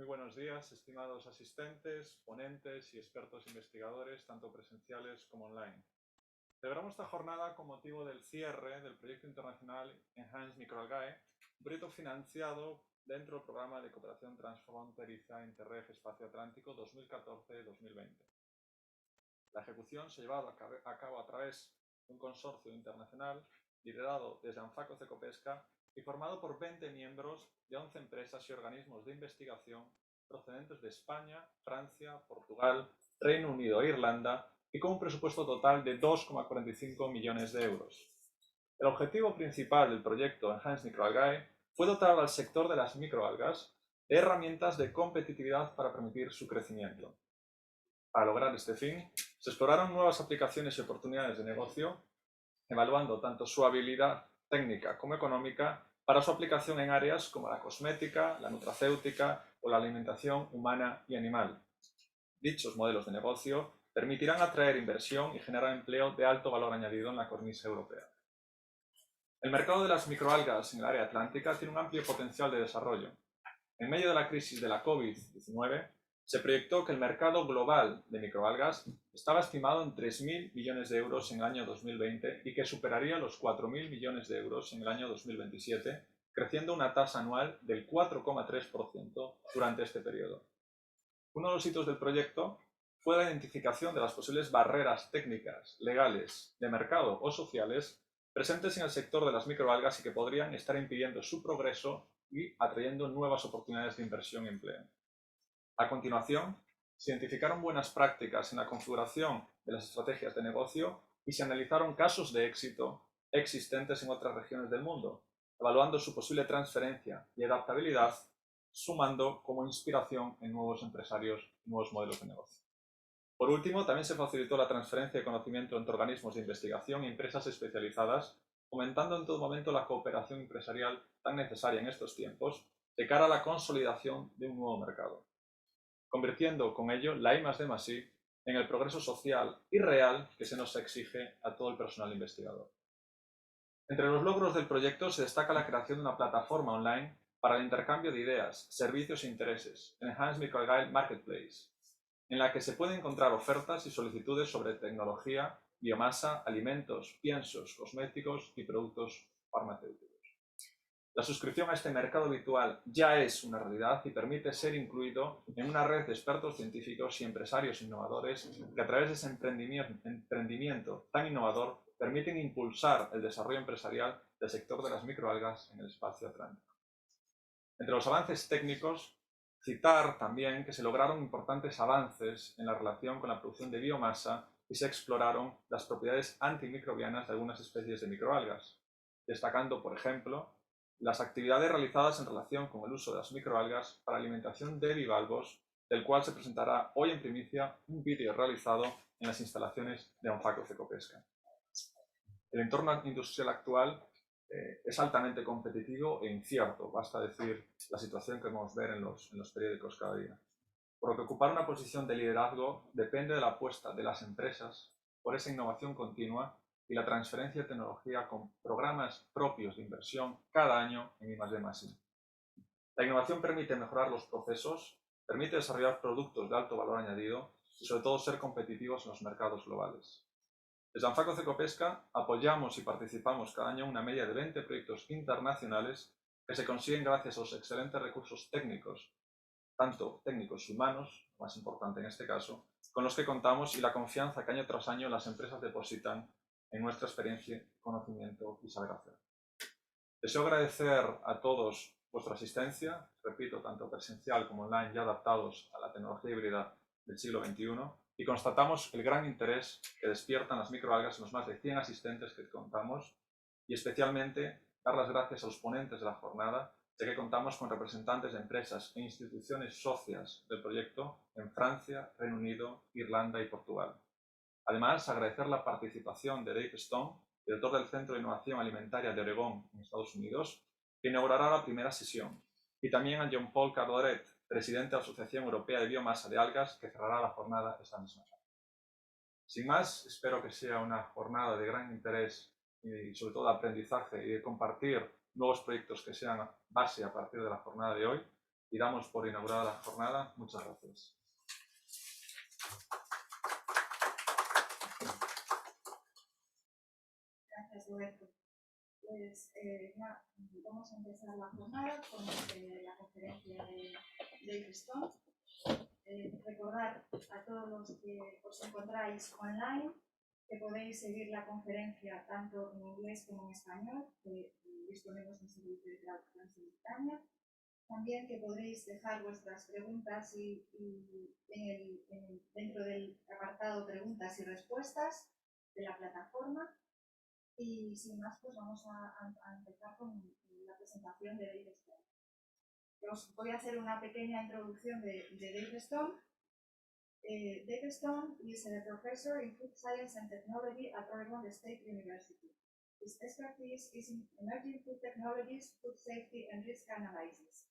buenos días, estimados asistentes, ponentes y expertos investigadores, tanto presenciales como online. Celebramos esta jornada con motivo del cierre del Proyecto Internacional Enhance Microalgae, un proyecto financiado dentro del Programa de Cooperación Transfronteriza Interreg Espacio Atlántico 2014-2020. La ejecución se ha llevado a cabo a través de un consorcio internacional liderado desde ANFACO-CYTMA y formado por 20 miembros de 11 empresas y organismos de investigación procedentes de España, Francia, Portugal, Reino Unido e Irlanda, y con un presupuesto total de 2,45 millones de euros. El objetivo principal del proyecto Enhance Microalgae fue dotar al sector de las microalgas de herramientas de competitividad para permitir su crecimiento. Para lograr este fin, se exploraron nuevas aplicaciones y oportunidades de negocio, evaluando tanto su habilidad técnica como económica para su aplicación en áreas como la cosmética, la nutracéutica o la alimentación humana y animal. Dichos modelos de negocio permitirán atraer inversión y generar empleo de alto valor añadido en la cornisa europea. El mercado de las microalgas en el área atlántica tiene un amplio potencial de desarrollo. En medio de la crisis de la COVID-19, se proyectó que el mercado global de microalgas estaba estimado en 3.000 millones de euros en el año 2020 y que superaría los 4.000 millones de euros en el año 2027, creciendo una tasa anual del 4,3% durante este periodo. Uno de los hitos del proyecto fue la identificación de las posibles barreras técnicas, legales, de mercado o sociales presentes en el sector de las microalgas y que podrían estar impidiendo su progreso y atrayendo nuevas oportunidades de inversión y empleo. A continuación, se identificaron buenas prácticas en la configuración de las estrategias de negocio y se analizaron casos de éxito existentes en otras regiones del mundo, evaluando su posible transferencia y adaptabilidad, sumando como inspiración en nuevos empresarios y nuevos modelos de negocio. Por último, también se facilitó la transferencia de conocimiento entre organismos de investigación y empresas especializadas, fomentando en todo momento la cooperación empresarial tan necesaria en estos tiempos de cara a la consolidación de un nuevo mercado, convirtiendo con ello la I+D+I en el progreso social y real que se nos exige a todo el personal investigador. Entre los logros del proyecto se destaca la creación de una plataforma online para el intercambio de ideas, servicios e intereses, Enhance Microalgae Marketplace, en la que se pueden encontrar ofertas y solicitudes sobre tecnología, biomasa, alimentos, piensos, cosméticos y productos farmacéuticos. La suscripción a este mercado virtual ya es una realidad y permite ser incluido en una red de expertos científicos y empresarios innovadores que a través de ese emprendimiento tan innovador permiten impulsar el desarrollo empresarial del sector de las microalgas en el espacio atlántico. Entre los avances técnicos, citar también que se lograron importantes avances en la relación con la producción de biomasa y se exploraron las propiedades antimicrobianas de algunas especies de microalgas, destacando, por ejemplo, las actividades realizadas en relación con el uso de las microalgas para alimentación de bivalvos, del cual se presentará hoy en primicia un vídeo realizado en las instalaciones de ANFACO-CYTMA. El entorno industrial actual es altamente competitivo e incierto, basta decir la situación que podemos ver en los periódicos cada día. Por lo que ocupar una posición de liderazgo depende de la apuesta de las empresas por esa innovación continua y la transferencia de tecnología con programas propios de inversión cada año en I+D+I. La innovación permite mejorar los procesos, permite desarrollar productos de alto valor añadido y sobre todo ser competitivos en los mercados globales. Desde ANFACO-CYTMA apoyamos y participamos cada año en una media de 20 proyectos internacionales que se consiguen gracias a los excelentes recursos técnicos, tanto técnicos y humanos, más importante en este caso, con los que contamos y la confianza que año tras año las empresas depositan en nuestra experiencia, conocimiento y saber hacer. Deseo agradecer a todos vuestra asistencia, repito, tanto presencial como online, ya adaptados a la tecnología híbrida del siglo XXI, y constatamos el gran interés que despiertan las microalgas en los más de 100 asistentes que contamos, y especialmente dar las gracias a los ponentes de la jornada, ya que contamos con representantes de empresas e instituciones socias del proyecto en Francia, Reino Unido, Irlanda y Portugal. Además, agradecer la participación de Dave Stone, director del Centro de Innovación Alimentaria de Oregón, en Estados Unidos, que inaugurará la primera sesión, y también a Jean-Paul Cardoret, presidente de la Asociación Europea de Biomasa de Algas, que cerrará la jornada esta misma tarde. Sin más, espero que sea una jornada de gran interés y sobre todo de aprendizaje y de compartir nuevos proyectos que sean base a partir de la jornada de hoy. Y damos por inaugurada la jornada. Muchas gracias. Gracias, Roberto. Pues ya vamos a empezar la jornada con la conferencia de Dave Stone. Recordar a todos los que os encontráis online que podéis seguir la conferencia tanto en inglés como en español, que disponemos de un servicio de traducción simultánea. También que podréis dejar vuestras preguntas dentro del apartado preguntas y respuestas de la plataforma. Y sin más, pues vamos a empezar con la presentación de Dave Stone. Os voy a hacer una pequeña introducción de Dave Stone. Dave Stone is a professor in food science and technology at Oregon State University. His expertise is in emerging food technologies, food safety, and risk analysis.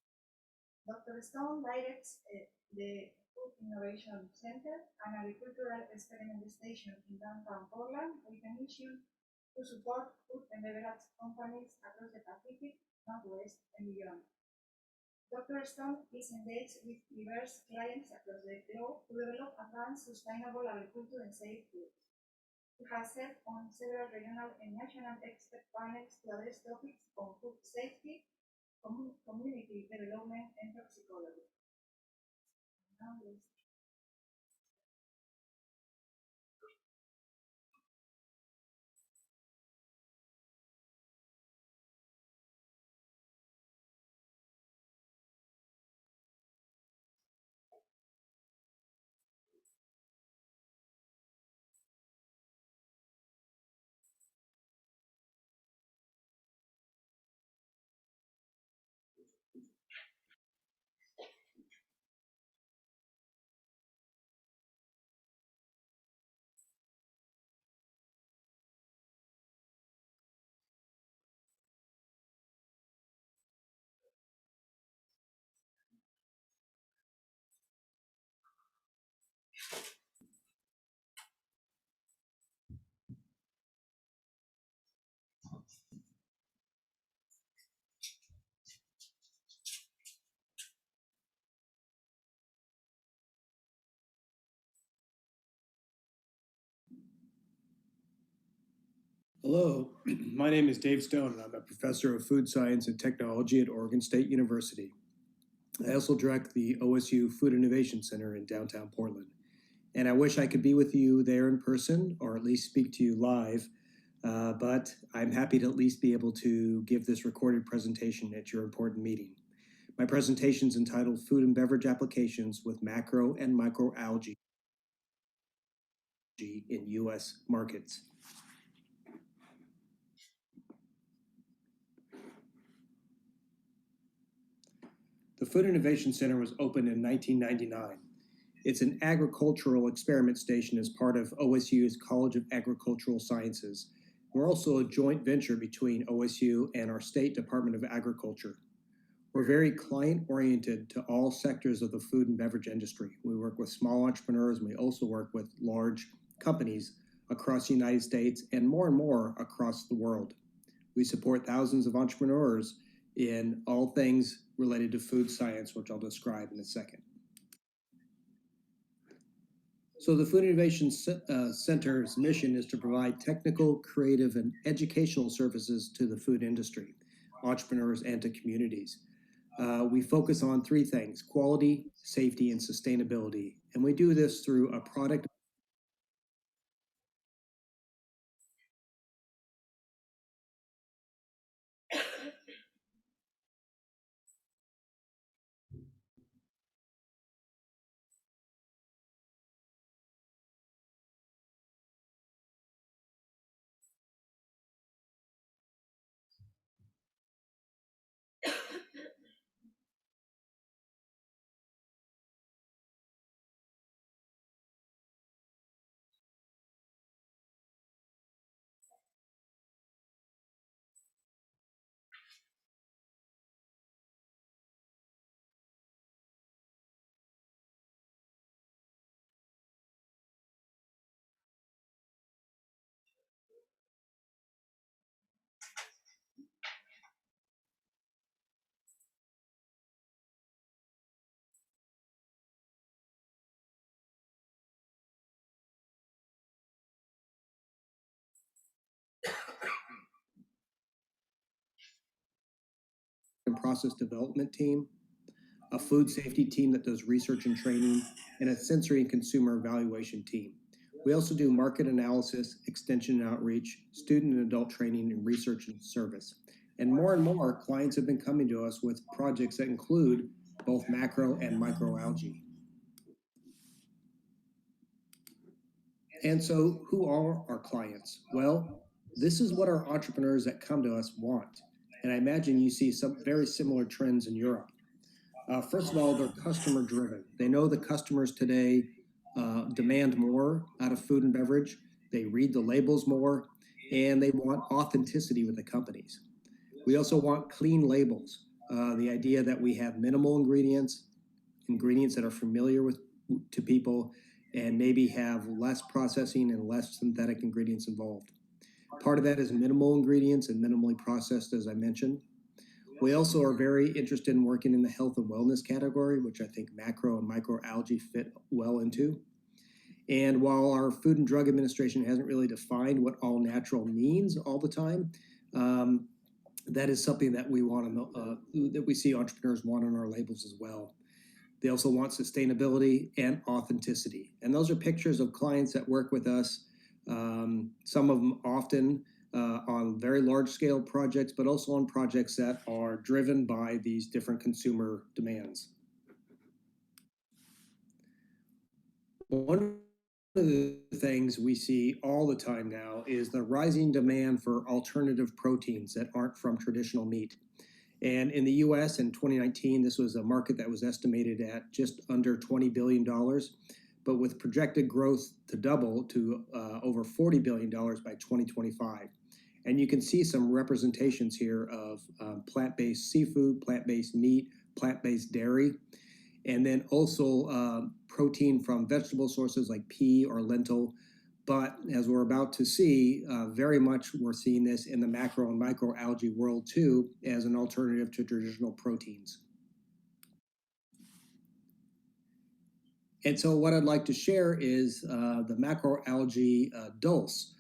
Dr. Stone directs the Food Innovation Center, an agricultural experiment station in downtown Portland, with a mission to support food and beverage companies across the Pacific, Northwest, and beyond. Dr. Stone is engaged with diverse clients across the globe to develop advanced sustainable agriculture and safe food. He has served on several regional and national expert panels to address topics on food safety, community development, and toxicology. Hello, my name is Dave Stone, and I'm a professor of food science and technology at Oregon State University. I also direct the OSU Food Innovation Center in downtown Portland. And I wish I could be with you there in person, or at least speak to you live, but I'm happy to at least be able to give this recorded presentation at your important meeting. My presentation is entitled Food and Beverage Applications with Macro and Microalgae in U.S. Markets. The Food Innovation Center was opened in 1999. It's an agricultural experiment station as part of OSU's College of Agricultural Sciences. We're also a joint venture between OSU and our State Department of Agriculture. We're very client-oriented to all sectors of the food and beverage industry. We work with small entrepreneurs, and we also work with large companies across the United States and more across the world. We support thousands of entrepreneurs in all things related to food science, which I'll describe in a second. So the Food Innovation Center's mission is to provide technical, creative, and educational services to the food industry, entrepreneurs, and to communities. We focus on three things: quality, safety, and sustainability. And we do this through a product process development team, a food safety team that does research and training, and a sensory and consumer evaluation team. We also do market analysis, extension and outreach, student and adult training, and research and service. And more clients have been coming to us with projects that include both macro and microalgae. And so who are our clients? Well, this is what our entrepreneurs that come to us want. And I imagine you see some very similar trends in Europe. First of all, they're customer driven. They know the customers today demand more out of food and beverage. They read the labels more, and they want authenticity with the companies. We also want clean labels. The idea that we have minimal ingredients that are familiar to people, and maybe have less processing and less synthetic ingredients involved. Part of that is minimal ingredients and minimally processed, as I mentioned. We also are very interested in working in the health and wellness category, which I think macro and microalgae fit well into. And while our Food and Drug Administration hasn't really defined what all natural means all the time, that is something that we want to that we see entrepreneurs want on our labels as well. They also want sustainability and authenticity. And those are pictures of clients that work with us, some of them often on very large scale projects, but also on projects that are driven by these different consumer demands. One of the things we see all the time now is the rising demand for alternative proteins that aren't from traditional meat. And in the US in 2019, this was a market that was estimated at just under $20 billion, but with projected growth to double to over $40 billion by 2025. And you can see some representations here of plant-based seafood, plant-based meat, plant-based dairy, and then also protein from vegetable sources like pea or lentil. But as we're about to see, very much we're seeing this in the macro and microalgae world too, as an alternative to traditional proteins. And so what I'd like to share is the macroalgae dulse.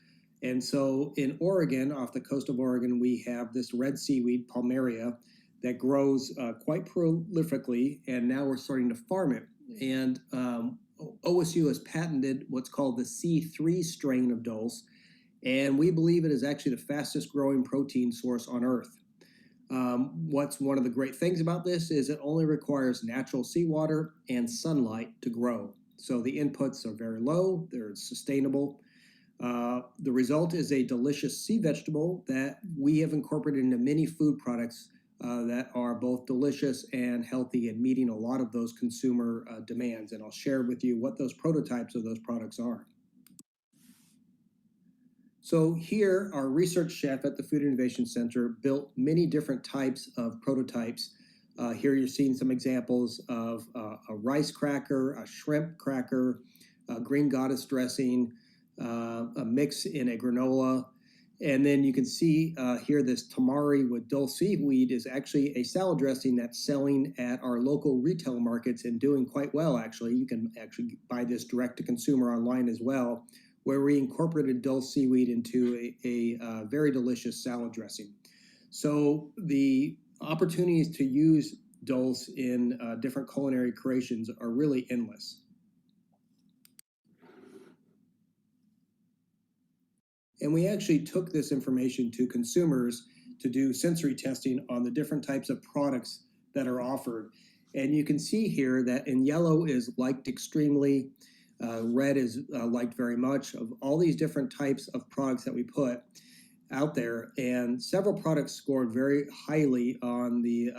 And so in Oregon, off the coast of Oregon, we have this red seaweed, Palmaria, that grows quite prolifically, and now we're starting to farm it. And OSU has patented what's called the C3 strain of dulse, and we believe it is actually the fastest growing protein source on Earth. What's one of the great things about this is it only requires natural seawater and sunlight to grow. So the inputs are very low, they're sustainable. The result is a delicious sea vegetable that we have incorporated into many food products that are both delicious and healthy and meeting a lot of those consumer demands. And I'll share with you what those prototypes of those products are. So here, our research chef at the Food Innovation Center built many different types of prototypes. Here you're seeing some examples of a rice cracker, a shrimp cracker, a green goddess dressing, a mix in a granola. And then you can see here this tamari with dulse seaweed is actually a salad dressing that's selling at our local retail markets and doing quite well, actually. You can actually buy this direct to consumer online as well, where we incorporated dulse seaweed into a very delicious salad dressing. So the opportunities to use dulse in different culinary creations are really endless. And we actually took this information to consumers to do sensory testing on the different types of products that are offered. And you can see here that in yellow is liked extremely, red is liked very much, of all these different types of products that we put out there. And several products scored very highly on the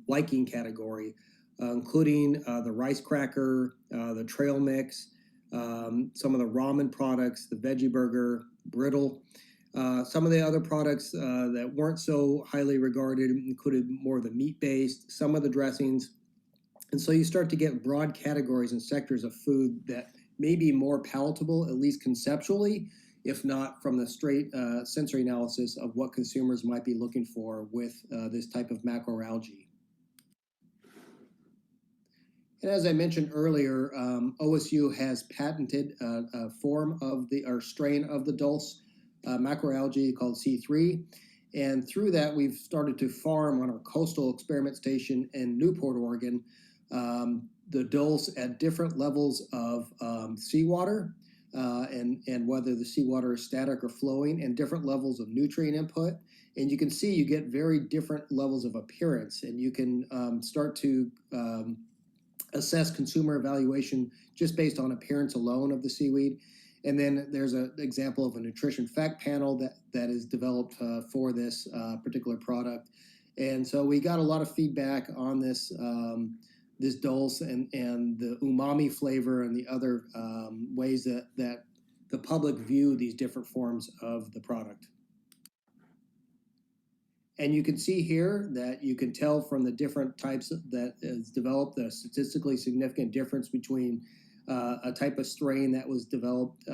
liking category, including the rice cracker, the trail mix, some of the ramen products, the veggie burger, brittle. Some of the other products that weren't so highly regarded included more of the meat-based, some of the dressings. And so you start to get broad categories and sectors of food that may be more palatable, at least conceptually, if not from the straight sensory analysis of what consumers might be looking for with this type of macroalgae. And as I mentioned earlier, OSU has patented a form of or strain of the dulse macroalgae called C3. And through that, we've started to farm on our coastal experiment station in Newport, Oregon, the dulse at different levels of seawater, and whether the seawater is static or flowing, and different levels of nutrient input. And you can see you get very different levels of appearance, and you can start to assess consumer evaluation just based on appearance alone of the seaweed. And then there's an example of a nutrition fact panel that is developed for this particular product. And so we got a lot of feedback on this this dulse and the umami flavor and the other ways that the public view these different forms of the product. And you can see here that you can tell from the different types that is developed the statistically significant difference between a type of strain that was developed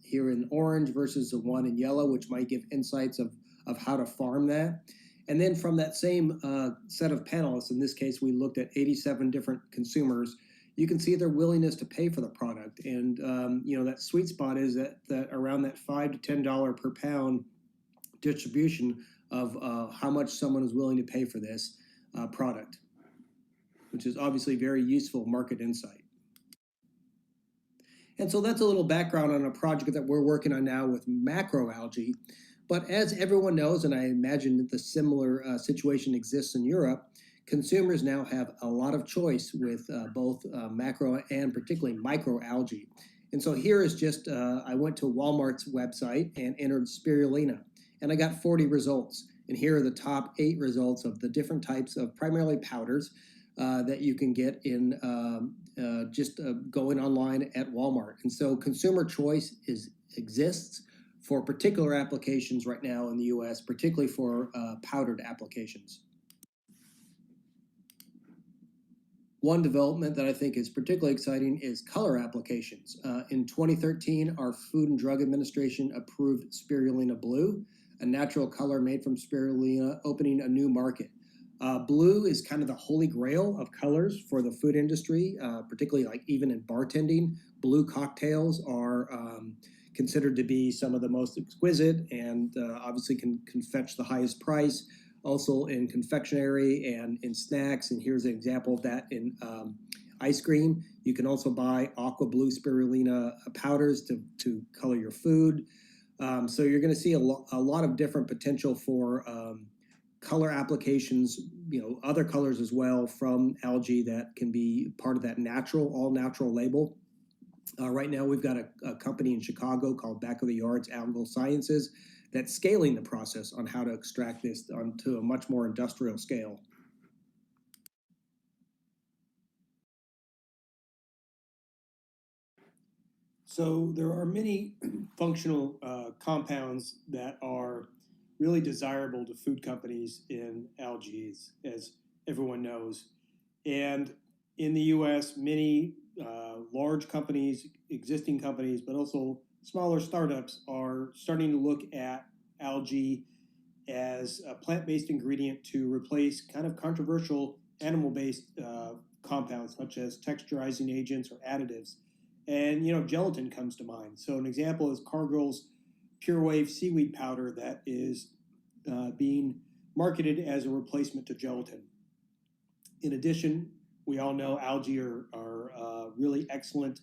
here in orange versus the one in yellow, which might give insights of how to farm that. And then from that same set of panelists, in this case, we looked at 87 different consumers, you can see their willingness to pay for the product. And you know, that sweet spot is that around that $5 to $10 per pound distribution of how much someone is willing to pay for this product, which is obviously very useful market insight. And so that's a little background on a project that we're working on now with macroalgae. But as everyone knows, and I imagine that the similar situation exists in Europe, consumers now have a lot of choice with both macro and particularly microalgae. And so here is just, I went to Walmart's website and entered spirulina, and I got 40 results. And here are the top 8 results of the different types of primarily powders that you can get in just going online at Walmart. And so consumer choice exists for particular applications right now in the US, particularly for powdered applications. One development that I think is particularly exciting is color applications. In 2013, our Food and Drug Administration approved spirulina blue, a natural color made from spirulina, opening a new market. Blue is kind of the holy grail of colors for the food industry, particularly like even in bartending. Blue cocktails are considered to be some of the most exquisite and obviously can fetch the highest price. Also in confectionery and in snacks, and here's an example of that in ice cream. You can also buy aqua blue spirulina powders to color your food. So you're going to see a lot of different potential for color applications, you know, other colors as well from algae that can be part of that natural, all natural label. Right now we've got a company in Chicago called Back of the Yards Algal Sciences that's scaling the process on how to extract this onto a much more industrial scale. So there are many functional compounds that are really desirable to food companies in algae, as everyone knows. And in the US, many large companies, existing companies, but also smaller startups are starting to look at algae as a plant-based ingredient to replace kind of controversial animal-based compounds such as texturizing agents or additives. And you know, gelatin comes to mind. So an example is Cargill's Pure Wave seaweed powder that is being marketed as a replacement to gelatin. In addition, we all know algae are really excellent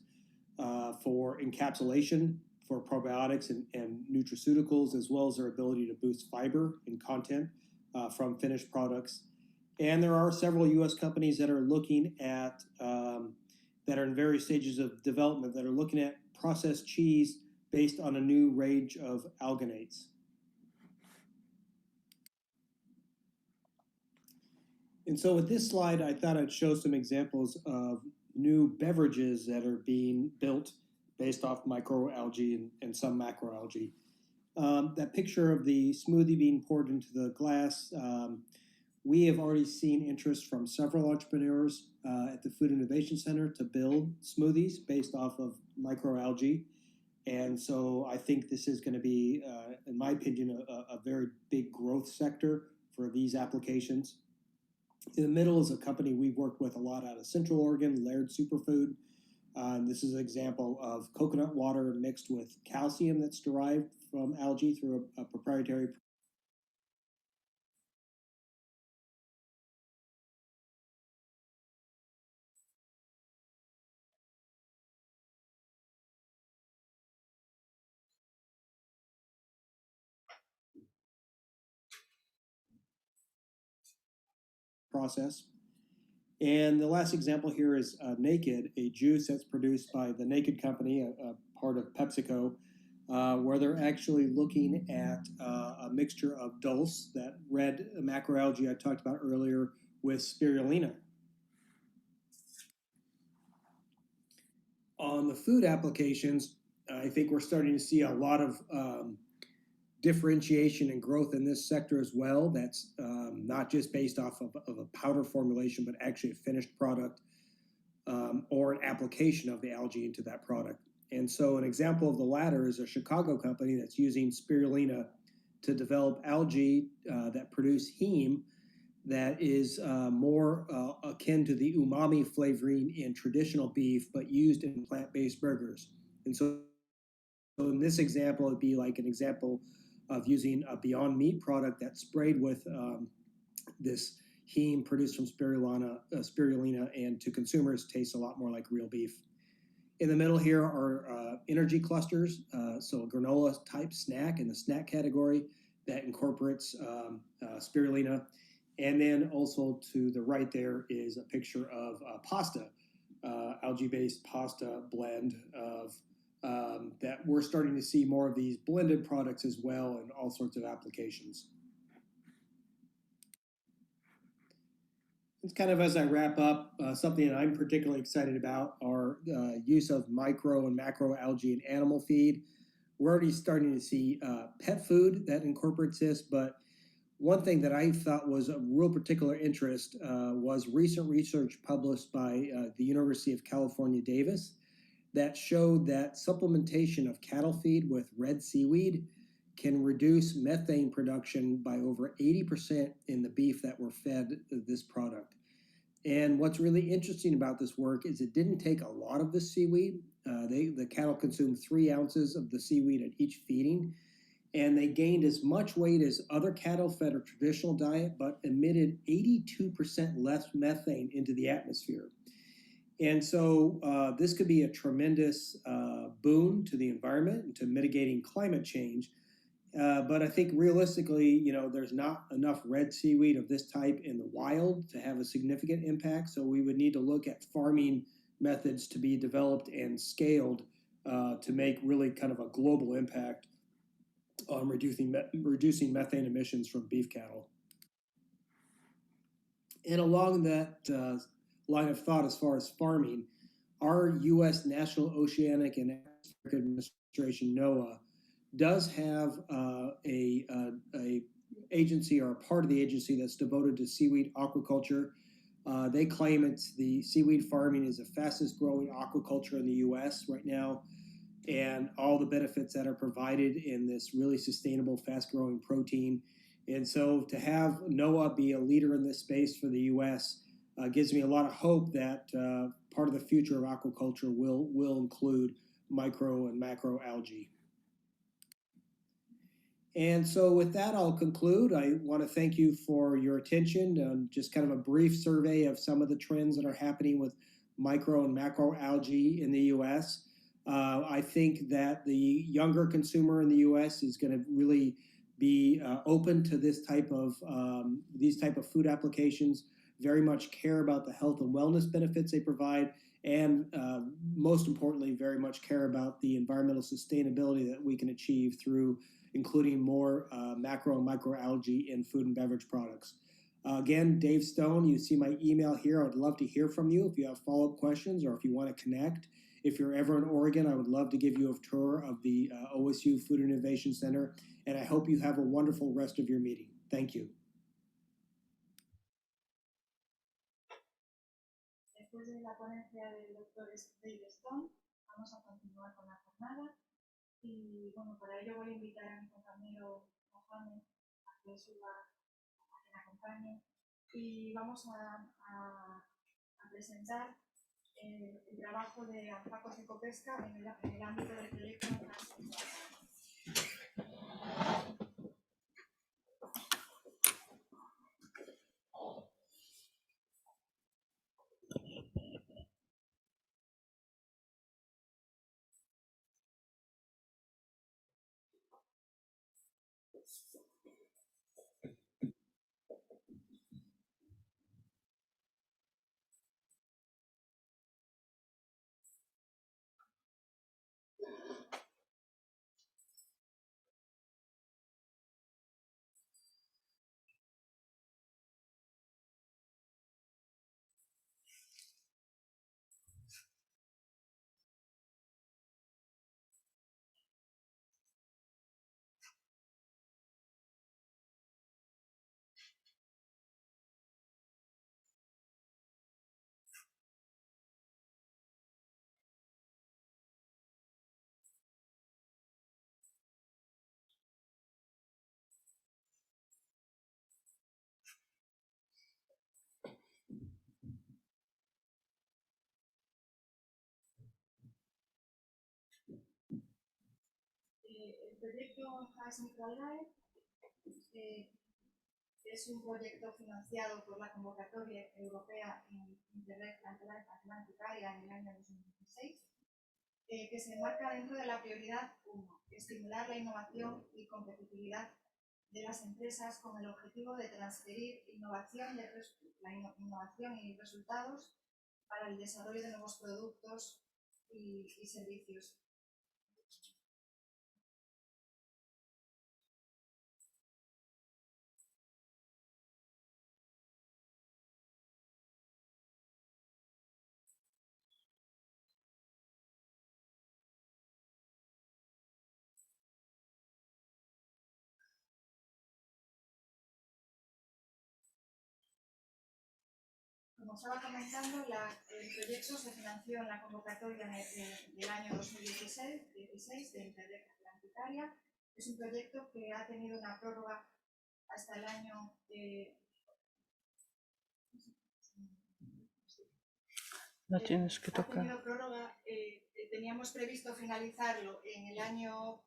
for encapsulation, for probiotics and nutraceuticals, as well as their ability to boost fiber and content from finished products. And there are several US companies that are looking at, that are in various stages of development, that are looking at processed cheese based on a new range of alganates. And so with this slide, I thought I'd show some examples of new beverages that are being built based off microalgae and some macroalgae. That picture of the smoothie being poured into the glass, we have already seen interest from several entrepreneurs at the Food Innovation Center to build smoothies based off of microalgae. And so I think this is going to be, in my opinion, a very big growth sector for these applications. In the middle is a company we've worked with a lot out of Central Oregon, Laird Superfood. This is an example of coconut water mixed with calcium that's derived from algae through a proprietary process. And the last example here is Naked, a juice that's produced by the Naked Company, a part of PepsiCo, where they're actually looking at a mixture of dulse, that red macroalgae I talked about earlier, with spirulina. On the food applications, I think we're starting to see a lot of differentiation and growth in this sector as well. That's not just based off of a powder formulation, but actually a finished product or an application of the algae into that product. And so an example of the latter is a Chicago company that's using spirulina to develop algae that produce heme that is more akin to the umami flavoring in traditional beef, but used in plant-based burgers. And so in this example, it'd be like an example of using a Beyond Meat product that's sprayed with this heme produced from spirulina, and to consumers tastes a lot more like real beef. In the middle here are energy clusters, so a granola type snack in the snack category that incorporates spirulina. And then also to the right there is a picture of pasta, algae-based pasta blend of that we're starting to see more of these blended products as well in all sorts of applications. It's kind of as I wrap up, something that I'm particularly excited about are use of micro and macro algae in animal feed. We're already starting to see pet food that incorporates this, but one thing that I thought was of real particular interest was recent research published by the University of California, Davis, that showed that supplementation of cattle feed with red seaweed can reduce methane production by over 80% in the beef that were fed this product. And what's really interesting about this work is it didn't take a lot of the seaweed. The cattle consumed 3 ounces of the seaweed at each feeding, and they gained as much weight as other cattle fed a traditional diet, but emitted 82% less methane into the atmosphere. And so this could be a tremendous boon to the environment and to mitigating climate change. But I think realistically, there's not enough red seaweed of this type in the wild to have a significant impact. So we would need to look at farming methods to be developed and scaled to make really kind of a global impact on reducing methane emissions from beef cattle. And along that line of thought, as far as farming, our U.S. National Oceanic and Atmospheric Administration, NOAA, does have a agency or a part of the agency that's devoted to seaweed aquaculture. They claim the seaweed farming is the fastest growing aquaculture in the U.S. right now, and all the benefits that are provided in this really sustainable, fast-growing protein. And so to have NOAA be a leader in this space for the U.S. Gives me a lot of hope that part of the future of aquaculture will include micro and macro algae. And so with that, I'll conclude. I want to thank you for your attention and just kind of a brief survey of some of the trends that are happening with micro and macro algae in the U.S. I think that the younger consumer in the U.S. is going to really be open to these type of food applications, very much care about the health and wellness benefits they provide, and most importantly, very much care about the environmental sustainability that we can achieve through including more macro and microalgae in food and beverage products. Again, Dave Stone, you see my email here. I would love to hear from you if you have follow-up questions or if you want to connect. If you're ever in Oregon, I would love to give you a tour of the OSU Food Innovation Center, and I hope you have a wonderful rest of your meeting. Thank you. Después de la ponencia del doctor Dave Stone, vamos a continuar con la jornada. Y bueno, para ello voy a invitar a mi compañero Mohamed a que suba, a que me acompañe. Y vamos a presentar el trabajo de ANFACO-CYTMA en el ámbito del proyecto Enhance Microalgae. El proyecto Enhance Microalgae es un proyecto financiado por la convocatoria europea Interreg Atlanticaria en el año 2016, que se enmarca dentro de la prioridad 1, estimular la innovación y competitividad de las empresas con el objetivo de transferir innovación y resultados para el desarrollo de nuevos productos y servicios. Como estaba comentando, el proyecto se financió en la convocatoria del año 2016 de Interreg Atlanticaria. Es un proyecto que ha tenido una prórroga hasta el año... La tienes que tocar. Ha tenido prórroga, teníamos previsto finalizarlo en el año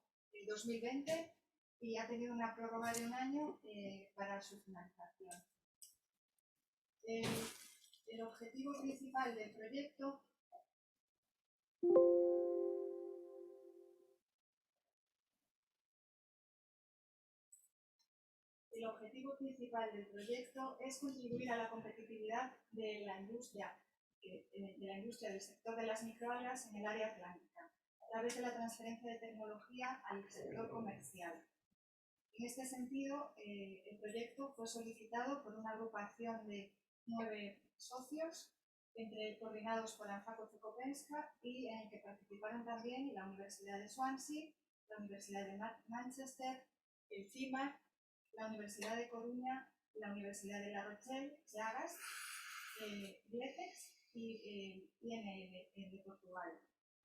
2020 y ha tenido una prórroga de un año para su finalización. El objetivo principal del proyecto es contribuir a la competitividad de la industria del sector de las microalgas en el área atlántica, a través de la transferencia de tecnología al sector comercial. En este sentido, el proyecto fue solicitado por una agrupación de 9 socios, coordinados por ANFACO-CYTMA, y en el que participaron también la Universidad de Swansea, la Universidad de Manchester, el CIMA, la Universidad de Coruña, la Universidad de La Rochelle, Chagas, Bletex y INL de Portugal.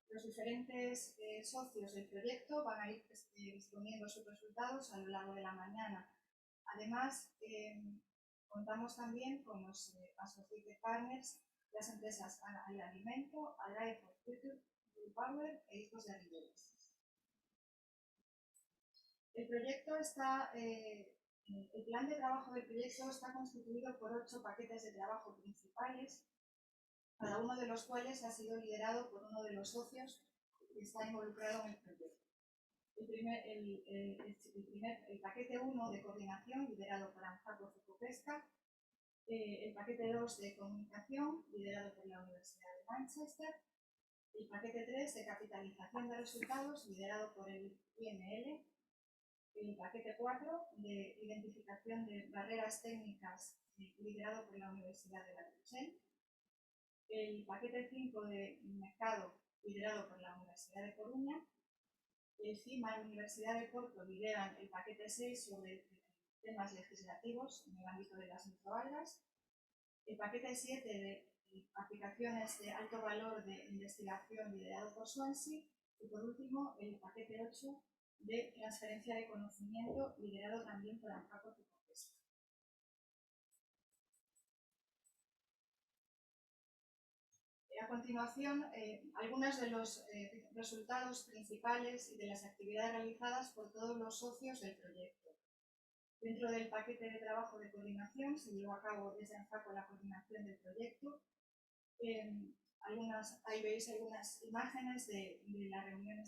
Los diferentes socios del proyecto van a ir exponiendo sus resultados a lo largo de la mañana. Además, contamos también con los associated partners, las empresas al alimento, Algae for Future, Blue Power e Hijos de Arribeles. El plan de trabajo del proyecto está constituido por 8 paquetes de trabajo principales, cada uno de los cuales ha sido liderado por uno de los socios que está involucrado en el proyecto. El paquete 1 de coordinación, liderado por ANFACO-CYTMA, el paquete 2 de comunicación, liderado por la Universidad de Manchester, el paquete 3 de capitalización de resultados, liderado por el INL, el paquete 4 de identificación de barreras técnicas, liderado por la Universidad de La Rochelle, el paquete 5 de mercado, liderado por la Universidad de Coruña, el CIMA y la Universidad de Porto lideran el paquete 6 sobre temas legislativos en el ámbito de las microalgas, el paquete 7 de aplicaciones de alto valor de investigación, liderado por Swansea, y por último el paquete 8 de transferencia de conocimiento, liderado también por ANFACO-CYTMA. A continuación, algunos de los resultados principales y de las actividades realizadas por todos los socios del proyecto. Dentro del paquete de trabajo de coordinación se llevó a cabo desde ANFACO la coordinación del proyecto. Ahí veis algunas imágenes de la reunión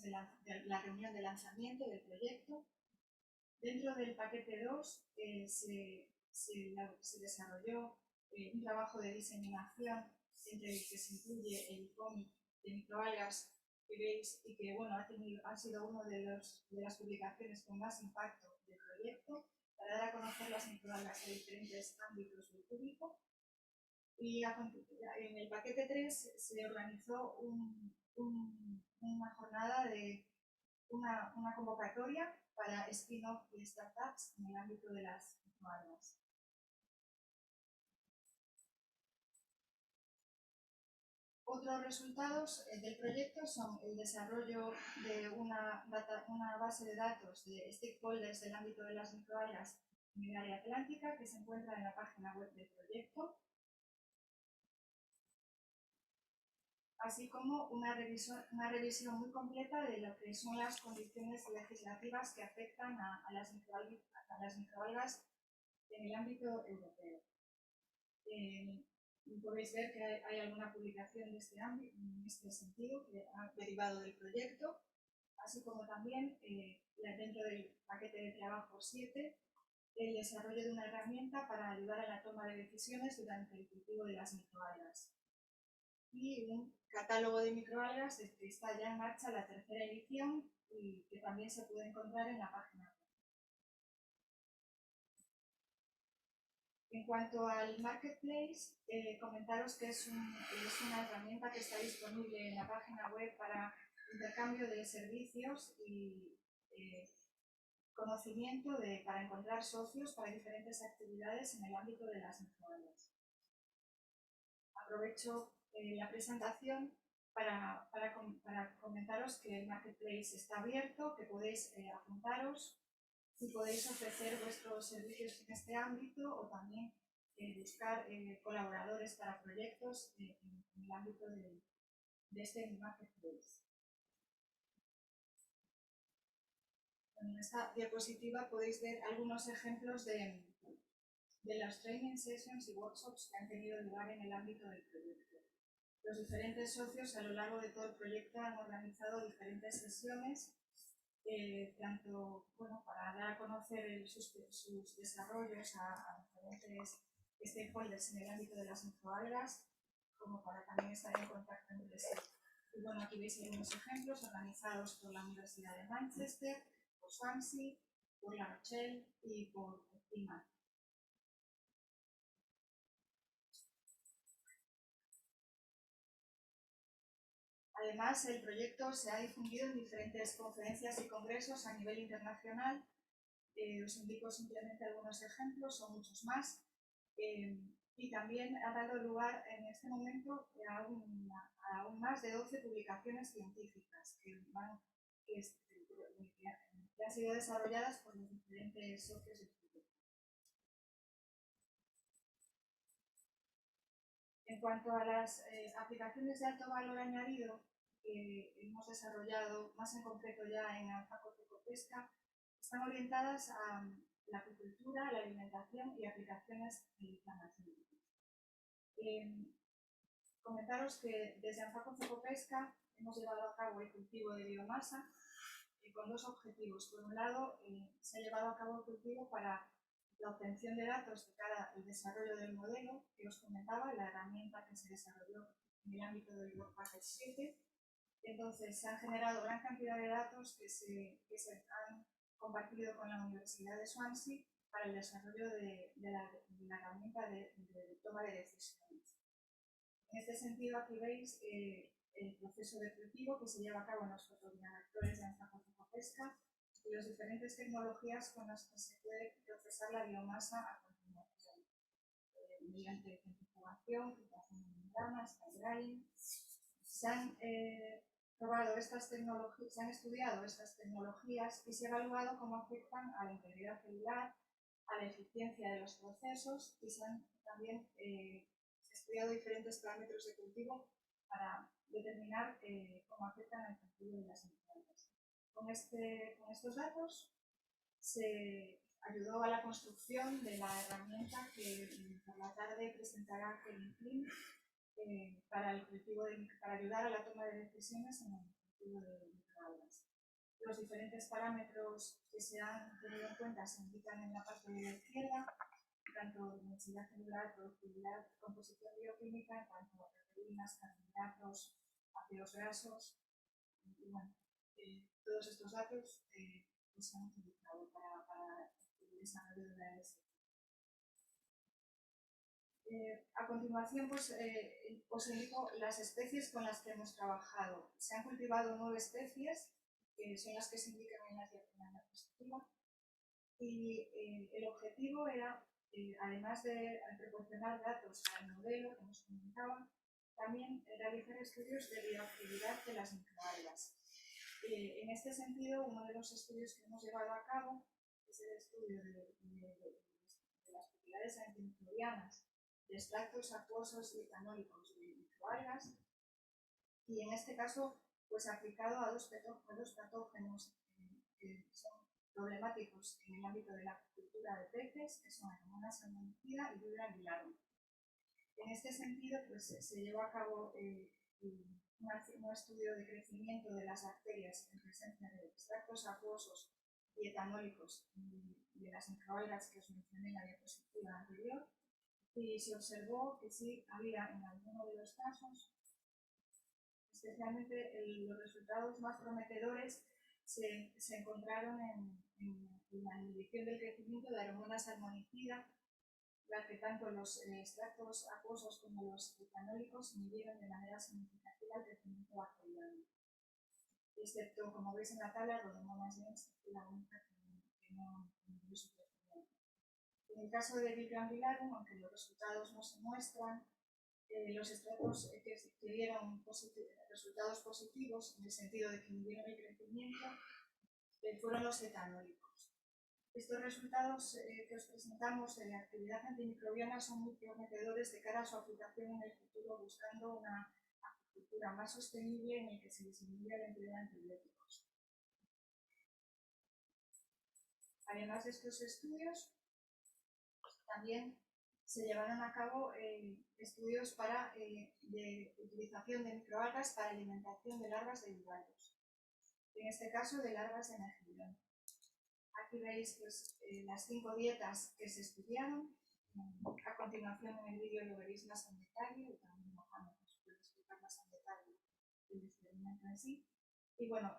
de lanzamiento del proyecto. Dentro del paquete 2 se desarrolló un trabajo de diseminación entre el que se incluye el cómic de microalgas que veis y que ha sido una de las publicaciones con más impacto del proyecto para dar a conocer las microalgas de diferentes ámbitos del público. Y en el paquete 3 se organizó una jornada de una convocatoria para spin-off y startups en el ámbito de las microalgas. Otros resultados del proyecto son el desarrollo de una base de datos de stakeholders del ámbito de las microalgas en el área atlántica, que se encuentra en la página web del proyecto. así como una revisión muy completa de lo que son las condiciones legislativas que afectan a las microalgas en el ámbito europeo. Podéis ver que hay alguna publicación de este ámbito, en este sentido, que ha derivado del proyecto, así como también dentro del paquete de trabajo 7, el desarrollo de una herramienta para ayudar a la toma de decisiones durante el cultivo de las microalgas. Y un catálogo de microalgas que está ya en marcha, la tercera edición, y que también se puede encontrar en la página web. En cuanto al marketplace, comentaros que es una herramienta que está disponible en la página web para intercambio de servicios y conocimiento para encontrar socios para diferentes actividades en el ámbito de las microalgas. Aprovecho la presentación para comentaros que el marketplace está abierto, que podéis apuntaros y podéis ofrecer vuestros servicios en este ámbito o también buscar colaboradores para proyectos en el ámbito de este marketplace. En esta diapositiva podéis ver algunos ejemplos de las training sessions y workshops que han tenido lugar en el ámbito del proyecto. Los diferentes socios a lo largo de todo el proyecto han organizado diferentes sesiones, tanto para dar a conocer sus desarrollos a diferentes stakeholders en el ámbito de las microalgas, como para también estar en contacto entre sí. Y bueno, aquí veis algunos ejemplos organizados por la Universidad de Manchester, por Swansea, por La Rochelle y por CYTMA. Además, el proyecto se ha difundido en diferentes conferencias y congresos a nivel internacional. Os indico simplemente algunos ejemplos, son muchos más. Y también ha dado lugar en este momento a aún más de 12 publicaciones científicas que han sido desarrolladas por los diferentes socios del proyecto. En cuanto a las aplicaciones de alto valor añadido que hemos desarrollado, más en concreto ya en ANFACO-CYTMA, están orientadas a la acuicultura, la alimentación y aplicaciones farmacéuticas. Comentaros que desde ANFACO-CYTMA hemos llevado a cabo el cultivo de biomasa con dos objetivos. Por un lado, se ha llevado a cabo el cultivo para la obtención de datos de cara al desarrollo del modelo que os comentaba, la herramienta que se desarrolló en el ámbito del Europa 7. Entonces, se han generado gran cantidad de datos que se han compartido con la Universidad de Swansea para el desarrollo de la herramienta de toma de decisiones. En este sentido, aquí veis el proceso de cultivo que se lleva a cabo en los fotoreactores de ANFACO-CYTMA y las diferentes tecnologías con las que se puede procesar la biomasa a continuación, mediante centrifugación, filtración de membranas, drying. Se han estudiado estas tecnologías y se ha evaluado cómo afectan a la integridad celular, a la eficiencia de los procesos y se han también estudiado diferentes parámetros de cultivo para determinar cómo afectan al cultivo de las microalgas. Con estos datos se ayudó a la construcción de la herramienta que por la tarde presentará Kevin Flynn para ayudar a la toma de decisiones en el cultivo de microalgas. Los diferentes parámetros que se han tenido en cuenta se indican en la parte de la izquierda, tanto densidad celular, productividad, composición bioquímica, tanto proteínas, carbohidratos, ácidos grasos. Y bueno, todos estos datos se han utilizado para el desarrollo de la ANFACO. A continuación, pues, os indico las especies con las que hemos trabajado. Se han cultivado 9 especies, que son las que se indican en la diapositiva, y el objetivo era, además de proporcionar datos al modelo, como os comentaba, también realizar estudios de bioactividad de las microalgas. En este sentido, uno de los estudios que hemos llevado a cabo es el estudio de las propiedades antimicrobianas de extractos acuosos y etanólicos de microalgas, y en este caso pues aplicado a dos patógenos que son problemáticos en el ámbito de la cultura de peces, que son Aeromonas salmonicida y Vibrio anguilarum. En este sentido, pues se llevó a cabo un estudio de crecimiento de las bacterias en presencia de extractos acuosos y etanólicos de las microalgas que os mencioné en la diapositiva anterior, y se observó que sí había en alguno de los casos, especialmente los resultados más prometedores se encontraron en la inhibición del crecimiento de Aeromonas salmonicida, ya que tanto los extractos acuosos como los etanólicos inhibieron de manera significativa el crecimiento bacteriano. Excepto, como veis en la tabla, Rhodomonas lens, la única que no inhibió su crecimiento. En el caso de Vibrio anguilarum, aunque los resultados no se muestran, los extractos que dieron resultados positivos, en el sentido de que inhibieron el crecimiento, fueron los etanólicos. Estos resultados que os presentamos de la actividad antimicrobiana son muy prometedores de cara a su aplicación en el futuro, buscando una agricultura más sostenible en la que se disminuya el empleo de antibióticos. Además de estos estudios, también se llevaron a cabo estudios de utilización de microalgas para alimentación de larvas de bivalvos, en este caso de larvas de mejillón. Aquí veis pues, las 5 dietas que se estudiaron. A continuación en el vídeo lo veréis más en detalle, y también Mohamed nos puede explicar más en detalle el experimento en sí. Y bueno,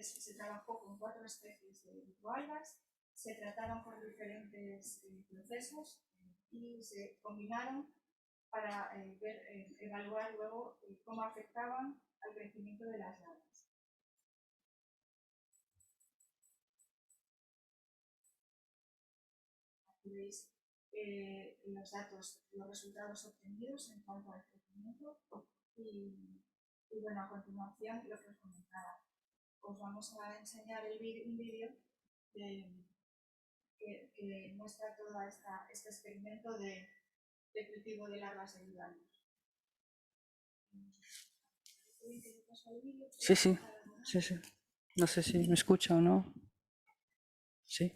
se trabajó con 4 especies de microalgas, se trataron con diferentes procesos y se combinaron para evaluar luego cómo afectaban al crecimiento de las larvas. Veis los resultados obtenidos en cuanto al crecimiento y bueno, a continuación lo que os comentaba. Os vamos a enseñar un vídeo que muestra todo este experimento de cultivo de larvas de bivalvos. Sí, sí, sí, sí. No sé si me escucha o no. Sí.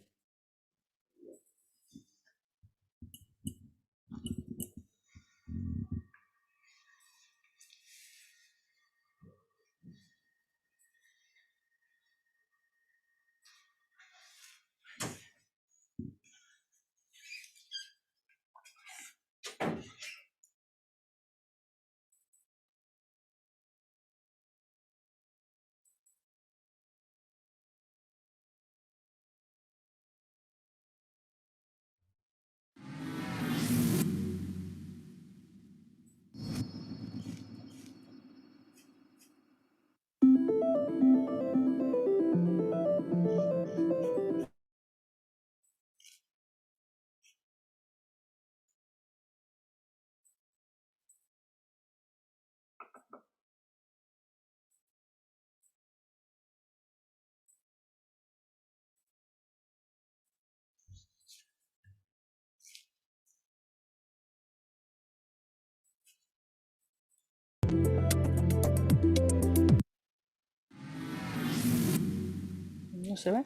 ¿No se ve?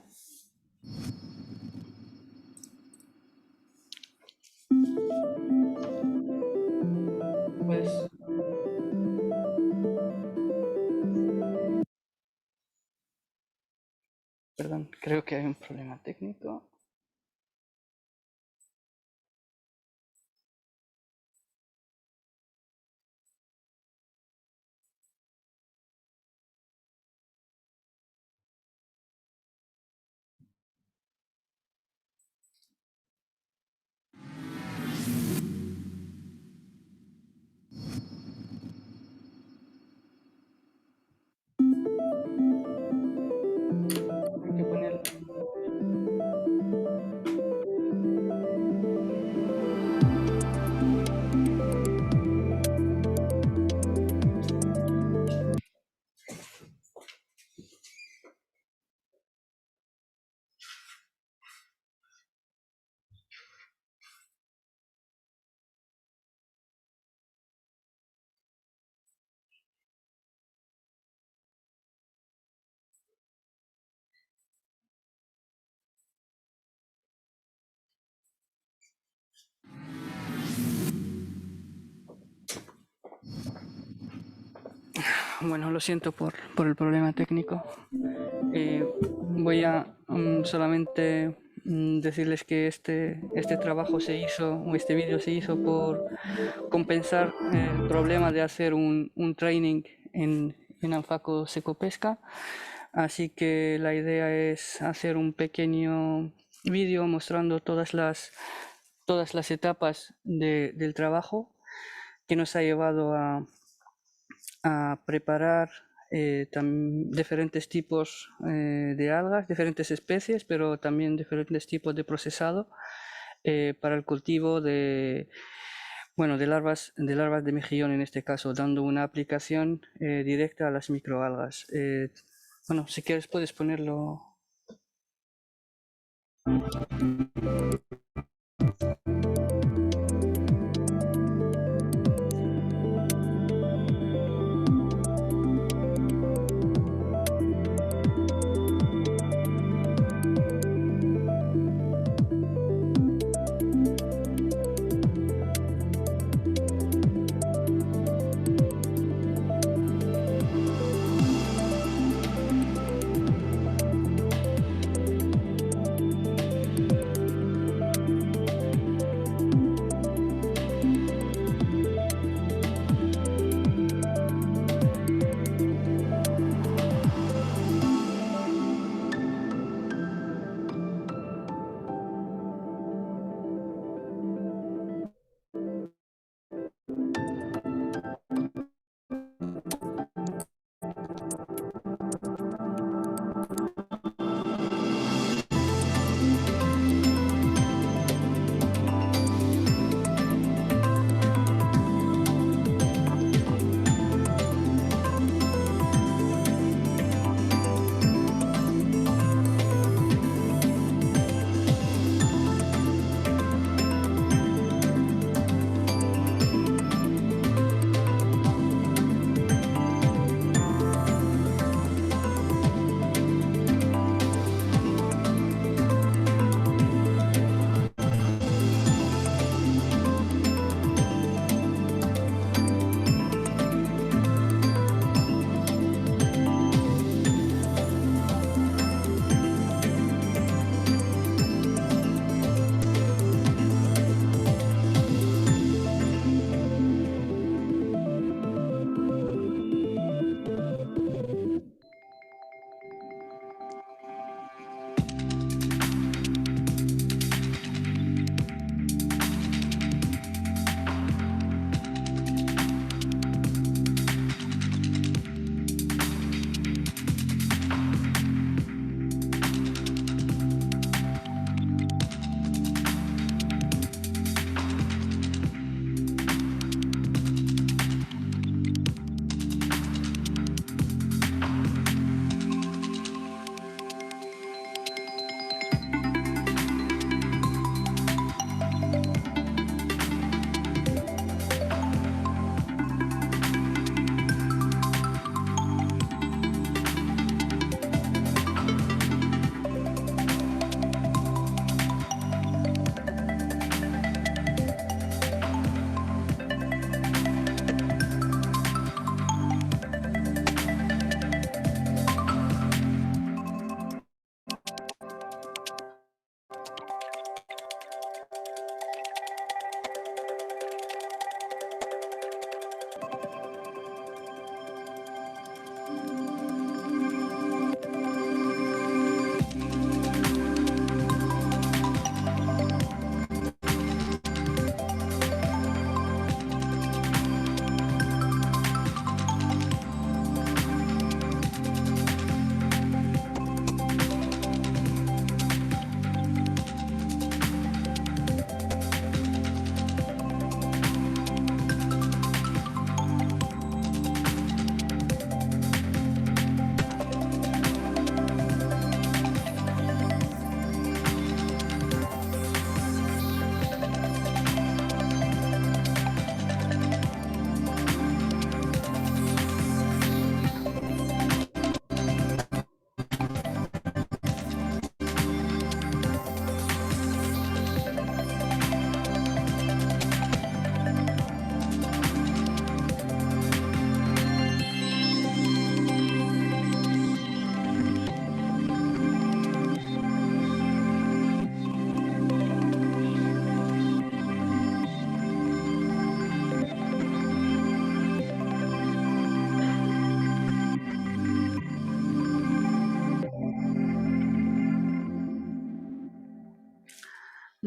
Pues... Perdón, creo que hay un problema técnico. Hay que ponerlo. Bueno, lo siento por el problema técnico. Voy a solamente decirles que este trabajo se hizo, o este vídeo se hizo por compensar el problema de hacer un training en ANFACO-CYTMA. Así que la idea es hacer un pequeño vídeo mostrando todas las etapas del trabajo que nos ha llevado a preparar diferentes tipos de algas, diferentes especies, pero también diferentes tipos de procesado para el cultivo de larvas de mejillón, en este caso, dando una aplicación directa a las microalgas. Bueno, si quieres puedes ponerlo.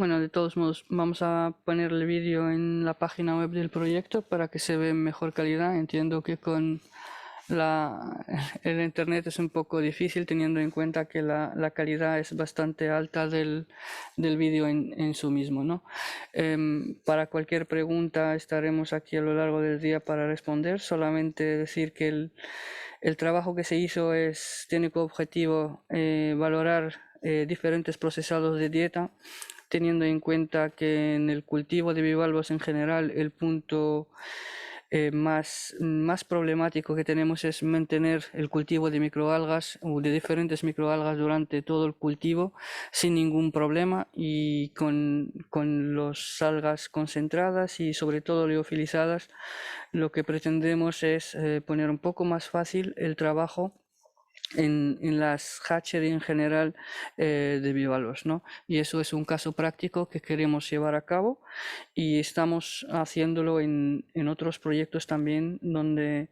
Bueno, de todos modos, vamos a poner el vídeo en la página web del proyecto para que se vea en mejor calidad. Entiendo que con el internet es un poco difícil teniendo en cuenta que la calidad es bastante alta del vídeo en sí mismo, ¿no? Para cualquier pregunta estaremos aquí a lo largo del día para responder. Solamente decir que el trabajo que se hizo tiene como objetivo valorar diferentes procesados de dieta, teniendo en cuenta que en el cultivo de bivalvos en general el punto más problemático que tenemos es mantener el cultivo de microalgas o de diferentes microalgas durante todo el cultivo sin ningún problema, y con las algas concentradas y sobre todo liofilizadas lo que pretendemos es poner un poco más fácil el trabajo en las hatchery en general de bivalvos, ¿no? Y eso es un caso práctico que queremos llevar a cabo y estamos haciéndolo en otros proyectos también donde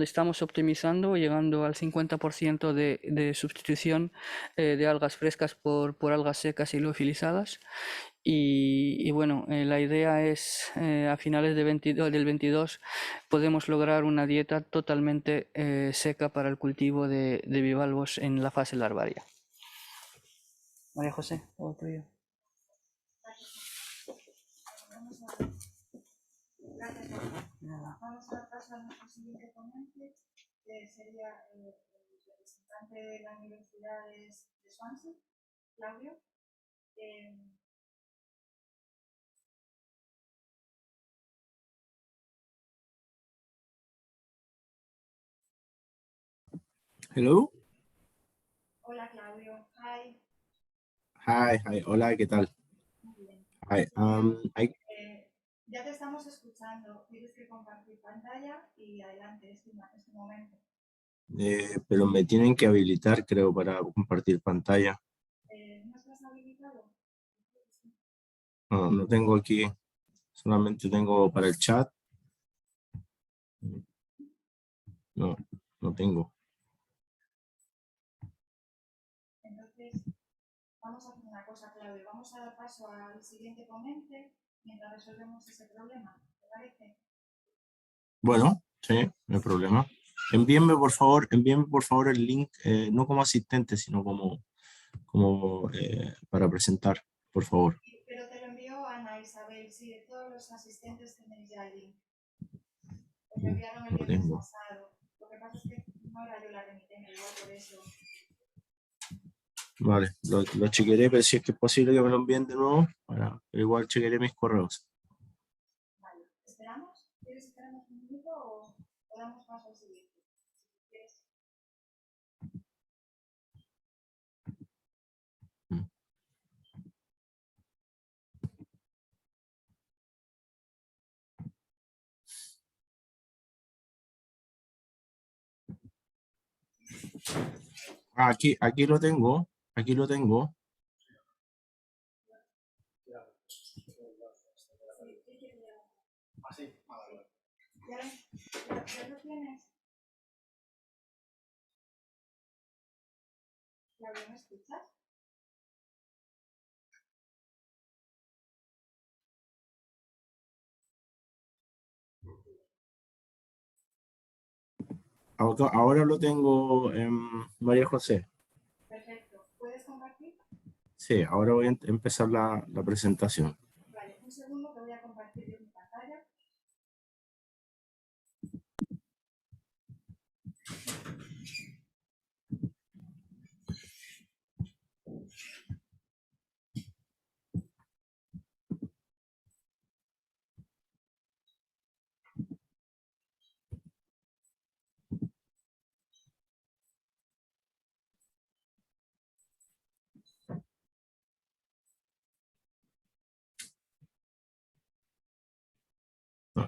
estamos optimizando, llegando al 50% de sustitución de algas frescas por algas secas y liofilizadas. Y bueno, la idea es a finales del 22 podemos lograr una dieta totalmente seca para el cultivo de bivalvos en la fase larvaria. María José, todo tuyo. Vamos a pasar a nuestro siguiente ponente, que sería el representante de las universidades de Swansea, Claudio. Hello. Hola Claudio. Hi. Hi. Hola, ¿qué tal? Muy bien. Hi. Ya te estamos escuchando. Tienes que compartir pantalla y adelante este momento. Pero me tienen que habilitar, creo, para compartir pantalla. ¿No estás habilitado? No tengo aquí, solamente tengo para el chat. No tengo. Entonces, vamos a hacer una cosa, Claudio. Vamos a dar paso al siguiente ponente mientras resolvemos ese problema. ¿Te parece? Bueno, sí, no hay problema. Envíenme por favor el link, no como asistente, sino como para presentar, por favor. Pero te lo envió Ana Isabel, sí, de todos los asistentes tenéis ya el link. Os lo enviaron el viernes pasado. Lo que pasa es que no era yo la remitente, igual por eso. Vale, lo chequearé, pero si es que es posible que me lo envíen de nuevo, pero igual chequearé mis correos. Vale, ¿esperamos? ¿Quieres esperamos un minuto o damos paso al siguiente? Si quieres. Aquí lo tengo, ¿Ya lo tienes? ¿Claudio, me escuchas? Ahora lo tengo, María José. Perfecto. ¿Puedes compartir? Sí, ahora voy a empezar la presentación. Vale, un segundo que voy a compartir yo mi pantalla.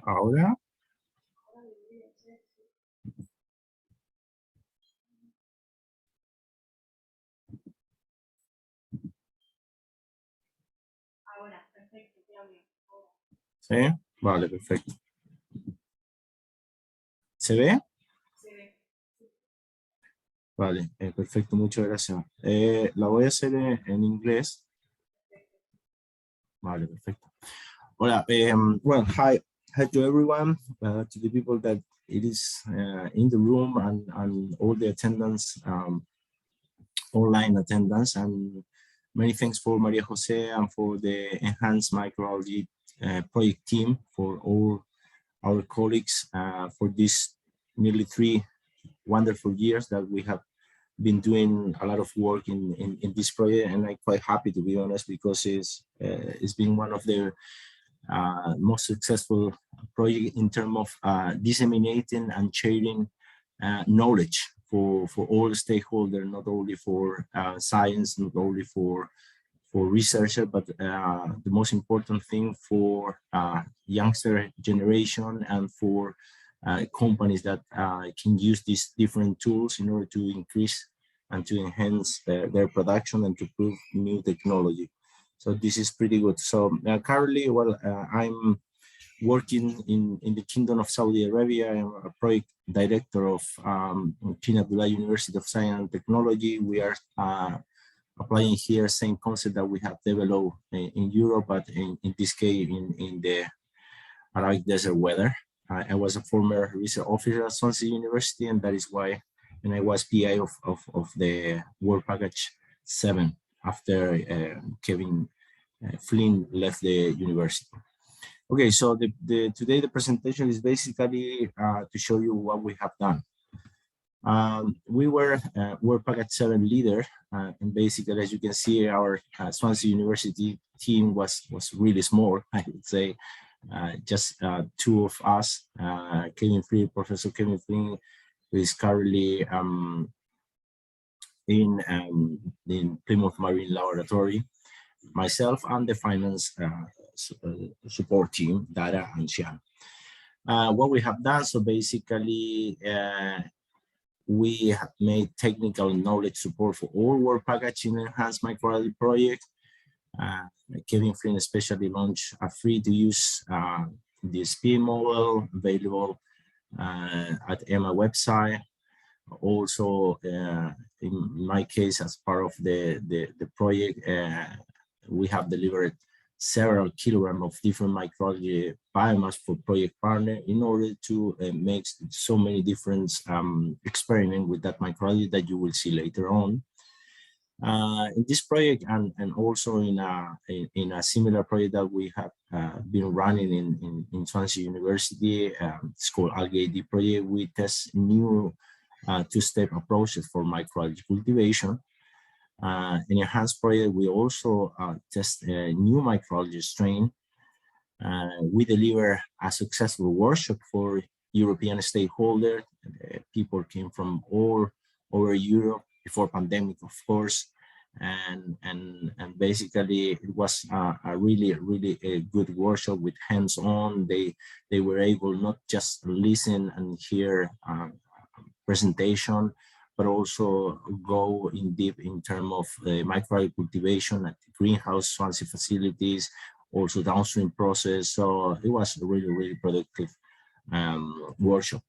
Ahora, Ahora, perfecto, Claudio. Ahora. ¿sí? Vale, perfecto. ¿Se ve? Se ve. Vale, perfecto, muchas gracias. La voy a hacer en inglés. Vale, perfecto. Hola, well, hi to everyone, to the people that it is in the room and all the attendants, online attendance, and many thanks for Maria Jose and for the Enhance Microalgae project team, for all our colleagues for these nearly 3 wonderful years that we have been doing a lot of work in this project, and I'm quite happy, to be honest, because it's been one of the most successful project in terms of disseminating and sharing knowledge for all stakeholders, not only for science, not only for researchers, but the most important thing for youngster generation and for companies that can use these different tools in order to increase and to enhance their production and to prove new technology. So this is pretty good. So currently, well, I'm working in the Kingdom of Saudi Arabia. I'm a project director of King Abdullah University of Science and Technology. We are applying here same concept that we have developed in Europe, but in this case in the Arabic desert weather. I was a former research officer at Swansea University, and that is why, and I was PI of the Work Package 7 after Kevin Flynn left the university. Okay, so today the presentation is basically to show you what we have done. We were Work Package 7 leader, and basically, as you can see, our Swansea University team was really small, I would say. Just 2 of us, Professor Kevin Flynn, who is currently in Plymouth Marine Laboratory, myself, and the finance support team, Dara and Xian. What we have done, so basically, we have made technical knowledge support for all work package in Enhance Microalgae project. Kevin Flynn especially launched a free-to-use DSP model available at EMA website. Also, in my case, as part of the project, we have delivered several kilograms of different microalgae biomass for project partner in order to make so many different experiments with that microalgae that you will see later on. In this project, and also in a similar project that we have been running in Swansea University, it's called Algae AD project. We test new 2-step approaches for microalgae cultivation. In Enhance project, we also test a new microalgae strain. We deliver a successful workshop for European stakeholders. People came from all over Europe before pandemic, of course, and basically it was a really a good workshop with hands-on. They were able not just listen and hear presentation, but also go in deep in terms of microalgae cultivation at greenhouse Swansea facilities, also downstream process. So it was a really productive workshop.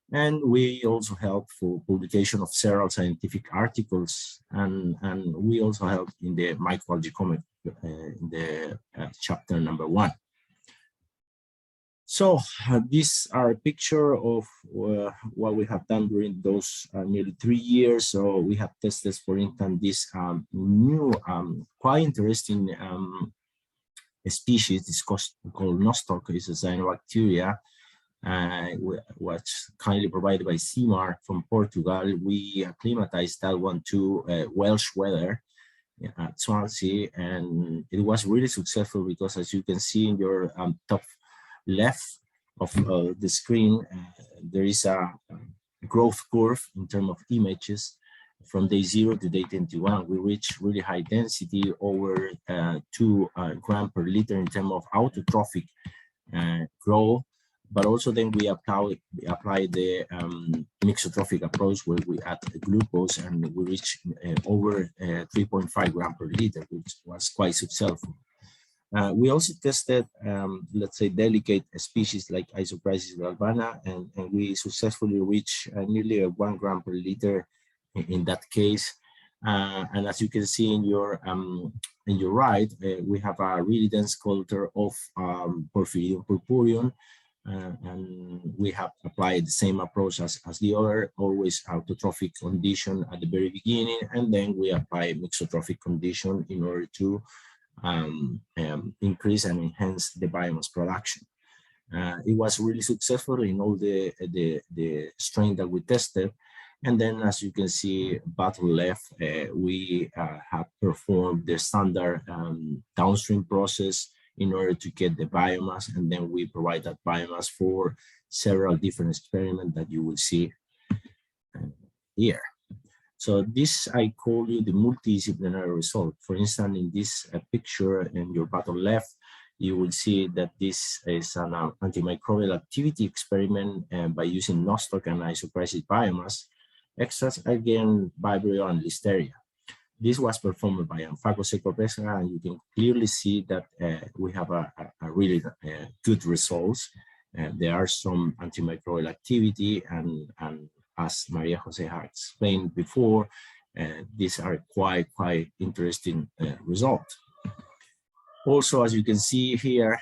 And we also helped for publication of several scientific articles, and we also helped in the microalgae comment in the chapter number 1. So these are a picture of what we have done during those nearly 3 years. So we have tested, for instance, this new quite interesting species. It's called nostoc. It's a cyanobacteria. Was kindly provided by CIMAR from Portugal. We acclimatized that one to Welsh weather at Swansea, and it was really successful because, as you can see in your top left of the screen, there is a growth curve in terms of images from day 0 to day 21. We reach really high density, over 2 grams per liter in terms of autotrophic growth. But also then we apply the mixotrophic approach, where we add glucose, and we reach over 3.5 grams per liter, which was quite successful. We also tested, let's say, delicate species like Isoprisis galvana, and we successfully reached nearly 1 gram per liter in that case. And as you can see in your right, we have a really dense culture of Porphyridium purpureum, and we have applied the same approach as the other, always autotrophic condition at the very beginning, and then we apply mixotrophic condition in order to increase and enhance the biomass production. It was really successful in all the strain that we tested. And then, as you can see, bottom left, we have performed the standard downstream process in order to get the biomass, and then we provide that biomass for several different experiments that you will see here. So this, I call you the multidisciplinary result. For instance, in this picture in your bottom left, you will see that this is an antimicrobial activity experiment by using nostoc and isoprasid biomass extracts against Vibrio and Listeria. This was performed by ANFACO-CYTMA, and you can clearly see that we have a really good results. There are some antimicrobial activity, and as Maria Jose had explained before, these are quite interesting results. Also, as you can see here,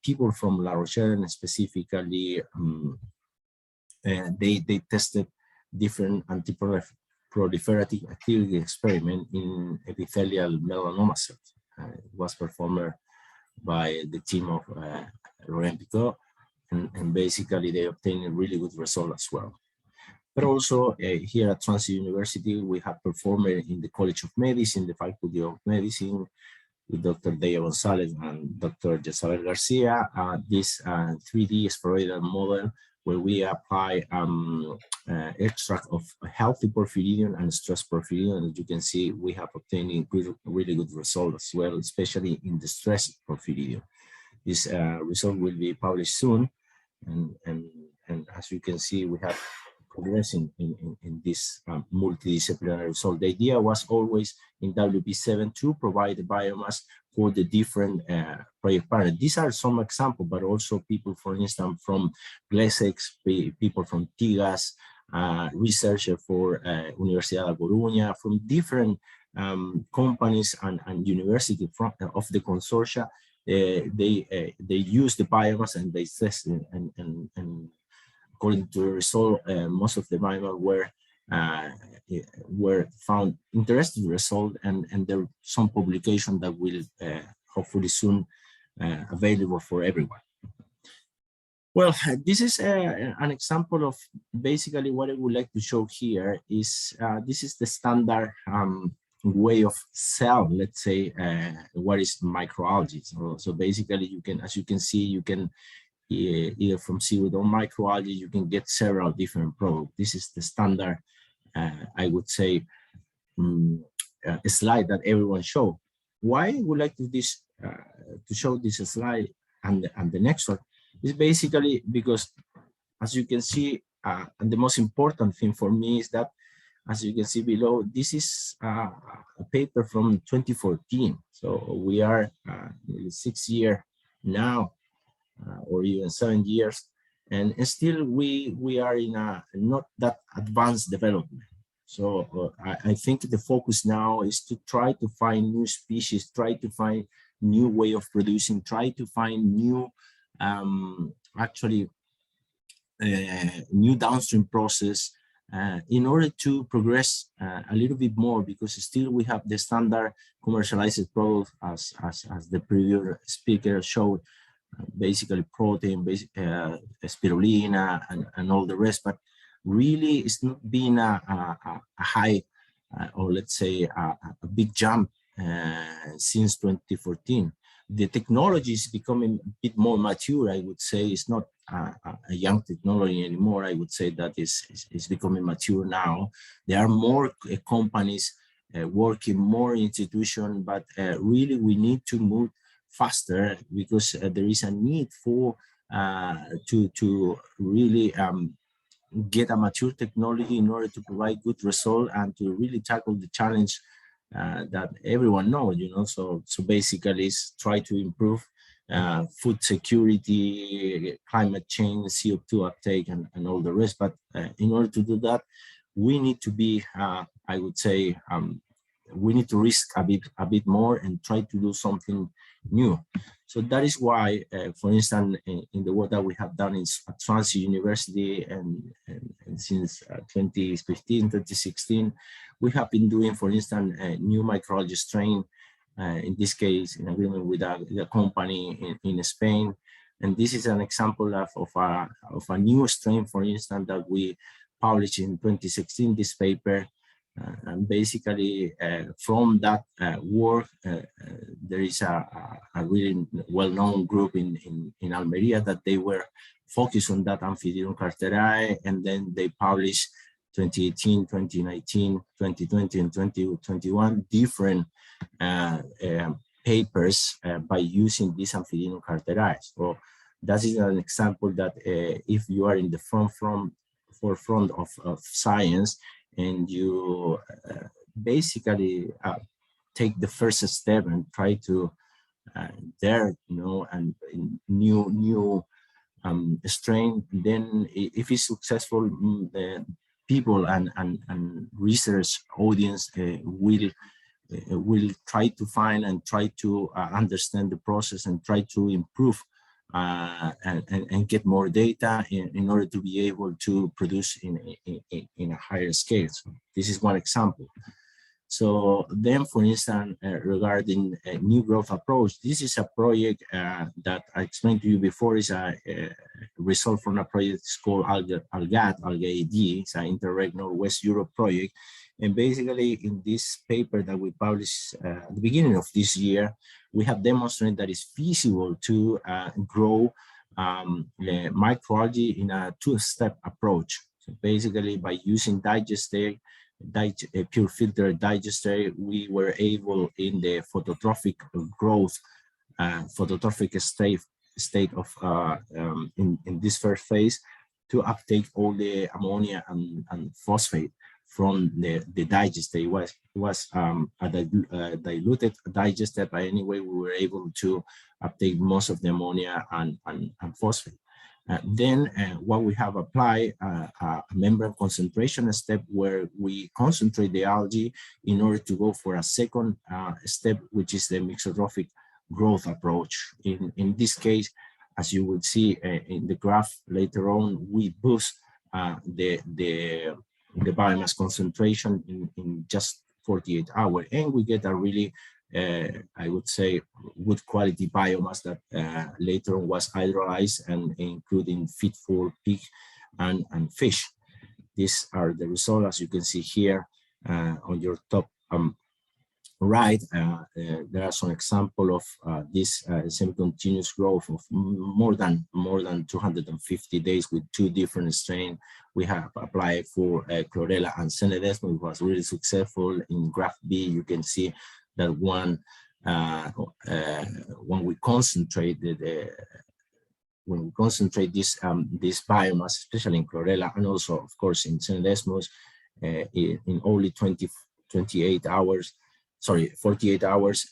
people from La Rochelle specifically, they tested different anti-proliferative activity experiment in epithelial melanoma cells. It was performed by the team of Laurent Picot, and basically they obtained a really good result as well. But also here at Transit University, we have performed in the College of Medicine, the Faculty of Medicine, with Dr. Deya Gonzalez and Dr. Jezabel Garcia, this 3D spheroidal model where we apply extract of healthy porphyridium and stress porphyridium. As you can see, we have obtained really good results as well, especially in the stress porphyridium. This result will be published soon, and as you can see, we have progressing in this multidisciplinary result. The idea was always in WP7 to provide the biomass for the different project partners. These are some examples, but also people, for instance, from Glesex, people from Tigas, researcher for Universidad de Coruña, from different companies and university of the consortia. They use the biomass and they test it, and according to the result, most of the biomass were found interesting result, and there are some publication that will hopefully soon available for everyone. Well, this is an example of basically what I would like to show here is this is the standard way of cell, let's say, what is microalgae. So basically you can, as you can see, you can either from seaweed or microalgae, you can get several different products. This is the standard, I would say, a slide that everyone show. Why I would like to show this slide and the next one is basically because, as you can see, and the most important thing for me is that, as you can see below, this is a paper from 2014. So we are nearly 6 years now, or even 7 years, and still we are in a not that advanced development. So I think the focus now is to try to find new species, try to find new way of producing, try to find new, new downstream process in order to progress a little bit more, because still we have the standard commercialized product as the previous speaker showed, basically protein, spirulina, and all the rest, but really it's not been a high, or let's say a big jump since 2014. The technology is becoming a bit more mature, I would say. It's not a young technology anymore. I would say that it's becoming mature now. There are more companies working, more institutions, but really we need to move faster, because there is a need for to really get a mature technology in order to provide good result and to really tackle the challenge that everyone knows, you know. So basically it's try to improve food security, climate change, CO2 uptake, and all the rest. But in order to do that, we need to be, I would say, we need to risk a bit more and try to do something new. So that is why, for instance, in the work that we have done at Swansea University and since 2015, 2016, we have been doing, for instance, a new microalgae strain, in this case, in agreement with a company in Spain. And this is an example of a new strain, for instance, that we published in 2016, this paper. And basically, from that work, there is a really well-known group in Almeria that they were focused on that Amphidium carterae, and then they published 2018, 2019, 2020, and 2021 different papers by using this Amphidium carterae. So that is an example that if you are in the forefront of science, and you basically take the first step and try to and new strain, then if it's successful, the people and research audience will try to find and try to understand the process and try to improve and get more data in order to be able to produce in a higher scale. So this is one example. So then, for instance, regarding a new growth approach, this is a project that I explained to you before. Is a result from a project called Algae. It's an Interreg Northwest Europe project. And basically, in this paper that we published at the beginning of this year, we have demonstrated that it's feasible to grow the microalgae in a two-step approach. So basically, by using pure filter digester, we were able, in the phototrophic growth, phototrophic state of in this first phase, to uptake all the ammonia and phosphate from the digester. It was a diluted digester, but anyway, we were able to uptake most of the ammonia and phosphate. Then what we have applied a membrane concentration step where we concentrate the algae in order to go for a second step, which is the mixotrophic growth approach. In this case, as you will see in the graph later on, we boost the biomass concentration in just 48 hours, and we get a really, I would say, good quality biomass that later on was hydrolyzed and including feed for pig and fish. These are the results, as you can see here on your top right. There are some example of this semi-continuous growth of more than 250 days with two different strains. We have applied for chlorella and cenedesmus. It was really successful. In graph B, you can see that when we concentrate this biomass, especially in chlorella and also, of course, in cenedesmus, in only 48 hours,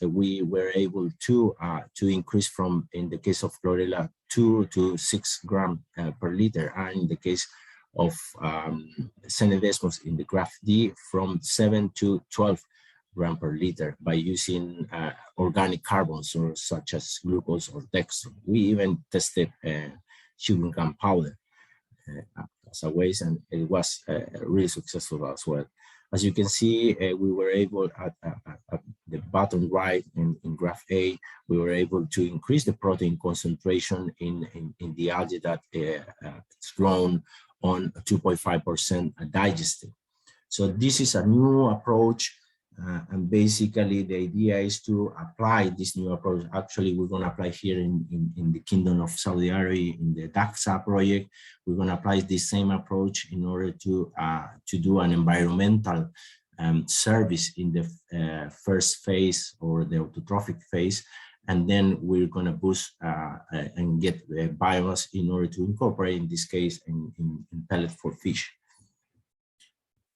we were able to increase from, in the case of chlorella, 2 to 6 grams per liter, and in the case of cenedesmus in the graph D, from 7 to 12 grams per liter by using organic carbons, or such as glucose or dextrose. We even tested chewing gum powder as a waste, and it was really successful as well. As you can see, we were able at the bottom right in graph A, we were able to increase the protein concentration in the algae that it's grown on 2.5% digested. So this is a new approach, and basically the idea is to apply this new approach. Actually, we're going to apply here in the Kingdom of Saudi Arabia in the DAXA project. We're going to apply this same approach in order to do an environmental service in the first phase, or the autotrophic phase, and then we're going to boost and get biomass in order to incorporate, in this case, in pellet for fish.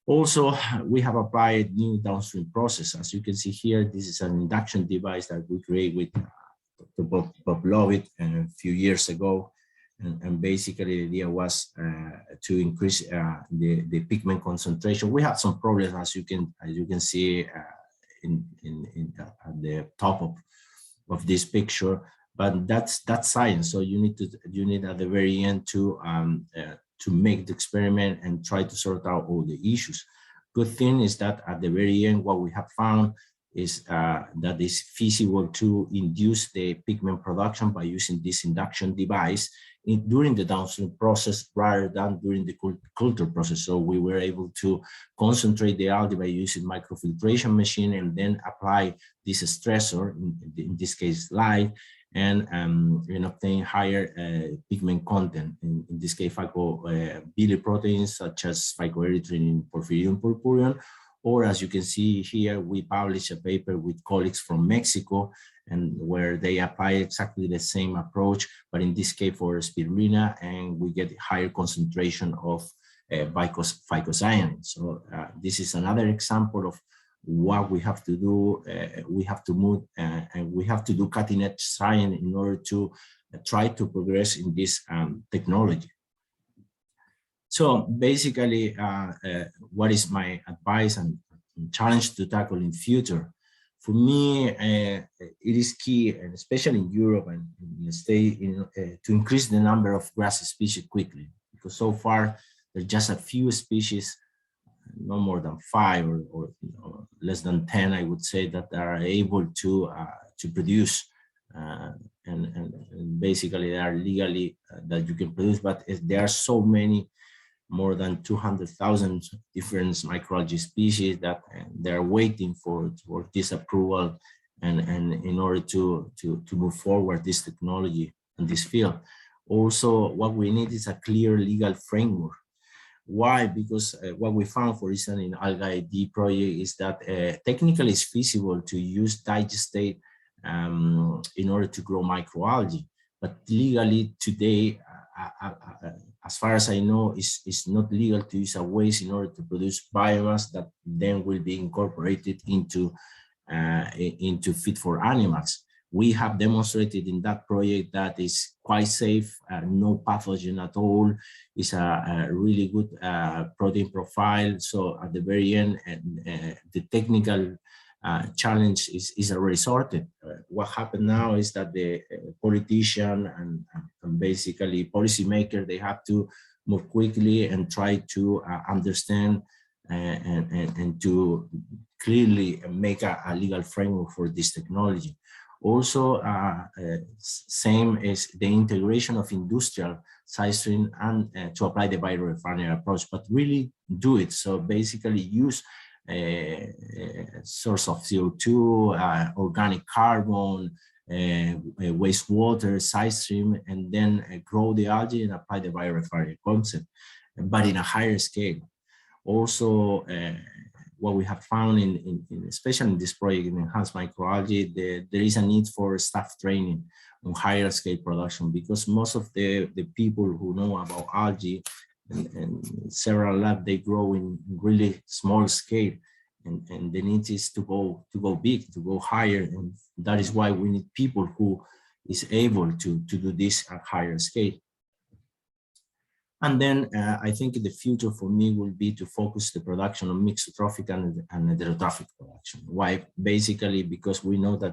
Also, we have applied new downstream process. As you can see here, this is an induction device that we created with Dr. Bob Lovett a few years ago. And basically the idea was to increase the pigment concentration. We have some problems, as you can see at the top of this picture, but that's science. So you need at the very end to make the experiment and try to sort out all the issues. Good thing is that at the very end, what we have found is that it's feasible to induce the pigment production by using this induction device during the downstream process rather than during the culture process. So we were able to concentrate the algae by using microfiltration machine and then apply this stressor, in this case light, and obtain higher pigment content. In this case, phycobilioproteins such as phycoerythrin, porphyridium purpureum, or as you can see here, we published a paper with colleagues from Mexico, and where they apply exactly the same approach, but in this case for spirulina, and we get higher concentration of phycocyanin. So this is another example of what we have to do. We have to move and we have to do cutting edge science in order to try to progress in this technology. So basically, what is my advice and challenge to tackle in future? For me, it is key, and especially in Europe and in the States, to increase the number of grass species quickly, because so far there's just a few species, no more than 5 or less than 10, I would say, that are able to produce, and basically they are legally that you can produce, but there are so many, more than 200,000 different microalgae species that they're waiting for this approval and in order to move forward this technology and this field. Also, what we need is a clear legal framework. Why? Because what we found, for instance, in Algae ID project is that technically it's feasible to use digestate in order to grow microalgae, but legally today, as far as I know, it's not legal to use a waste in order to produce biomass that then will be incorporated into feed for animals. We have demonstrated in that project that is quite safe, no pathogen at all. It's a really good protein profile. So at the very end, the technical challenge is already sorted. What happened now is that the politician and basically policymaker, they have to move quickly and try to understand and to clearly make a legal framework for this technology. Also, same as the integration of industrial side stream and to apply the biorefinery approach, but really do it. So basically use a source of CO2, organic carbon, wastewater, side stream, and then grow the algae and apply the biorefinery concept, but in a higher scale. Also, what we have found especially in this project in Enhance Microalgae, there is a need for staff training on higher scale production, because most of the people who know about algae and several labs, they grow in really small scale, and the need is to go big, to go higher, and that is why we need people who is able to do this at higher scale. And then I think the future for me will be to focus the production on mixotrophic and heterotrophic production. Why? Basically because we know that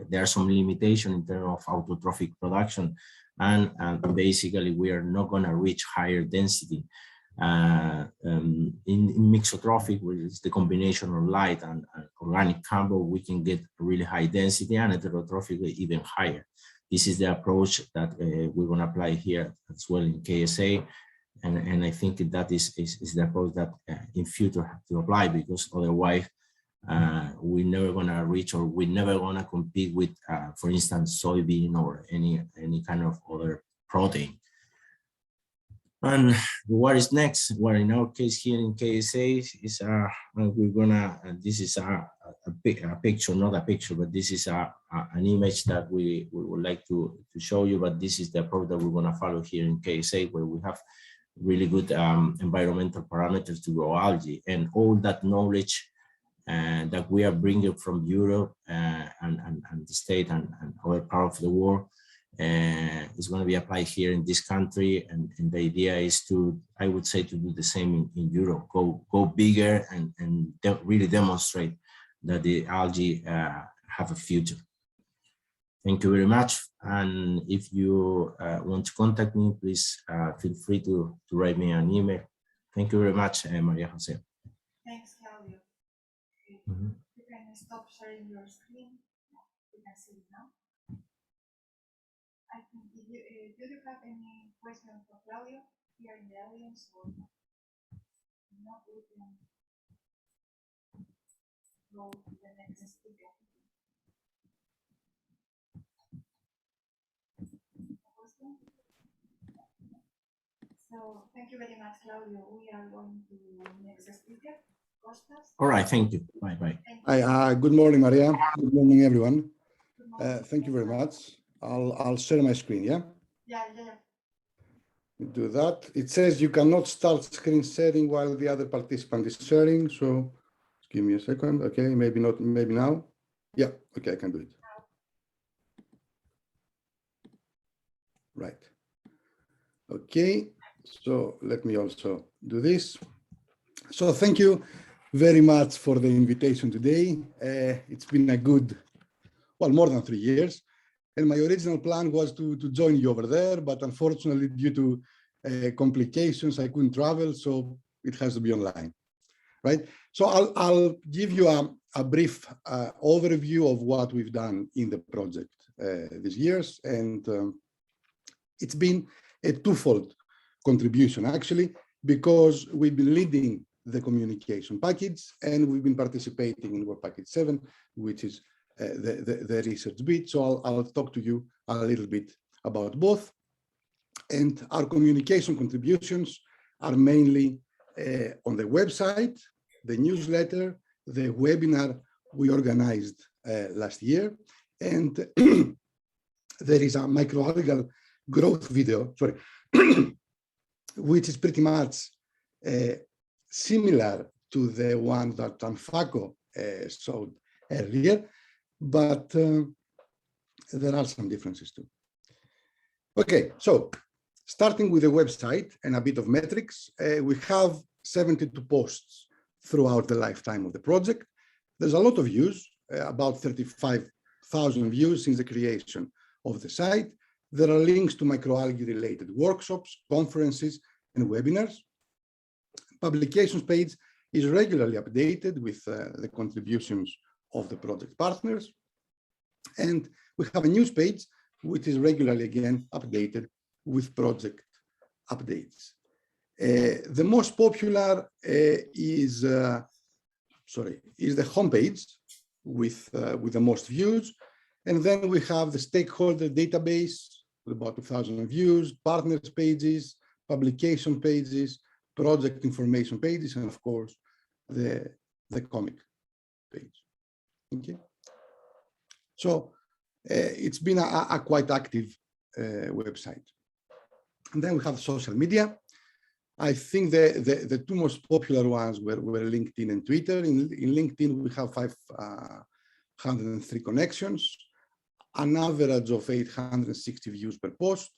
there are some limitations in terms of autotrophic production, and basically we are not going to reach higher density. In mixotrophic, which is the combination of light and organic carbon, we can get really high density, and heterotrophic even higher. This is the approach that we're going to apply here as well in KSA, and I think that is the approach that in future have to apply, because otherwise we're never going to reach, or we're never going to compete with, for instance, soybean or any kind of other protein. And what is next? Well, in our case here in KSA is we're gonna. This is a picture, not a picture, but this is an image that we would like to show you. But this is the approach that we're gonna follow here in KSA, where we have really good environmental parameters to grow algae, and all that knowledge that we are bringing from Europe and the States and other parts of the world. is going to be applied here in this country, and the idea is to, I would say, to do the same in Europe, go bigger and really demonstrate that the algae have a future. Thank you very much. And if you want to contact me, please feel free to write me an email. Thank you very much, Maria Jose. Thanks, Claudio. Mm-hmm. You can stop sharing your screen. You can see it now. I think, do you have any questions for Claudio here in the audience, or not? We can go to the next speaker. So thank you very much, Claudio. We are going to the next speaker, Costas. All right, thank you. Bye-bye. Hi, good morning, Maria. Good morning, everyone. Thank you very much. I'll share my screen, yeah? Yeah. Do that. It says you cannot start screen sharing while the other participant is sharing, so give me a second. Okay, maybe not, maybe now. Yeah, okay, I can do it. Right. Okay, so let me also do this. So thank you very much for the invitation today. It's been a good, well, more than 3 years. And my original plan was to join you over there, but unfortunately, due to complications, I couldn't travel, so it has to be online, right? So I'll give you a brief overview of what we've done in the project these years. And it's been a twofold contribution, actually, because we've been leading the communication package, and we've been participating in Work Package 7, which is the research bit. So I'll talk to you a little bit about both. And our communication contributions are mainly on the website, the newsletter, the webinar we organized last year. And there is a microalgal growth video, sorry, which is pretty much similar to the one that ANFACO showed earlier, but there are some differences too. Okay, so starting with the website and a bit of metrics, we have 72 posts throughout the lifetime of the project. There's a lot of views, about 35,000 views since the creation of the site. There are links to microalgae related workshops, conferences, and webinars. Publications page is regularly updated with the contributions of the project partners. And we have a news page, which is regularly again updated with project updates. The most popular is the homepage with the most views. And then we have the stakeholder database with about 2,000 views, partners pages, publication pages, project information pages, and of course, the comic page. Okay. So it's been a quite active website. And then we have social media. I think the two most popular ones were LinkedIn and Twitter. In LinkedIn, we have 503 connections, an average of 860 views per post.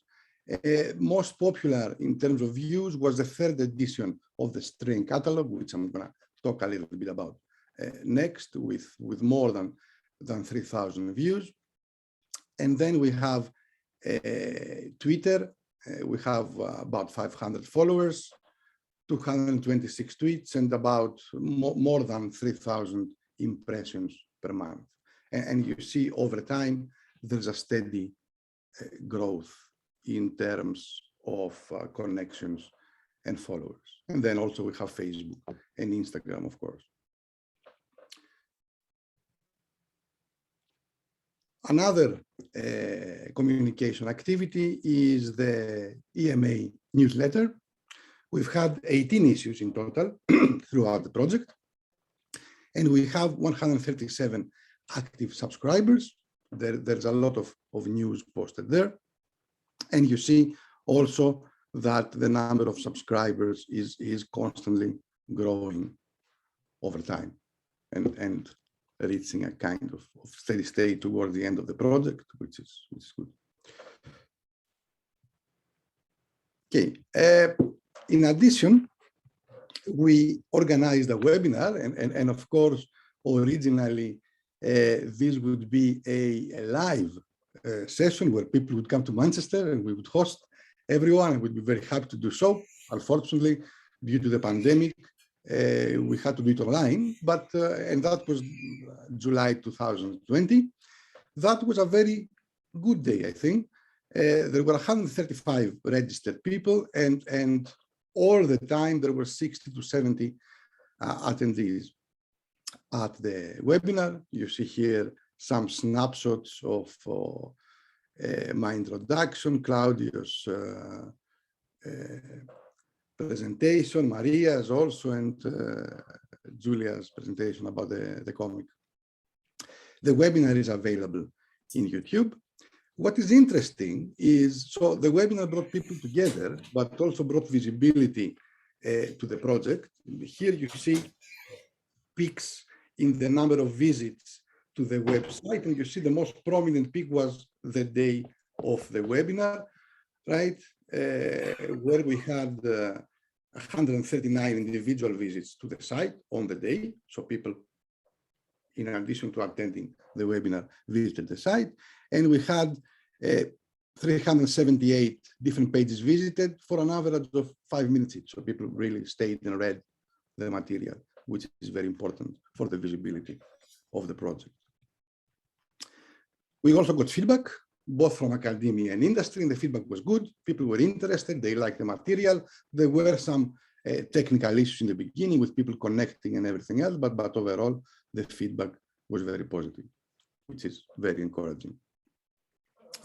Most popular in terms of views was the third edition of the strain catalog, which I'm going to talk a little bit about next, with more than 3,000 views. And then we have Twitter. We have about 500 followers, 226 tweets, and about more than 3,000 impressions per month. And you see over time, there's a steady growth in terms of connections and followers. And then also we have Facebook and Instagram, of course. Another communication activity is the EMA newsletter. We've had 18 issues in total throughout the project, and we have 137 active subscribers. There's a lot of news posted there. And you see also that the number of subscribers is constantly growing over time and reaching a kind of steady state toward the end of the project, which is good. Okay. In addition, we organized a webinar, and of course, originally, this would be a live session where people would come to Manchester and we would host everyone, and we'd be very happy to do so. Unfortunately, due to the pandemic, we had to do it online, but and that was July 2020. That was a very good day, I think. There were 135 registered people, and all the time there were 60 to 70 attendees at the webinar. You see here some snapshots of my introduction, Claudio's presentation, Maria's also, and Julia's presentation about the comic. The webinar is available in YouTube. What is interesting is, so the webinar brought people together, but also brought visibility to the project. Here you see peaks in the number of visits to the website, and you see the most prominent peak was the day of the webinar, right? Where we had 139 individual visits to the site on the day. So people, in addition to attending the webinar, visited the site. And we had 378 different pages visited for an average of 5 minutes each. So people really stayed and read the material, which is very important for the visibility of the project. We also got feedback, both from academia and industry, and the feedback was good. People were interested, they liked the material. There were some technical issues in the beginning with people connecting and everything else, but overall, the feedback was very positive, which is very encouraging.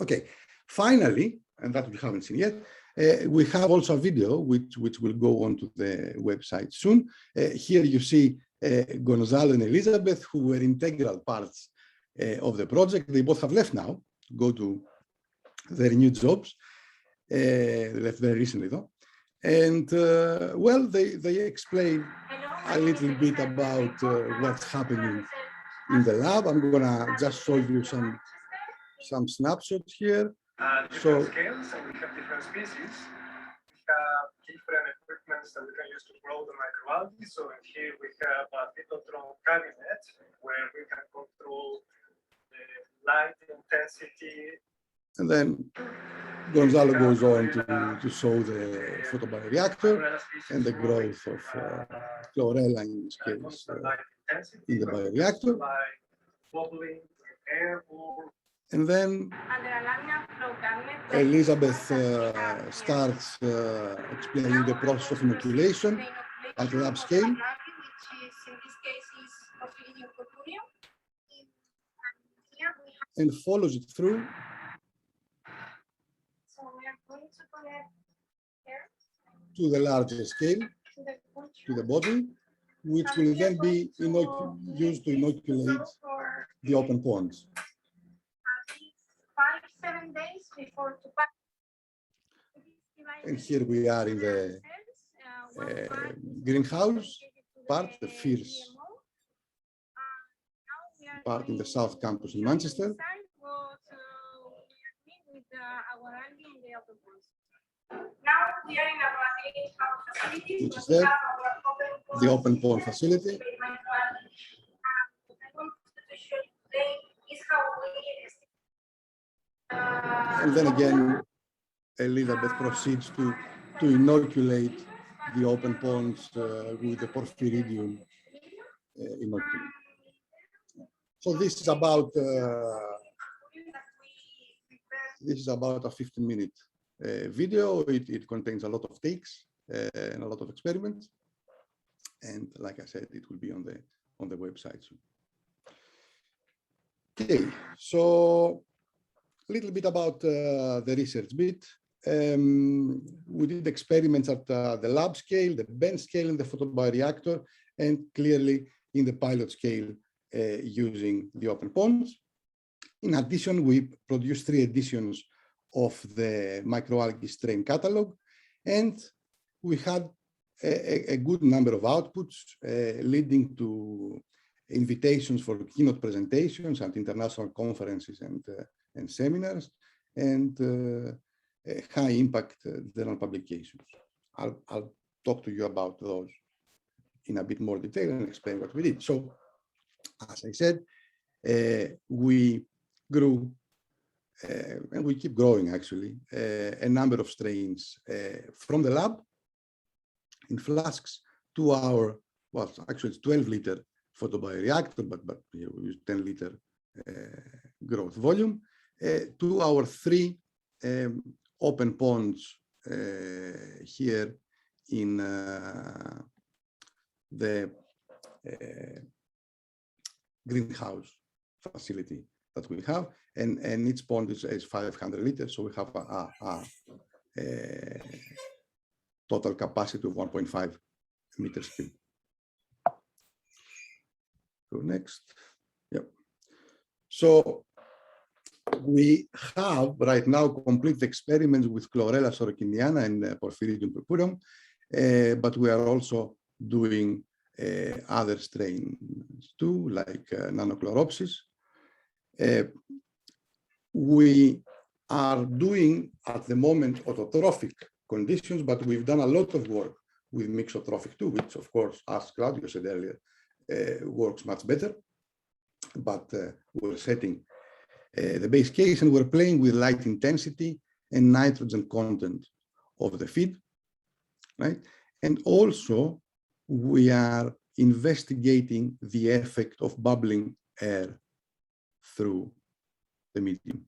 Okay, finally, and that we haven't seen yet, we have also a video which will go onto the website soon. Here you see Gonzalo and Elizabeth, who were integral parts of the project. They both have left now, go to their new jobs. They left very recently though. And well, they explain a little bit about what's happening in the lab. I'm gonna just show you some snapshots here. So scales, and we have different species. We have different equipments that we can use to grow the microalgae. So here we have a phytotron cabinet where we can control the light intensity. And then Gonzalo goes on to show the photobioreactor and the growth of chlorella in this case in the bioreactor. And then Elizabeth starts explaining the process of inoculation at lab scale. And follows it through. To the larger scale, to the bottle, which will then be used to inoculate the open ponds. 5-7 days before to pack. And here we are in the greenhouse part, the fierce part in the South Campus in Manchester. Which is there, the open pond facility. And then again, Elizabeth proceeds to inoculate the open ponds with the porphyridium inoculum. So this is about a 15-minute video. It contains a lot of takes and a lot of experiments. And like I said, it will be on the website soon. Okay, so a little bit about the research bit. We did experiments at the lab scale, the bench scale, and the photobioreactor, and clearly in the pilot scale using the open ponds. In addition, we produced 3 editions of the microalgae strain catalog, and we had a good number of outputs leading to invitations for keynote presentations at international conferences and seminars, and high impact journal publications. I'll talk to you about those in a bit more detail and explain what we did. So, as I said, we grew, and we keep growing actually, a number of strains from the lab in flasks to our, well, actually it's 12-liter photobioreactor, but we use 10-liter growth volume, to our 3 open ponds here in the greenhouse facility that we have, and each pond is 500 liters, so we have a total capacity of 1.5 meters cubed. Go next. Yep. So we have right now complete experiments with Chlorella sorokiniana and Porphyridium purpureum, but we are also doing other strains too, like Nanochloropsis. We are doing at the moment autotrophic conditions, but we've done a lot of work with mixotrophic too, which of course, as Claudio said earlier, works much better. But we're setting the base case, and we're playing with light intensity and nitrogen content of the feed, right? And also we are investigating the effect of bubbling air through the medium,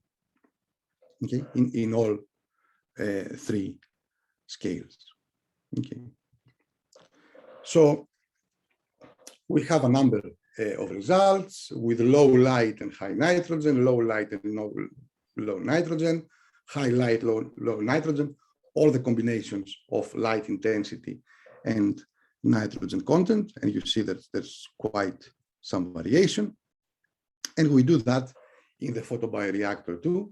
okay, in all 3 scales, okay. So we have a number of results with low light and high nitrogen, low light and low nitrogen, high light, low nitrogen, all the combinations of light intensity and nitrogen content, and you see that there's quite some variation. And we do that in the photobioreactor too,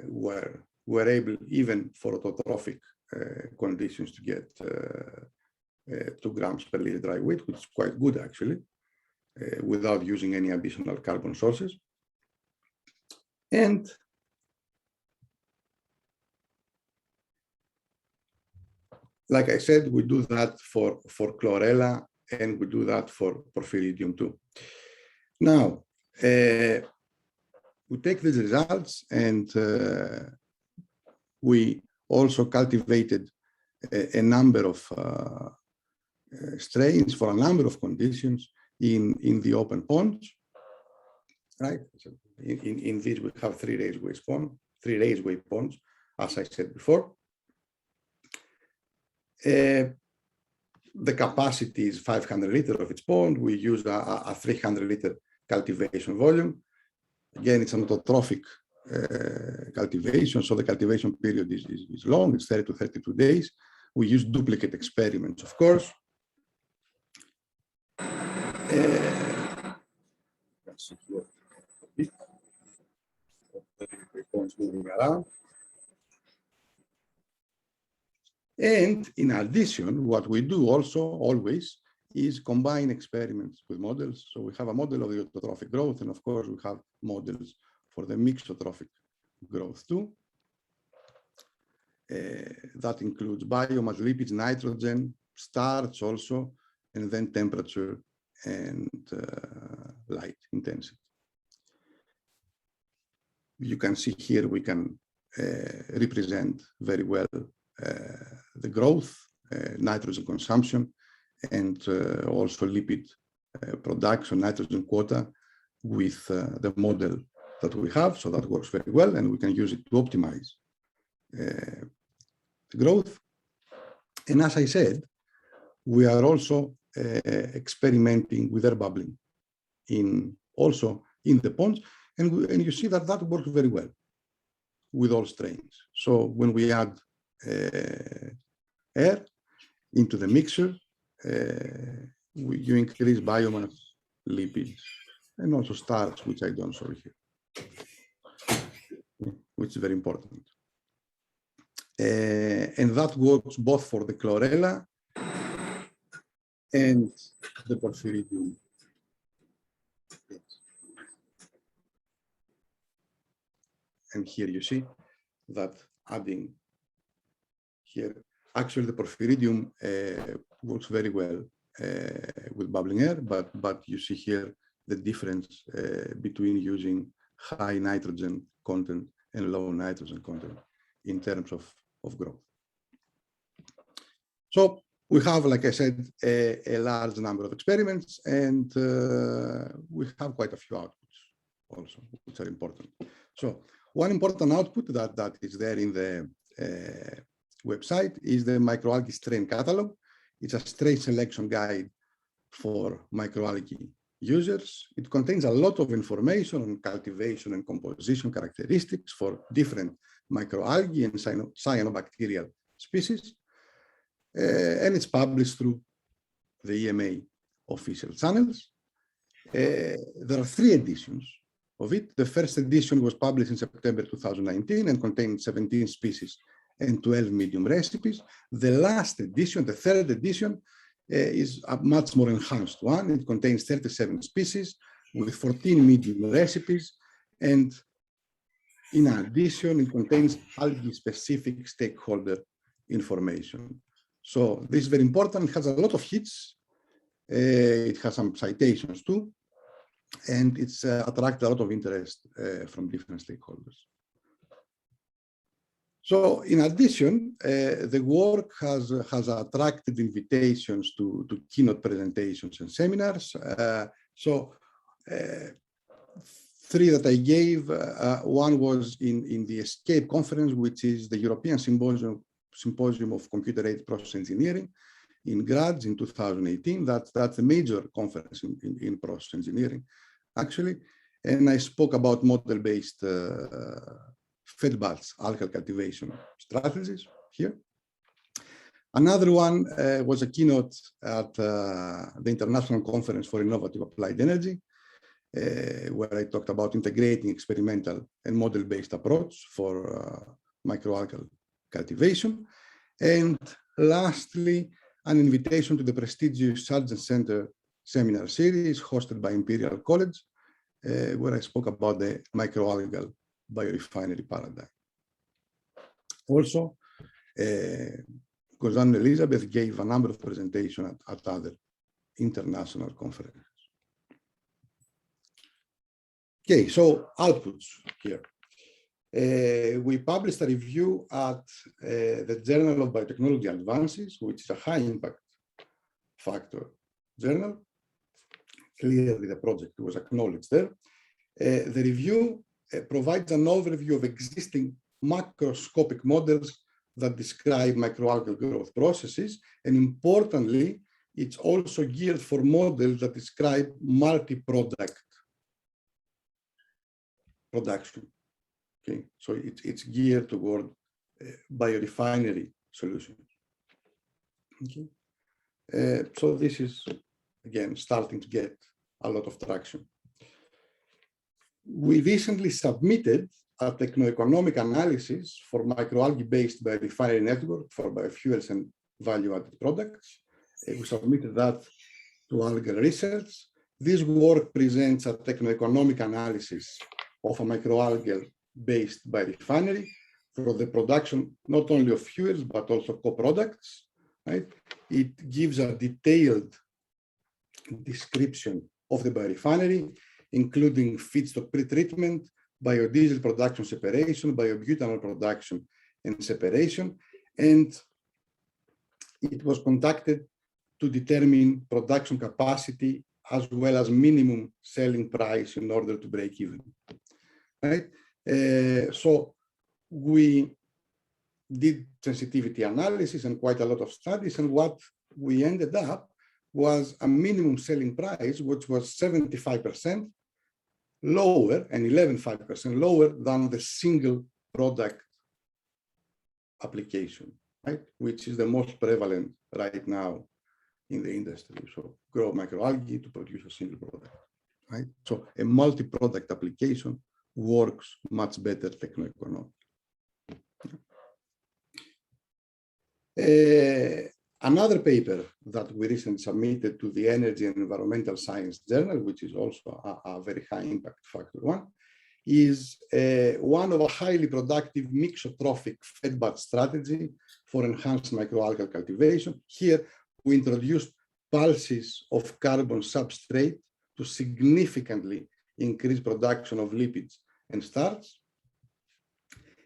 where we're able, even for autotrophic conditions, to get 2 grams per liter dry weight, which is quite good actually, without using any additional carbon sources. And like I said, we do that for Chlorella, and we do that for Porphyridium too. Now, we take these results, and we also cultivated a number of strains for a number of conditions in the open ponds, right? So in these we have 3 raiseway ponds, as I said before. The capacity is 500 liters of each pond. We use a 300-liter cultivation volume. Again, it's an autotrophic cultivation, so the cultivation period is long. It's 30 to 32 days. We use duplicate experiments, of course. Moving around. And in addition, what we do also always is combine experiments with models. So we have a model of the autotrophic growth, and of course we have models for the mixotrophic growth too. That includes biomass, lipids, nitrogen, starch also, and then temperature and light intensity. You can see here we can represent very well the growth, nitrogen consumption, and also lipid production, nitrogen quota with the model that we have. So that works very well, and we can use it to optimize the growth. And as I said, we are also experimenting with air bubbling also in the ponds, and you see that that works very well with all strains. So when we add air into the mixture, you increase biomass, lipids, and also starch, which I don't show here, which is very important. And that works both for the Chlorella and the Porphyridium. And here you see that adding here, actually the porphyridium works very well with bubbling air, but you see here the difference between using high nitrogen content and low nitrogen content in terms of growth. So we have, like I said, a large number of experiments, and we have quite a few outputs also, which are important. So one important output that is there in the website is the microalgae strain catalog. It's a strain selection guide for microalgae users. It contains a lot of information on cultivation and composition characteristics for different microalgae and cyanobacterial species. And it's published through the EMA official channels. There are 3 editions of it. The first edition was published in September 2019 and contained 17 species and 12 medium recipes. The last edition, the 3rd edition, is a much more enhanced one. It contains 37 species with 14 medium recipes, and in addition, it contains algae-specific stakeholder information. So this is very important. It has a lot of hits. It has some citations too, and it's attracted a lot of interest from different stakeholders. So in addition, the work has attracted invitations to keynote presentations and seminars. 3 that I gave, one was in the ESCAPE conference, which is the European Symposium of Computer-Aided Process Engineering in Graz in 2018. That's a major conference in process engineering, actually. And I spoke about model-based fed baths, algal cultivation strategies here. Another one was a keynote at the International Conference for Innovative Applied Energy, where I talked about integrating experimental and model-based approach for microalgal cultivation. And lastly, an invitation to the prestigious Sargent Center seminar series hosted by Imperial College, where I spoke about the microalgal biorefinery paradigm. Also, Gozan and Elizabeth gave a number of presentations at other international conferences. Okay, so outputs here. We published a review at the Journal of Biotechnology Advances, which is a high impact factor journal. Clearly, the project was acknowledged there. The review provides an overview of existing macroscopic models that describe microalgal growth processes. And importantly, it's also geared for models that describe multi-product production. Okay, so it's geared toward biorefinery solutions. Okay, so this is, again, starting to get a lot of traction. We recently submitted a techno-economic analysis for microalgae-based biorefinery network for biofuels and value-added products. We submitted that to Algal Research. This work presents a techno-economic analysis of a microalgal-based biorefinery for the production not only of fuels, but also co-products. Right? It gives a detailed description of the biorefinery, including feedstock pretreatment, biodiesel production separation, biobutanol production and separation. And it was conducted to determine production capacity as well as minimum selling price in order to break even. Right? So we did sensitivity analysis and quite a lot of studies, and what we ended up was a minimum selling price, which was 75% lower and 11.5% lower than the single product application, right? Which is the most prevalent right now in the industry. So grow microalgae to produce a single product, right? So a multi-product application works much better techno-economically. Another paper that we recently submitted to the Energy and Environmental Science Journal, which is also a very high impact factor one, is one of a highly productive mixotrophic fed-batch strategy for enhanced microalgal cultivation. Here, we introduced pulses of carbon substrate to significantly increase production of lipids and starch.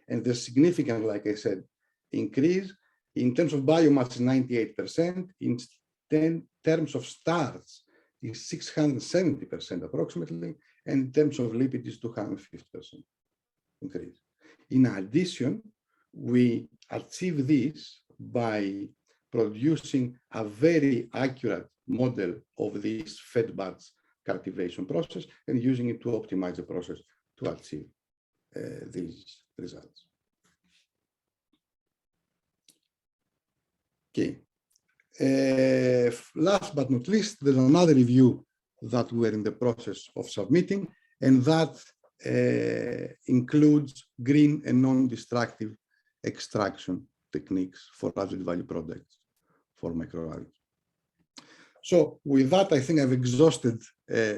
And the significant, like I said, increase in terms of biomass is 98%, in terms of starch is 670% approximately, and in terms of lipid is 250% increase. In addition, we achieve this by producing a very accurate model of this fed-batch cultivation process and using it to optimize the process to achieve these results. Okay. Last but not least, there's another review that we're in the process of submitting, and that includes green and non-destructive extraction techniques for added value products for microalgae. So with that, I think I've exhausted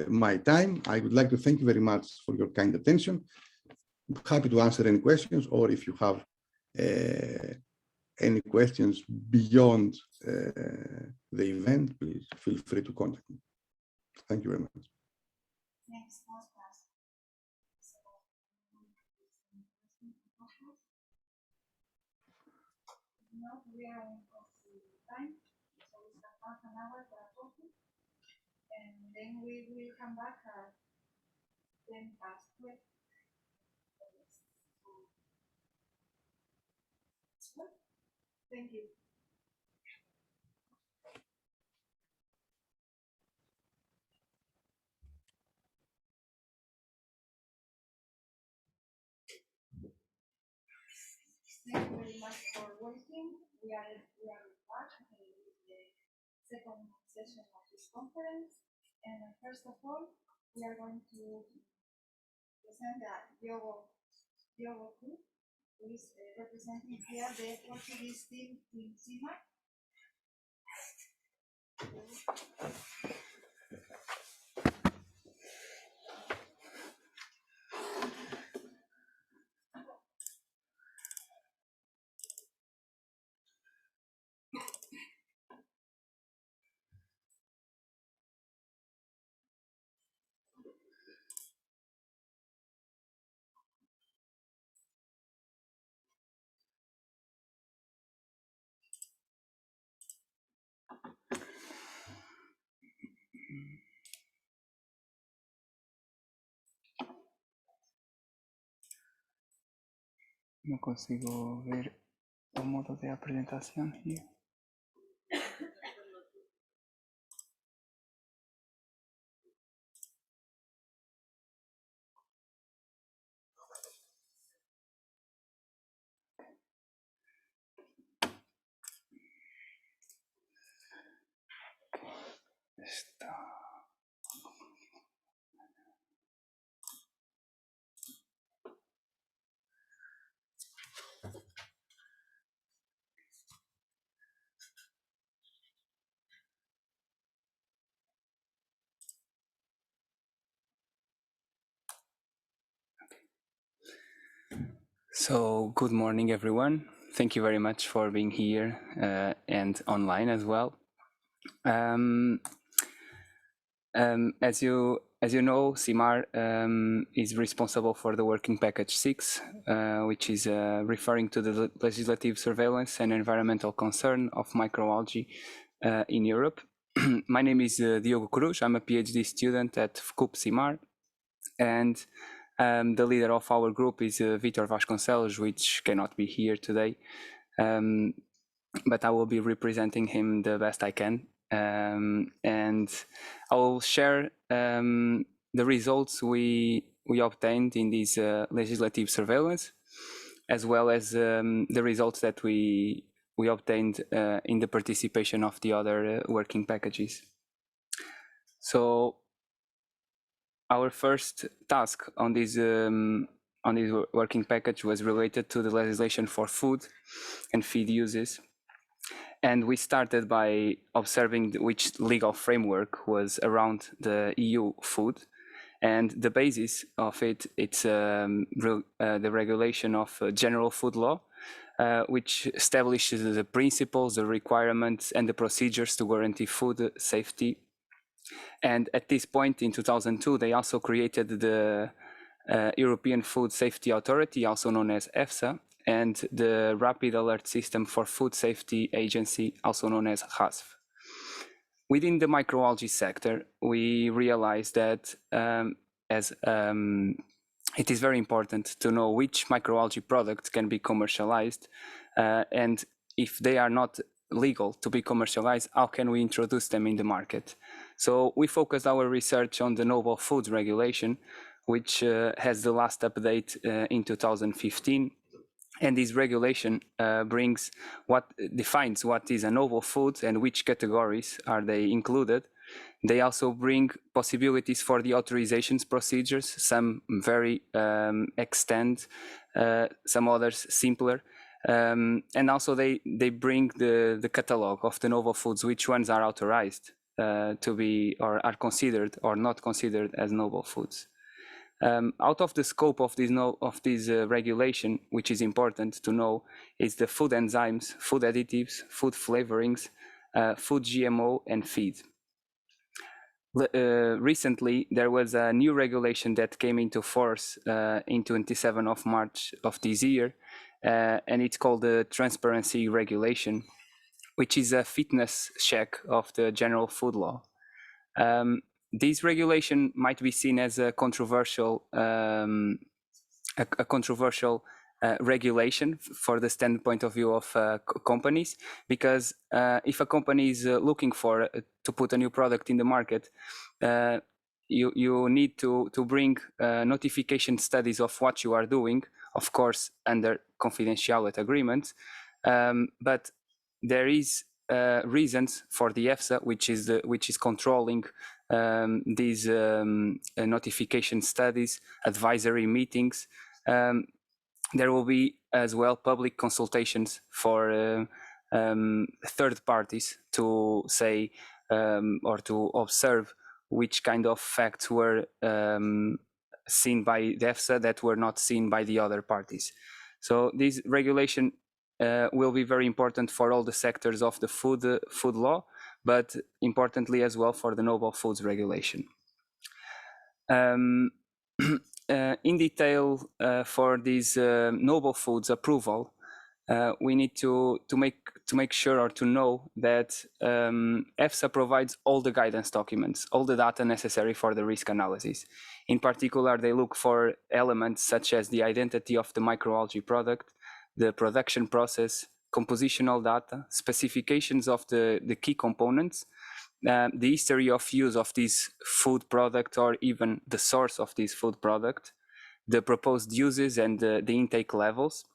my time. I would like to thank you very much for your kind attention. I'm happy to answer any questions, or if you have any questions beyond the event, please feel free to contact me. Thank you very much. Thanks, Kostas. Now we are on time, so we have half an hour for a coffee, and then we will come back at 12:10. Thank you. Thank you very much for waiting. We are back with the second session of this conference. And first of all, we are going to present Diogo Cruz, who is representing here the Portuguese team in CYTMA. No consigo ver el modo de la presentación here. Está. So, good morning, everyone. Thank you very much for being here and online as well. As you know, CIMAR is responsible for the Working Package 6, which is referring to the legislative surveillance and environmental concern of microalgae in Europe. My name is Diogo Cruz. I'm a PhD student at FCUP-CIMAR, and the leader of our group is Vitor Vasconcelos, which cannot be here today, but I will be representing him the best I can. And I will share the results we obtained in this legislative surveillance, as well as the results that we obtained in the participation of the other working packages. So our first task on this working package was related to the legislation for food and feed uses. And we started by observing which legal framework was around the EU food And the basis of it's the regulation of general food law, which establishes the principles, the requirements, and the procedures to guarantee food safety. And at this point in 2002, they also created the European Food Safety Authority, also known as EFSA, and the Rapid Alert System for Food Safety Agency, also known as RASF. Within the microalgae sector, we realized that it is very important to know which microalgae products can be commercialized, and if they are not legal to be commercialized, how can we introduce them in the market? So we focused our research on the Novel Foods Regulation, which has the last update in 2015. And this regulation defines what is a novel food and which categories are they included. They also bring possibilities for the authorizations procedures, some very extend, some others simpler. And also they bring the catalog of the novel foods, which ones are authorized to be or are considered or not considered as novel foods. Out of the scope of this regulation, which is important to know, is the food enzymes, food additives, food flavorings, food GMO, and feed. Recently, there was a new regulation that came into force in 27 of March of this year, and it's called the Transparency Regulation, which is a fitness check of the general food law. This regulation might be seen as a controversial regulation for the standpoint of view of companies, because if a company is looking to put a new product in the market, you need to bring notification studies of what you are doing, of course under confidentiality agreements, but there is reasons for the EFSA, which is controlling these notification studies, advisory meetings. There will be as well public consultations for third parties to say or to observe which kind of facts were seen by the EFSA that were not seen by the other parties. So this regulation will be very important for all the sectors of the food law, but importantly as well for the novel foods regulation. In detail, for this novel foods approval, we need to make sure or to know that EFSA provides all the guidance documents, all the data necessary for the risk analysis. In particular, they look for elements such as the identity of the microalgae product, the production process, compositional data, specifications of the key components, the history of use of this food product or even the source of this food product, the proposed uses and the intake levels.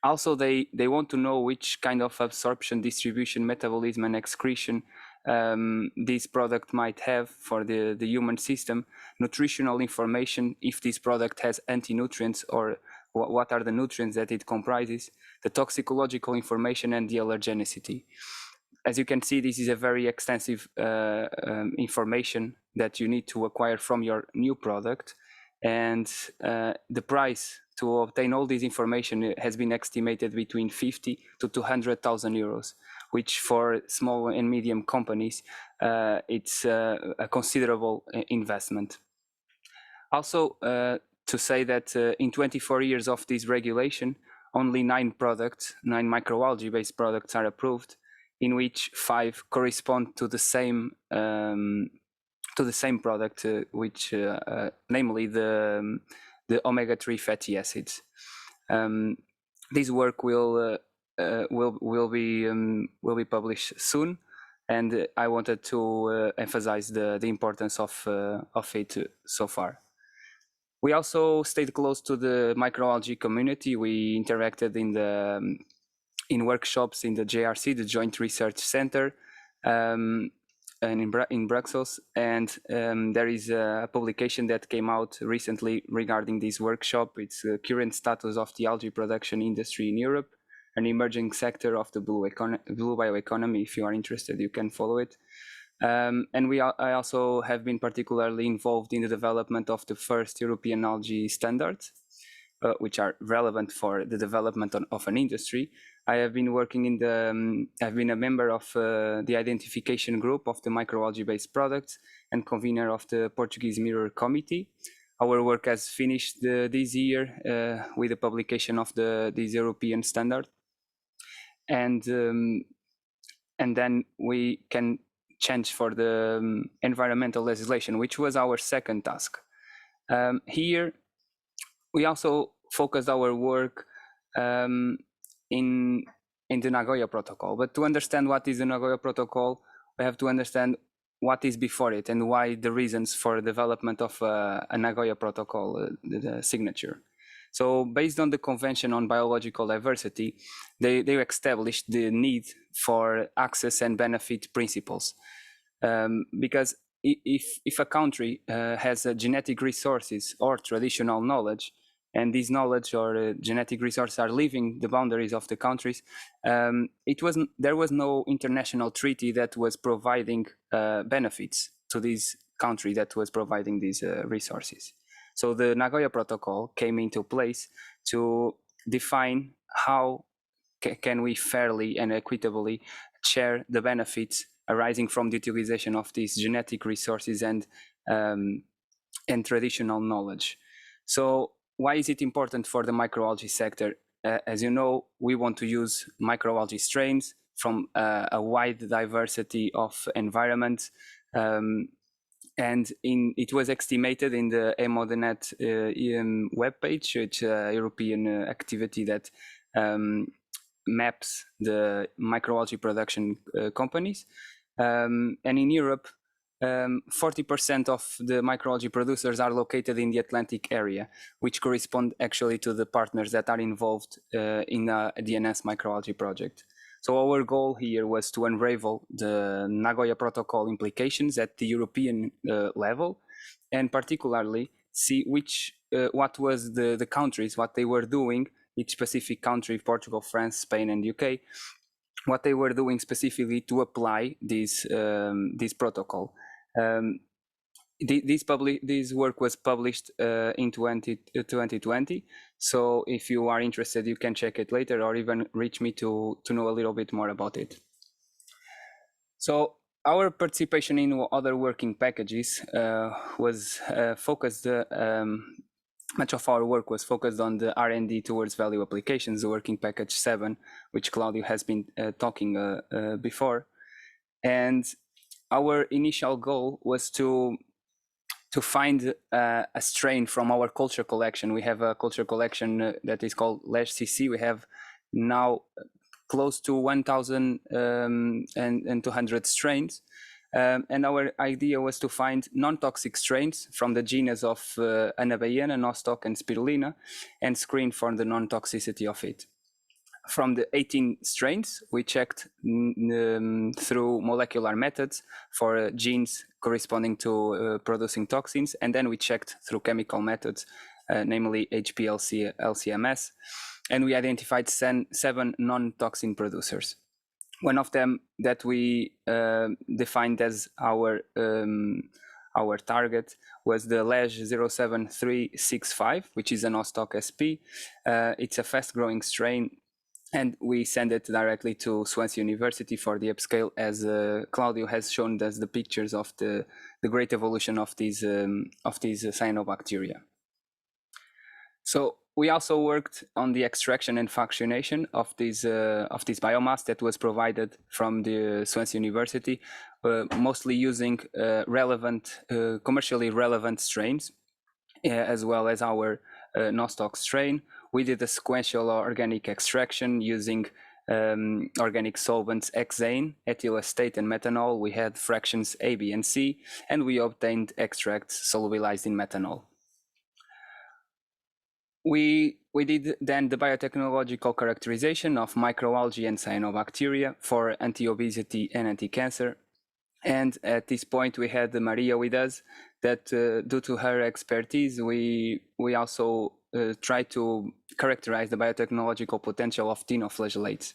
Also, they want to know which kind of absorption, distribution, metabolism, and excretion this product might have for the human system, nutritional information, if this product has anti-nutrients or what are the nutrients that it comprises, the toxicological information, and the allergenicity. As you can see, this is a very extensive information that you need to acquire from your new product, and the price to obtain all this information has been estimated between 50 to 200,000 euros, which for small and medium companies, it's a considerable investment. Also, to say that in 24 years of this regulation, only 9 microalgae-based products are approved, in which 5 correspond to the same product, which namely the omega-3 fatty acids. This work will be published soon, and I wanted to emphasize the importance of it so far. We also stayed close to the microalgae community. We interacted in workshops in the JRC, the Joint Research Center, and in Brussels. And there is a publication that came out recently regarding this workshop. It's the current status of the algae production industry in Europe, an emerging sector of the blue bioeconomy. If you are interested, you can follow it. And I also have been particularly involved in the development of the first European algae standards, which are relevant for the development of an industry. I have been working in the, I've been a member of the identification group of the microalgae-based products and convener of the Portuguese Mirror Committee. Our work has finished this year with the publication of this European standard. And then we can change for the environmental legislation, which was our second task. Here, we also focused our work in the Nagoya Protocol. But to understand what is the Nagoya Protocol, we have to understand what is before it and why the reasons for development of a Nagoya Protocol, the signature. So based on the Convention on Biological Diversity, they established the need for access and benefit principles. Because if a country has genetic resources or traditional knowledge, and this knowledge or genetic resources are leaving the boundaries of the countries, there was no international treaty that was providing benefits to this country that was providing these resources. So the Nagoya Protocol came into place to define how can we fairly and equitably share the benefits arising from the utilization of these genetic resources and traditional knowledge. So why is it important for the microalgae sector? As you know, we want to use microalgae strains from a wide diversity of environments. And it was estimated in the EMODNet webpage, which is a European activity that maps the microalgae production companies. And in Europe, 40% of the microalgae producers are located in the Atlantic area, which correspond actually to the partners that are involved in the Enhance Microalgae project. So our goal here was to unravel the Nagoya Protocol implications at the European level, and particularly see what was the countries, what they were doing, each specific country, Portugal, France, Spain, and UK, what they were doing specifically to apply this protocol. This work was published in 2020. So if you are interested, you can check it later or even reach me to know a little bit more about it. So our participation in other working packages was focused, much of our work was focused on the R&D towards value applications, the working package 7, which Claudio has been talking before. And our initial goal was to find a strain from our culture collection. We have a culture collection that is called LEGCC. We have now close to 1,200 strains. And our idea was to find non-toxic strains from the genus of Anabaeana, Nostoc, and Spirulina, and screen for the non-toxicity of it. From the 18 strains, we checked through molecular methods for genes corresponding to producing toxins, and then we checked through chemical methods, namely HPLC, LCMS, and we identified 7 non-toxin producers. One of them that we defined as our target was the LEG 07365, which is a Nostoc SP. It's a fast-growing strain, and we send it directly to Swansea University for the upscale, as Claudio has shown us the pictures of the great evolution of these cyanobacteria. So we also worked on the extraction and fractionation of this biomass that was provided from the Swansea University, mostly using commercially relevant strains, as well as our Nostoc strain. We did a sequential organic extraction using organic solvents hexane, ethyl acetate, and methanol. We had fractions A, B, and C, and we obtained extracts solubilized in methanol. We did then the biotechnological characterization of microalgae and cyanobacteria for anti-obesity and anti-cancer. And at this point, we had Maria with us that due to her expertise, we also tried to characterize the biotechnological potential of dinoflagellates.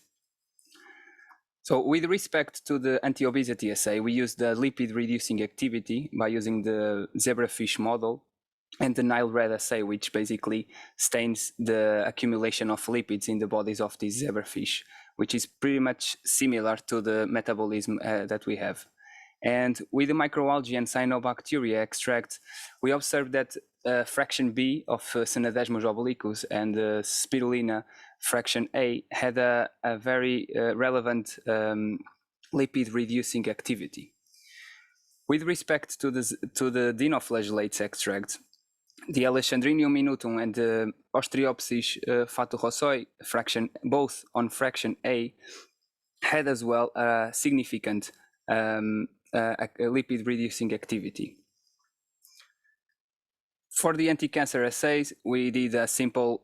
So with respect to the anti-obesity assay, we use the lipid reducing activity by using the zebrafish model and the Nile red assay, which basically stains the accumulation of lipids in the bodies of these zebrafish, which is pretty much similar to the metabolism that we have. And with the microalgae and cyanobacteria extract, we observed that fraction B of Cynadesmus obliquus and spirulina fraction A had a very relevant lipid reducing activity. With respect to the dinoflagellates extract, the Alexandrinium minutum and the Ostreopsis fatuhossoi fraction, both on fraction A, had as well a significant lipid reducing activity. For the anti-cancer assays, we did a simple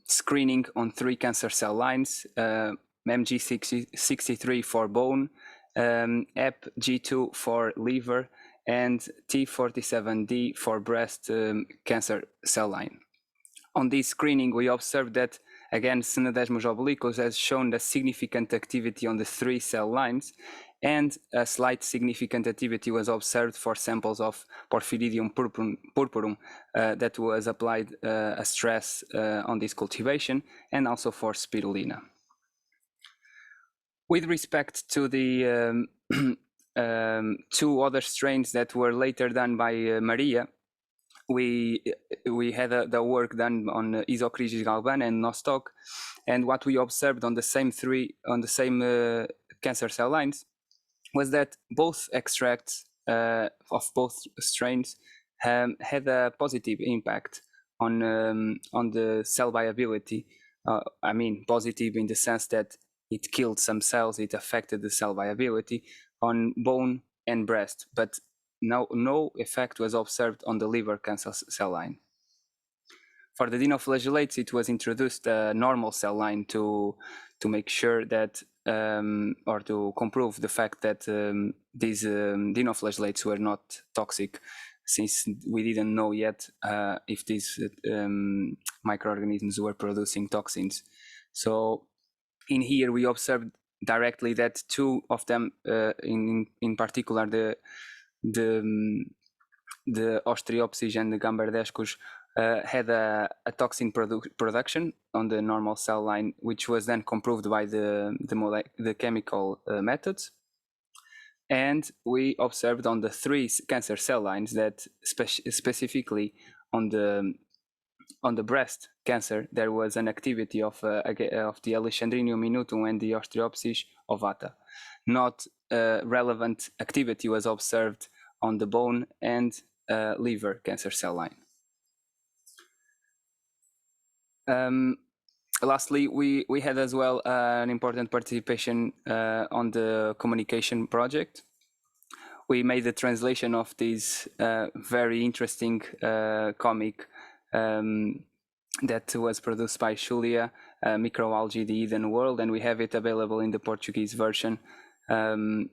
screening on 3 cancer cell lines, MG63 for bone, EPG2 for liver, and T47D for breast cancer cell line. On this screening, we observed that, again, Cynadesmus obliquus has shown a significant activity on the 3 cell lines, and a slight significant activity was observed for samples of Porphyridium purpurum that was applied a stress on this cultivation, and also for spirulina. With respect to the 2 other strains that were later done by Maria, we had the work done on Isochrysis galbana and Nostoc, and what we observed on the same cancer cell lines was that both extracts of both strains had a positive impact on the cell viability. I mean, positive in the sense that it killed some cells, it affected the cell viability on bone and breast, but no effect was observed on the liver cancer cell line. For the dinoflagellates, it was introduced a normal cell line to make sure that, or to prove the fact that these dinoflagellates were not toxic, since we didn't know yet if these microorganisms were producing toxins. So in here, we observed directly that 2 of them, in particular the Ostreopsis and the Gambardescus, had a toxin production on the normal cell line, which was then comproved by the chemical methods. And we observed on the 3 cancer cell lines that specifically on the breast cancer, there was an activity of the Alexandrinium minutum and the Ostreopsis ovata. Not relevant activity was observed on the bone and liver cancer cell line. Lastly, we had as well an important participation on the communication project. We made the translation of this very interesting comic that was produced by Julia, Microalgae, the Hidden World, and we have it available in the Portuguese version. And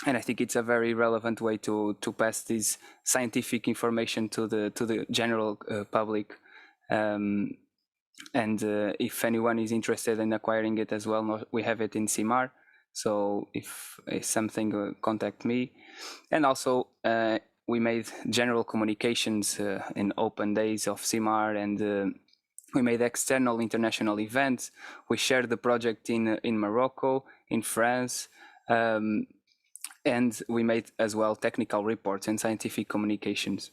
I think it's a very relevant way to pass this scientific information to the general public. And if anyone is interested in acquiring it as well, we have it in CIMAR. So if something, contact me. And also we made general communications in open days of CIMAR, and we made external international events. We shared the project in Morocco, in France, and we made as well technical reports and scientific communications.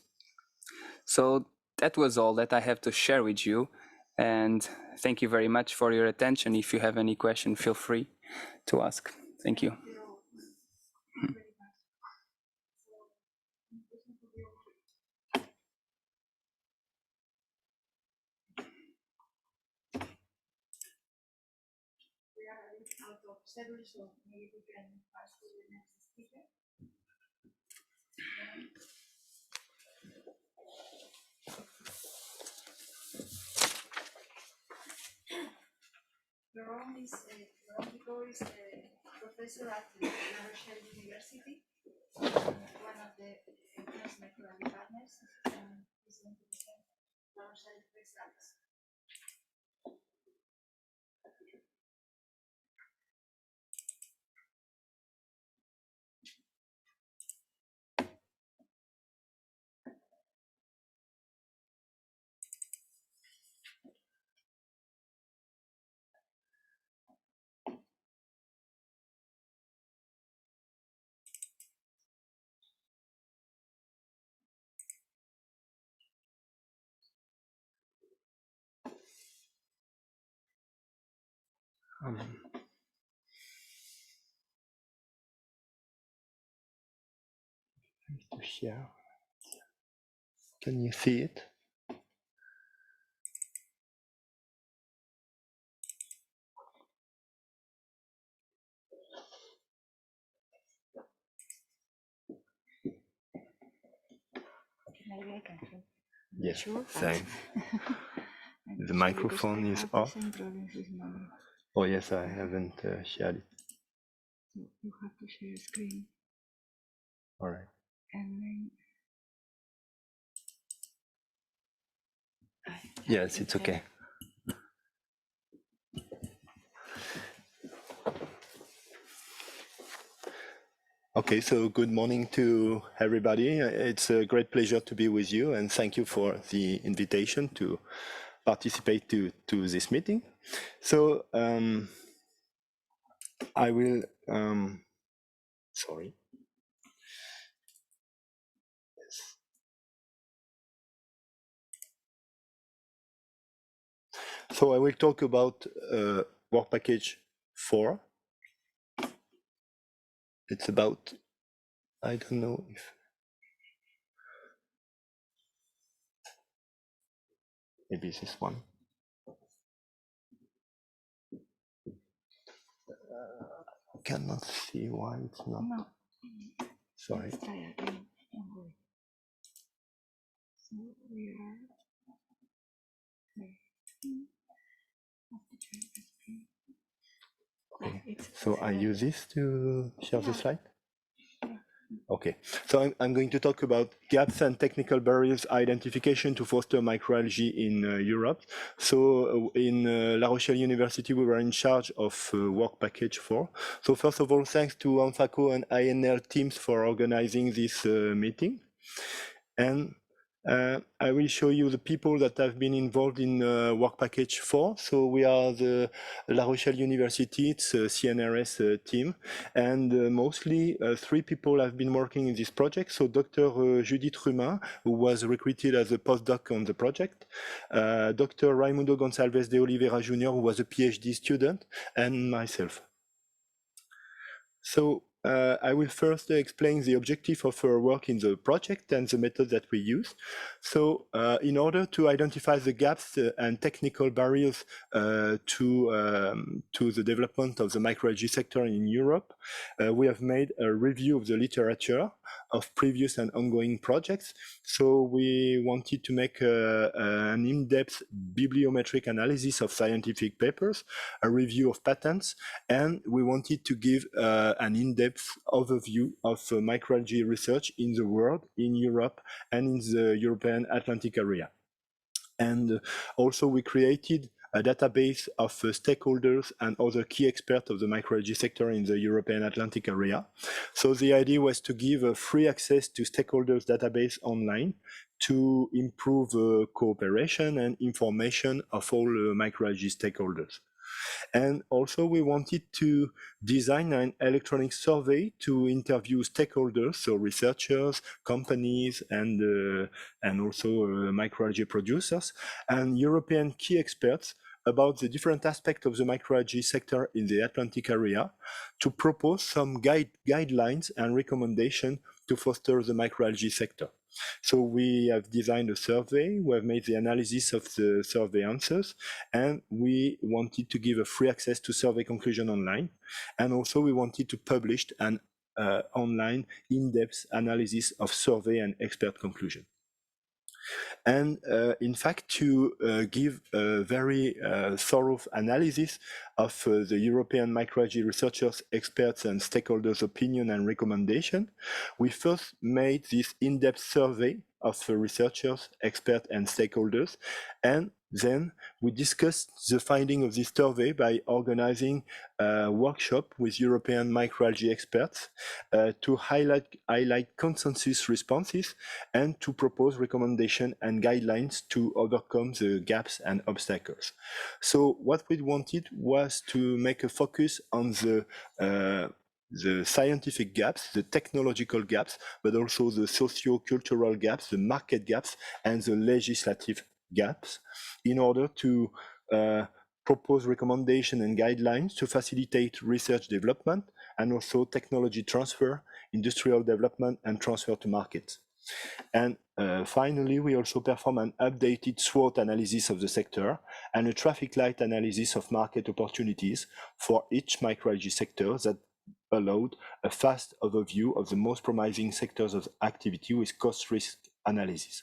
So that was all that I have to share with you. And thank you very much for your attention. If you have any question, feel free to ask. Thank you. We are a bit out of schedule, so maybe we can pass to the next speaker. Jerome is professor at the La Rochelle University, one of the Enhance Microalgae partners, and he's going to present La Rochelle results. To share. Can you see it? Maybe I can help. Yes, Sure, thanks. The sure, microphone because I is have off. the same problems with my. Oh yes, I haven't shared it. So you have to share a screen All right. and then. Yes, it's okay. Okay, so good morning to everybody. It's a great pleasure to be with you, and thank you for the invitation to participate to this meeting. So I will, sorry. Yes. So I will talk about work package 4. It's about, I don't know if, maybe this one. I cannot see why it's not. No. Sorry. Let's try again. Don't worry. So we are. Okay. So I use this to share the slide. Okay, so I'm going to talk about gaps and technical barriers identification to foster microalgae in Europe. So in La Rochelle University, we were in charge of work package 4. So first of all, thanks to ANFACO and INL teams for organizing this meeting. And I will show you the people that have been involved in work package 4. So we are the La Rochelle University, it's a CNRS team, and mostly 3 people have been working in this project. So Dr. Judith Rumin, who was recruited as a postdoc on the project, Dr. Raimundo Gonçalves de Oliveira Jr., who was a PhD student, and myself. So I will first explain the objective of our work in the project and the method that we use. So in order to identify the gaps and technical barriers to the development of the microalgae sector in Europe, we have made a review of the literature of previous and ongoing projects. So we wanted to make an in-depth bibliometric analysis of scientific papers, a review of patents, and we wanted to give an in-depth overview of microalgae research in the world, in Europe, and in the European Atlantic area. And also we created a database of stakeholders and other key experts of the microalgae sector in the European Atlantic area. So the idea was to give free access to stakeholders database online to improve cooperation and information of all microalgae stakeholders. And also we wanted to design an electronic survey to interview stakeholders, so researchers, companies, and also microalgae producers and European key experts about the different aspects of the microalgae sector in the Atlantic area to propose some guidelines and recommendations to foster the microalgae sector. So we have designed a survey, we have made the analysis of the survey answers, and we wanted to give a free access to survey conclusion online. And also we wanted to publish an online in-depth analysis of survey and expert conclusion. And in fact, to give a very thorough analysis of the European microalgae researchers, experts, and stakeholders' opinion and recommendation, we first made this in-depth survey of researchers, experts, and stakeholders, and then we discussed the finding of this survey by organizing a workshop with European microalgae experts to highlight consensus responses and to propose recommendations and guidelines to overcome the gaps and obstacles. So what we wanted was to make a focus on the scientific gaps, the technological gaps, but also the socio-cultural gaps, the market gaps, and the legislative gaps in order to propose recommendations and guidelines to facilitate research development and also technology transfer, industrial development, and transfer to market. And finally, we also perform an updated SWOT analysis of the sector and a traffic light analysis of market opportunities for each microalgae sector that allowed a fast overview of the most promising sectors of activity with cost-risk analysis.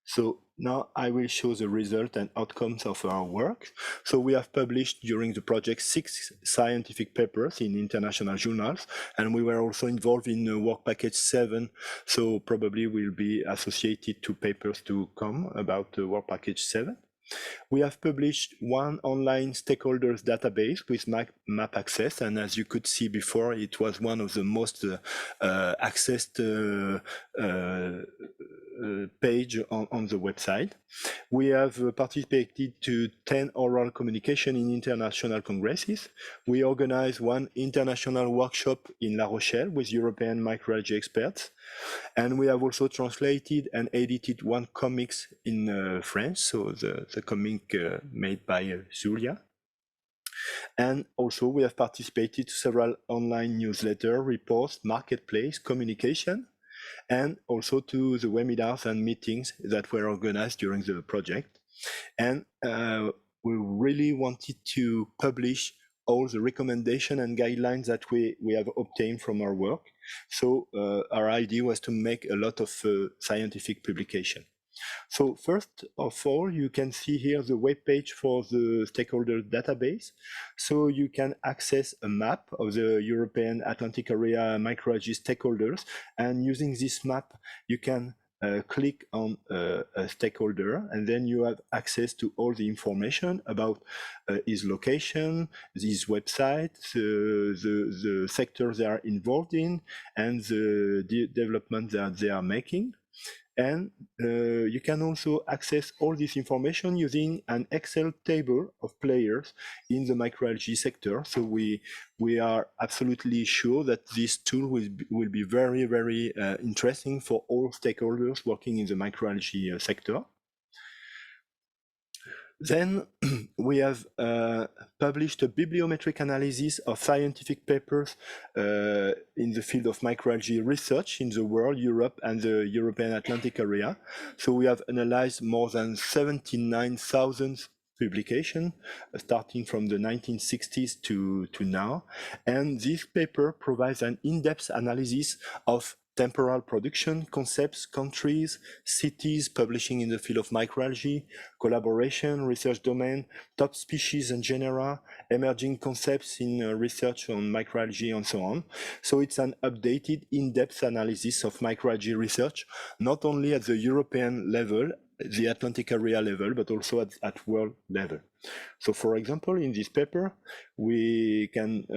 So now I will show the result and outcomes of our work. So we have published during the project 6 scientific papers in international journals, and we were also involved in work package 7. So probably will be associated to papers to come about the work package 7. We have published 1 online stakeholders database with map access, and as you could see before, it was one of the most accessed page on the website. We have participated to 10 oral communication in international congresses. We organized 1 international workshop in La Rochelle with European microalgae experts. And we have also translated and edited 1 comics in French, so the comic made by Julia. And also we have participated to several online newsletter, reports, marketplace, communication, and also to the webinars and meetings that were organized during the project. And we really wanted to publish all the recommendations and guidelines that we have obtained from our work. So our idea was to make a lot of scientific publication. So first of all, you can see here the web page for the stakeholder database. So you can access a map of the European Atlantic area microalgae stakeholders, and using this map, you can click on a stakeholder, and then you have access to all the information about his location, his website, the sectors they are involved in, and the development that they are making. And you can also access all this information using an Excel table of players in the microalgae sector. So we are absolutely sure that this tool will be very, very interesting for all stakeholders working in the microalgae sector. Then we have published a bibliometric analysis of scientific papers in the field of microalgae research in the world, Europe, and the European Atlantic area. So we have analyzed more than 79,000 publications, starting from the 1960s to now. And this paper provides an in-depth analysis of temporal production, concepts, countries, cities, publishing in the field of microalgae, collaboration, research domain, top species and genera, emerging concepts in research on microalgae, and so on. So it's an updated, in-depth analysis of microalgae research, not only at the European level, the Atlantic area level, but also at world level. So for example, in this paper, we can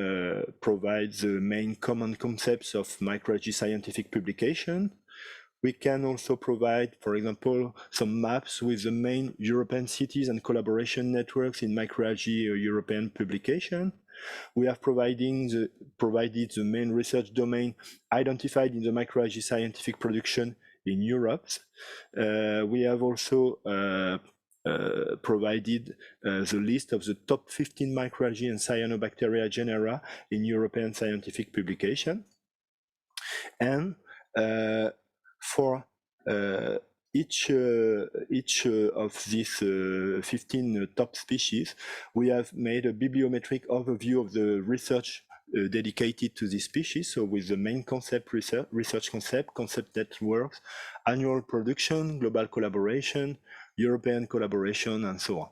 provide the main common concepts of microalgae scientific publication. We can also provide, for example, some maps with the main European cities and collaboration networks in microalgae European publication. We have provided the main research domain identified in the microalgae scientific production in Europe. We have also provided the list of the top 15 microalgae and cyanobacteria genera in European scientific publication. And for each of these 15 top species, we have made a bibliometric overview of the research dedicated to this species, so with the main concept, research concept networks, annual production, global collaboration, European collaboration, and so on.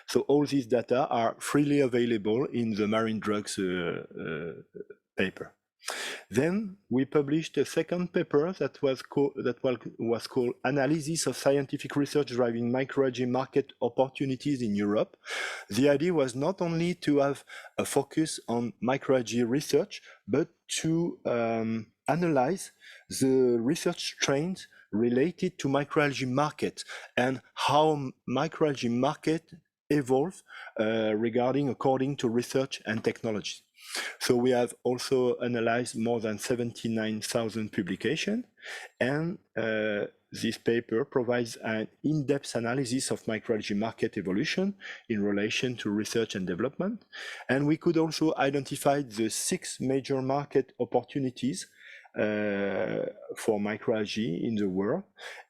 So all these data are freely available in the marine drugs paper. Then we published a second paper that was called Analysis of Scientific Research Driving Microalgae Market Opportunities in Europe. The idea was not only to have a focus on microalgae research, but to analyze the research trends related to microalgae market and how microalgae market evolve according to research and technology. So we have also analyzed more than 79,000 publications, and this paper provides an in-depth analysis of microalgae market evolution in relation to research and development. And we could also identify the 6 major market opportunities for microalgae in the world,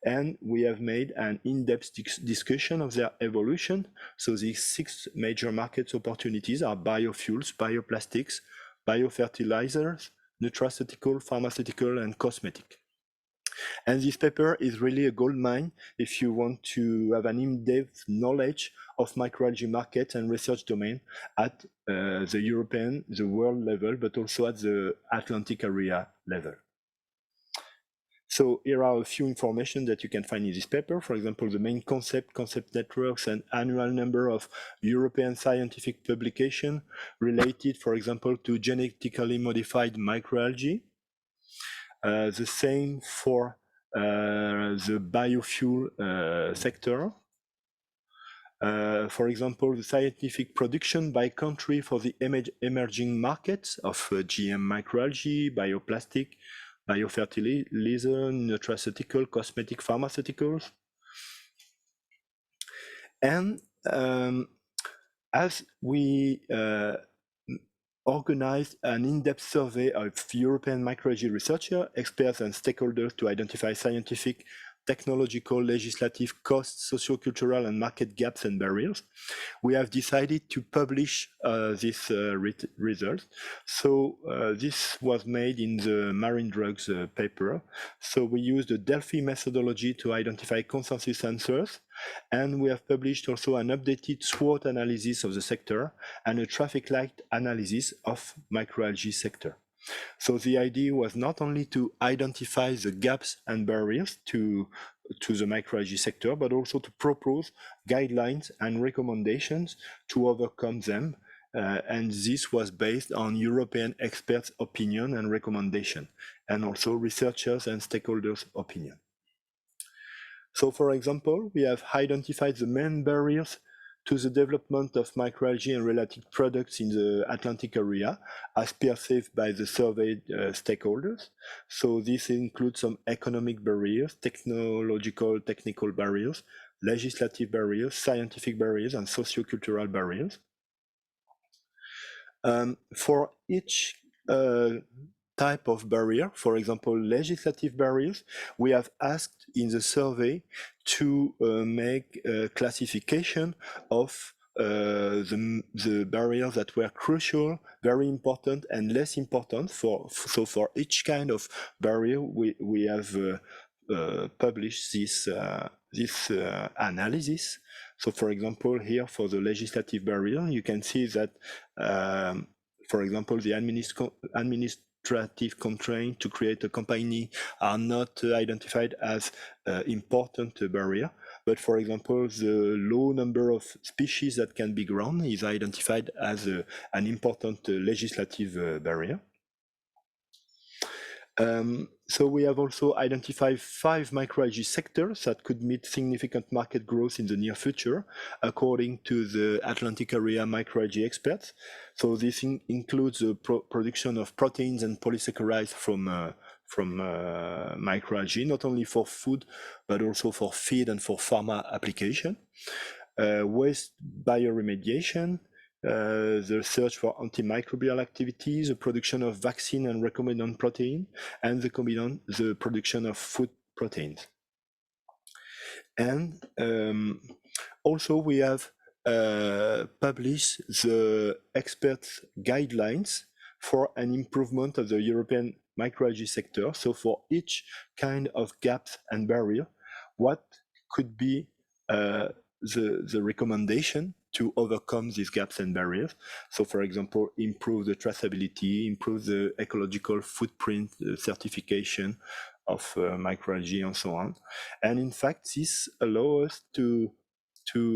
and we have made an in-depth discussion of their evolution. So these 6 major market opportunities are biofuels, bioplastics, biofertilizers, nutraceutical, pharmaceutical, and cosmetic. And this paper is really a goldmine if you want to have an in-depth knowledge of microalgae market and research domain at the European, the world level, but also at the Atlantic area level. So here are a few information that you can find in this paper. For example, the main concept networks, and annual number of European scientific publication related, for example, to genetically modified microalgae. The same for the biofuel sector. For example, the scientific production by country for the emerging markets of GM microalgae, bioplastic, biofertilizer, nutraceutical, cosmetic, pharmaceuticals. And as we organized an in-depth survey of European microalgae researchers, experts, and stakeholders to identify scientific, technological, legislative, cost, sociocultural, and market gaps and barriers, we have decided to publish this result. So this was made in the marine drugs paper. So we used the Delphi methodology to identify consensus answers, and we have published also an updated SWOT analysis of the sector and a traffic light analysis of microalgae sector. So the idea was not only to identify the gaps and barriers to the microalgae sector, but also to propose guidelines and recommendations to overcome them. And this was based on European experts' opinion and recommendation, and also researchers and stakeholders' opinion. So, for example, we have identified the main barriers to the development of microalgae and related products in the Atlantic area as perceived by the surveyed stakeholders. So this includes some economic barriers, technical barriers, legislative barriers, scientific barriers, and sociocultural barriers. For each type of barrier, for example, legislative barriers, we have asked in the survey to make a classification of the barriers that were crucial, very important, and less important. So for each kind of barrier, we have published this analysis. So, for example, here for the legislative barrier, you can see that, for example, the administrative constraint to create a company are not identified as important barrier. But for example, the low number of species that can be grown is identified as an important legislative barrier. So we have also identified 5 microalgae sectors that could meet significant market growth in the near future, according to the Atlantic area microalgae experts. So this includes the production of proteins and polysaccharides from microalgae, not only for food, but also for feed and for pharma application. Waste bioremediation, the search for antimicrobial activities, the production of vaccine and recombinant protein, and the production of food proteins. And also we have published the experts' guidelines for an improvement of the European microalgae sector. So for each kind of gaps and barrier, what could be the recommendation to overcome these gaps and barriers? So, for example, improve the traceability, improve the ecological footprint, the certification of microalgae, and so on. And in fact, this allows us to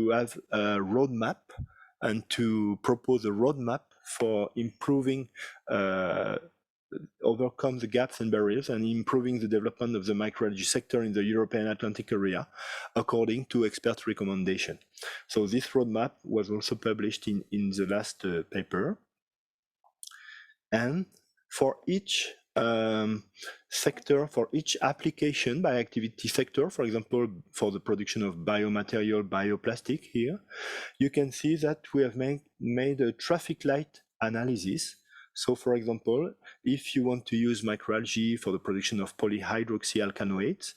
have a roadmap and to propose a roadmap for improving overcome the gaps and barriers and improving the development of the microalgae sector in the European Atlantic area, according to expert recommendation. So this roadmap was also published in the last paper. And for each sector, for each application by activity sector, for example, for the production of biomaterial, bioplastic here, you can see that we have made a traffic light analysis. So for example, if you want to use microalgae for the production of polyhydroxyalkanoates,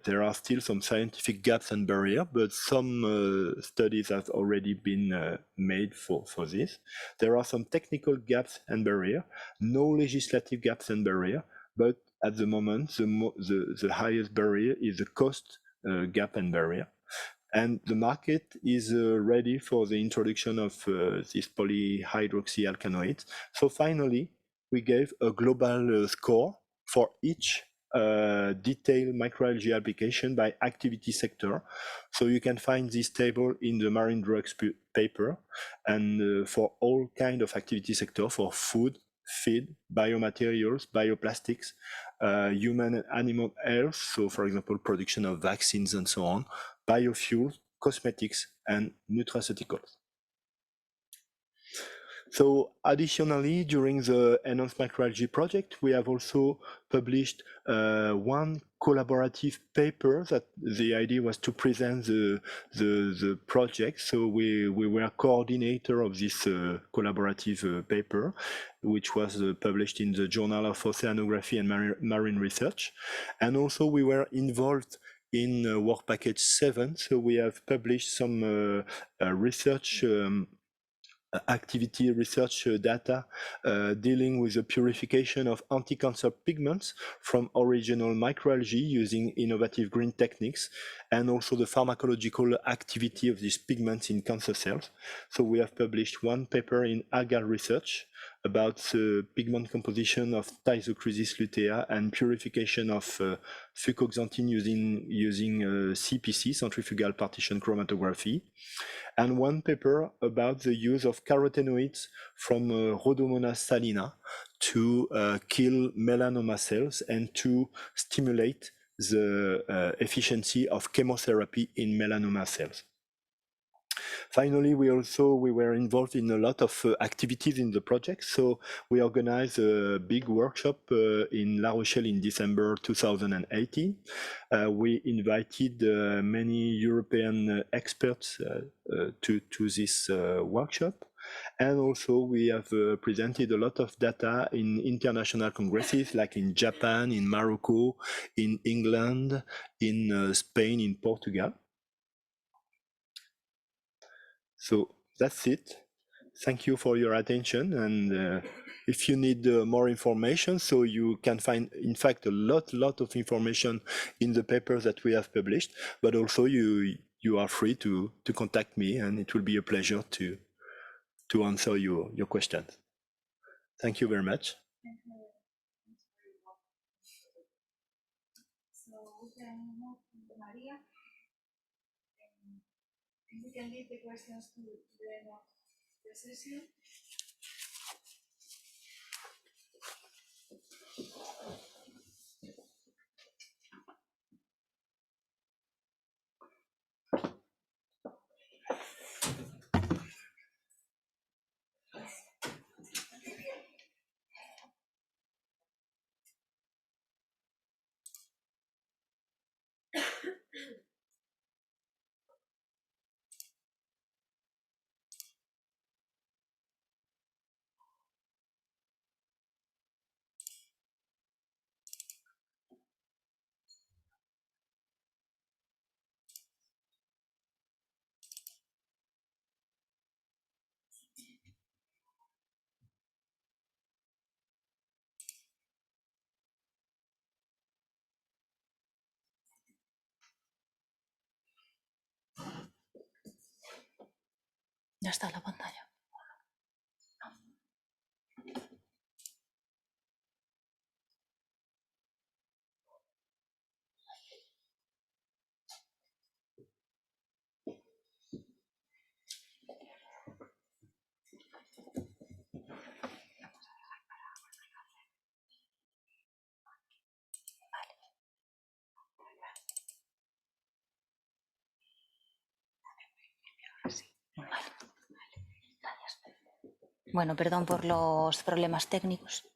there are still some scientific gaps and barriers, but some studies have already been made for this. There are some technical gaps and barriers, no legislative gaps and barriers, but at the moment, the highest barrier is the cost gap and barrier. And the market is ready for the introduction of this polyhydroxyalkanoates. So finally, we gave a global score for each detailed microalgae application by activity sector. So you can find this table in the marine drugs paper, and for all kind of activity sector, for food, feed, biomaterials, bioplastics, human and animal health, so for example, production of vaccines and so on, biofuels, cosmetics, and nutraceuticals. So additionally, during the Enhance Microalgae project, we have also published one collaborative paper that the idea was to present the project. So we were coordinator of this collaborative paper, which was published in the Journal of Oceanography and Marine Research. And also we were involved in work package 7. So we have published some research activity research data dealing with the purification of anti-cancer pigments from original microalgae using innovative green techniques, and also the pharmacological activity of these pigments in cancer cells. So we have published one paper in algal research about the pigment composition of Thyzochrysis lutea and purification of fucoxanthin using CPC, centrifugal partition chromatography, and one paper about the use of carotenoids from Rhodomonas salina to kill melanoma cells and to stimulate the efficiency of chemotherapy in melanoma cells. Finally, we were involved in a lot of activities in the project. So we organized a big workshop in La Rochelle in December 2018. We invited many European experts to this workshop. And also we have presented a lot of data in international congresses, like in Japan, in Morocco, in England, in Spain, in Portugal. So that's it. Thank you for your attention. And if you need more information, so you can find, in fact, a lot of information in the papers that we have published, but also you are free to contact me, and it will be a pleasure to answer your questions. Thank you very much. So we can move to Maria. We can leave the questions to the end of the session. Ya está la pantalla. Bueno, perdón por los problemas técnicos.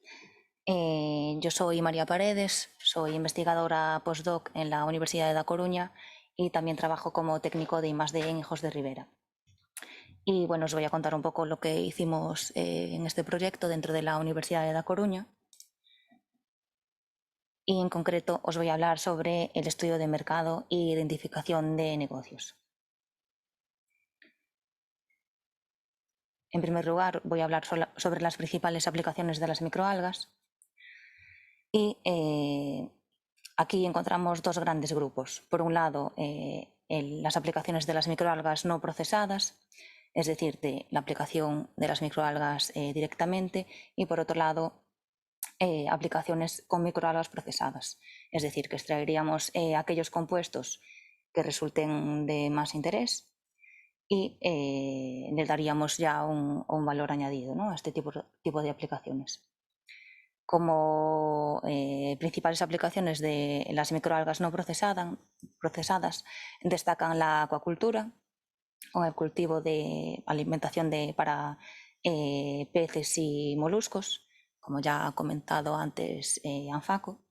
Yo soy María Paredes, soy investigadora postdoc en la Universidad de La Coruña y también trabajo como técnico de I+D en Hijos de Ribera. Y bueno, os voy a contar un poco lo que hicimos en este proyecto dentro de la Universidad de La Coruña. Y en concreto os voy a hablar sobre el estudio de mercado e identificación de negocios. En primer lugar, voy a hablar sobre las principales aplicaciones de las microalgas. Y aquí encontramos dos grandes grupos. Por un lado, las aplicaciones de las microalgas no procesadas, es decir, de la aplicación de las microalgas directamente, y por otro lado, aplicaciones con microalgas procesadas, es decir, que extraeríamos aquellos compuestos que resulten de más interés y le daríamos ya un valor añadido, ¿no?, a este tipo de aplicaciones. Como principales aplicaciones de las microalgas no procesadas destacan la acuacultura, con el cultivo de alimentación para peces y moluscos, como ya ha comentado antes ANFACO.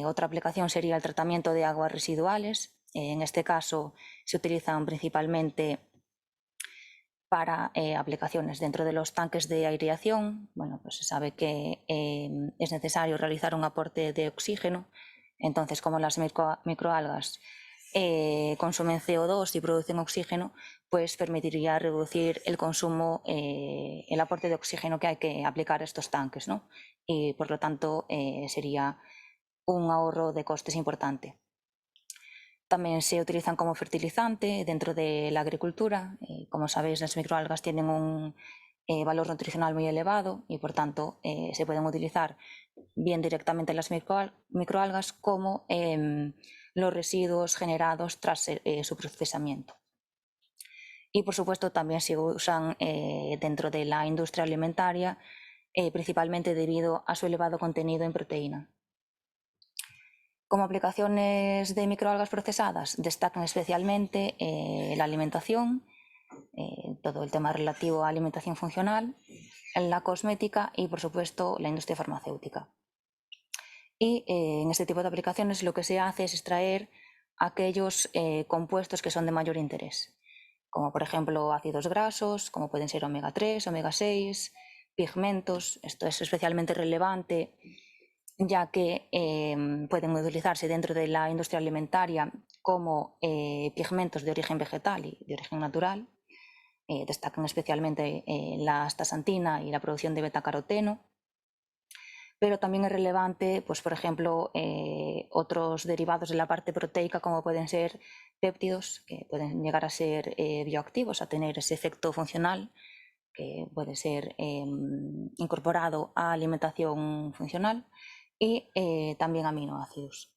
Otra aplicación sería el tratamiento de aguas residuales. En este caso se utilizan principalmente para aplicaciones dentro de los tanques de aireación. Bueno, pues se sabe que es necesario realizar un aporte de oxígeno. Entonces, como las microalgas consumen CO2 y producen oxígeno, pues permitiría reducir el consumo, el aporte de oxígeno que hay que aplicar a estos tanques, ¿no? Y por lo tanto sería un ahorro de costes importante. También se utilizan como fertilizante dentro de la agricultura. Como sabéis, las microalgas tienen un valor nutricional muy elevado y por tanto se pueden utilizar bien directamente las microalgas como los residuos generados tras su procesamiento. Y por supuesto también se usan dentro de la industria alimentaria, principalmente debido a su elevado contenido en proteína. Como aplicaciones de microalgas procesadas destacan especialmente la alimentación, todo el tema relativo a alimentación funcional, la cosmética y por supuesto la industria farmacéutica. Y en este tipo de aplicaciones lo que se hace es extraer aquellos compuestos que son de mayor interés, como por ejemplo ácidos grasos, como pueden ser omega 3, omega 6, pigmentos. Esto es especialmente relevante ya que pueden utilizarse dentro de la industria alimentaria como pigmentos de origen vegetal y de origen natural. Destacan especialmente la astaxantina y la producción de betacaroteno, pero también es relevante, pues, por ejemplo, otros derivados de la parte proteica como pueden ser péptidos, que pueden llegar a ser bioactivos, a tener ese efecto funcional que puede ser incorporado a alimentación funcional, y también aminoácidos.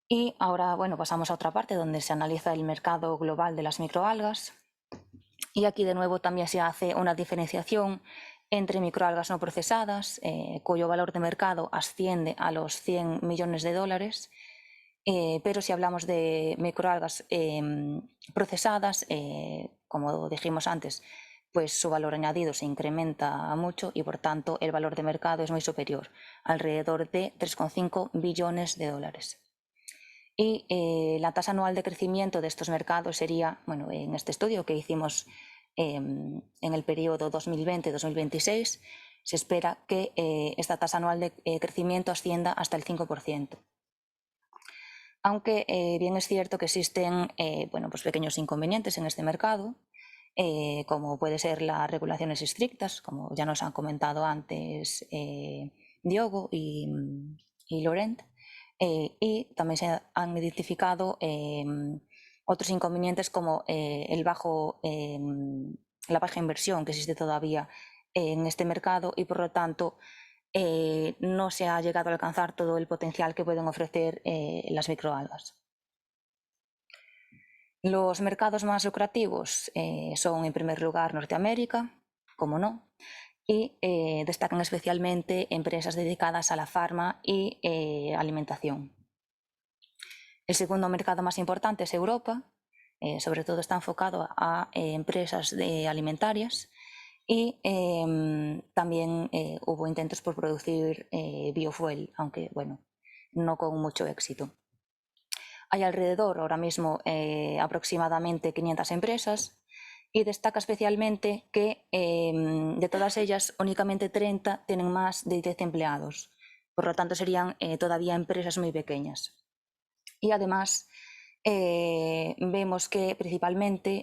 Y ahora, bueno, pasamos a otra parte donde se analiza el mercado global de las microalgas. Y aquí de nuevo también se hace una diferenciación entre microalgas no procesadas, cuyo valor de mercado asciende a los 100 millones de dólares. Pero si hablamos de microalgas procesadas, como dijimos antes, pues su valor añadido se incrementa mucho y por tanto el valor de mercado es muy superior, alrededor de 3,5 billones de dólares. Y la tasa anual de crecimiento de estos mercados sería, bueno, en este estudio que hicimos en el periodo 2020-2026, se espera que esta tasa anual de crecimiento ascienda hasta el 5%. Aunque bien es cierto que existen bueno, pues pequeños inconvenientes en este mercado, como puede ser las regulaciones estrictas, como ya nos han comentado antes Diogo y Laurent, y también se han identificado otros inconvenientes como la baja inversión que existe todavía en este mercado y por lo tanto no se ha llegado a alcanzar todo el potencial que pueden ofrecer las microalgas. Los mercados más lucrativos son en primer lugar Norteamérica, como no, y destacan especialmente empresas dedicadas a la farma y alimentación. El segundo mercado más importante es Europa, sobre todo está enfocado a empresas alimentarias y también hubo intentos por producir biofuel, aunque bueno, no con mucho éxito. Hay alrededor ahora mismo aproximadamente 500 empresas y destaca especialmente que de todas ellas únicamente 30 tienen más de 10 empleados. Por lo tanto, serían todavía empresas muy pequeñas. Y además vemos que principalmente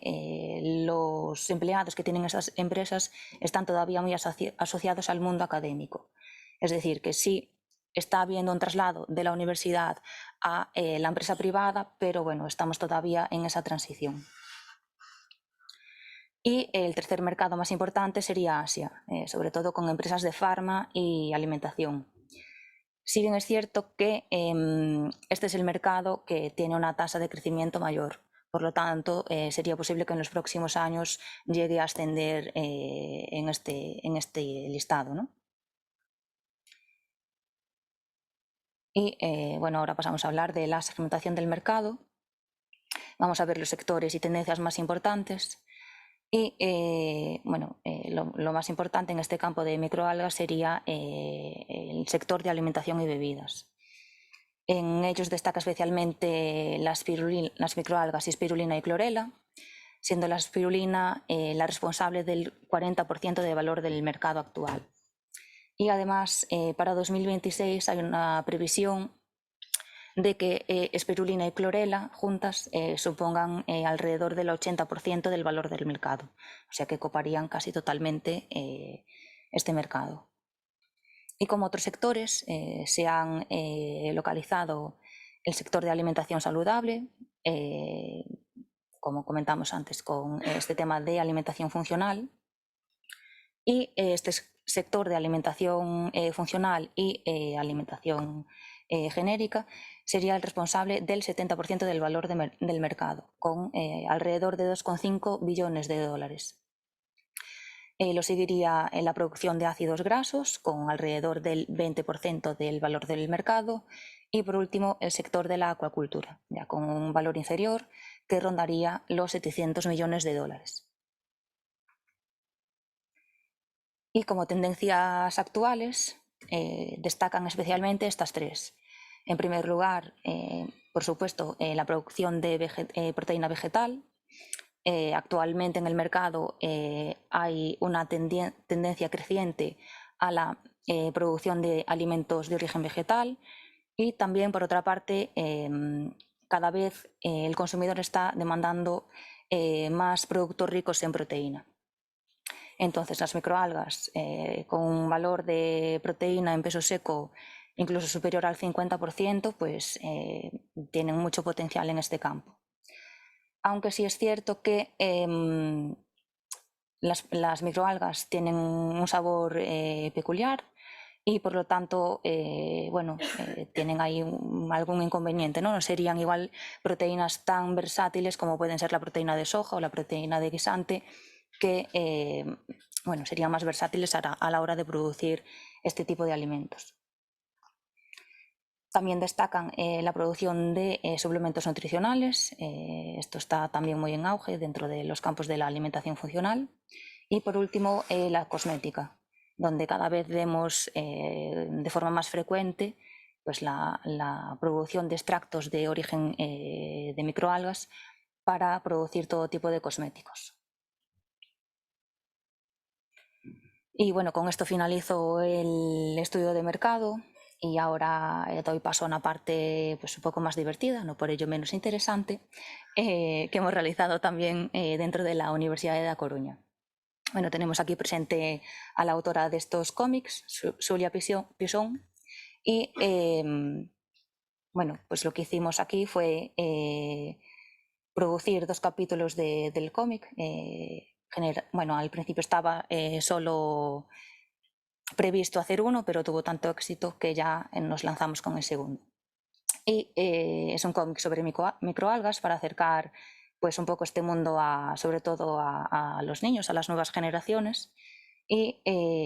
los empleados que tienen esas empresas están todavía muy asociados al mundo académico. Es decir, que sí está habiendo un traslado de la universidad a la empresa privada, pero bueno, estamos todavía en esa transición. Y el tercer mercado más importante sería Asia, sobre todo con empresas de farma y alimentación. Si bien es cierto que este es el mercado que tiene una tasa de crecimiento mayor, por lo tanto sería posible que en los próximos años llegue a ascender en este listado, ¿no? Y bueno, ahora pasamos a hablar de la segmentación del mercado. Vamos a ver los sectores y tendencias más importantes. Y bueno, lo más importante en este campo de microalgas sería el sector de alimentación y bebidas. En ellos destaca especialmente las microalgas espirulina y clorela, siendo la espirulina la responsable del 40% de valor del mercado actual. Y además, para 2026 hay una previsión de que espirulina y clorela juntas supongan alrededor del 80% del valor del mercado, o sea que coparían casi totalmente este mercado. Y como otros sectores se han localizado el sector de alimentación saludable, como comentamos antes con este tema de alimentación funcional, y este sector de alimentación funcional y alimentación genérica sería el responsable del 70% del valor del mercado, con alrededor de 2,5 billones de dólares. Lo seguiría en la producción de ácidos grasos, con alrededor del 20% del valor del mercado, y por último el sector de la acuacultura, ya con un valor inferior que rondaría los 700 millones de dólares. Y como tendencias actuales, destacan especialmente estas tres. En primer lugar, por supuesto, la producción de proteína vegetal. Actualmente en el mercado hay una tendencia creciente a la producción de alimentos de origen vegetal y también, por otra parte, cada vez el consumidor está demandando más productos ricos en proteína. Entonces, las microalgas con un valor de proteína en peso seco incluso superior al 50%, pues tienen mucho potencial en este campo. Aunque sí es cierto que las microalgas tienen un sabor peculiar y por lo tanto bueno, tienen ahí algún inconveniente, ¿no? No serían igual proteínas tan versátiles como pueden ser la proteína de soja o la proteína de guisante, que bueno, serían más versátiles a la hora de producir este tipo de alimentos. También destacan la producción de suplementos nutricionales, esto está también muy en auge dentro de los campos de la alimentación funcional. Y por último, la cosmética, donde cada vez vemos de forma más frecuente pues, la producción de extractos de origen de microalgas para producir todo tipo de cosméticos. Y bueno, con esto finalizo el estudio de mercado. Y ahora doy paso a una parte pues, un poco más divertida, no por ello menos interesante, que hemos realizado también dentro de la Universidad de A Coruña. Bueno, tenemos aquí presente a la autora de estos cómics, Xulia Pisón, y bueno, pues lo que hicimos aquí fue producir 2 capítulos del cómic. Bueno, al principio estaba solo previsto hacer uno, pero tuvo tanto éxito que ya nos lanzamos con el segundo. Y es un cómic sobre microalgas para acercar pues, un poco este mundo sobre todo a los niños, a las nuevas generaciones. Y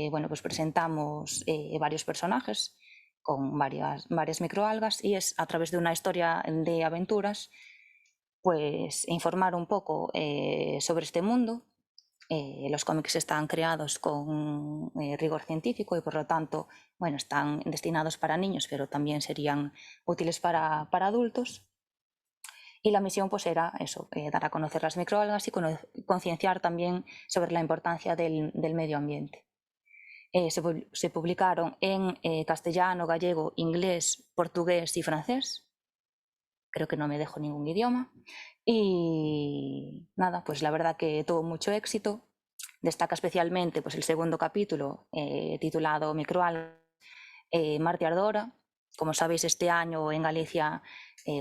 bueno, pues presentamos varios personajes con varias microalgas y es a través de una historia de aventuras pues informar un poco sobre este mundo. Los cómics están creados con rigor científico y por lo tanto, bueno, están destinados para niños, pero también serían útiles para adultos. Y la misión pues era eso, dar a conocer las microalgas y concienciar también sobre la importancia del medio ambiente. Se publicaron en castellano, gallego, inglés, portugués y francés. Creo que no me dejo ningún idioma. Y nada, pues la verdad que tuvo mucho éxito. Destaca especialmente pues, el segundo capítulo titulado Microalgas, Mar de Ardora. Como sabéis, este año en Galicia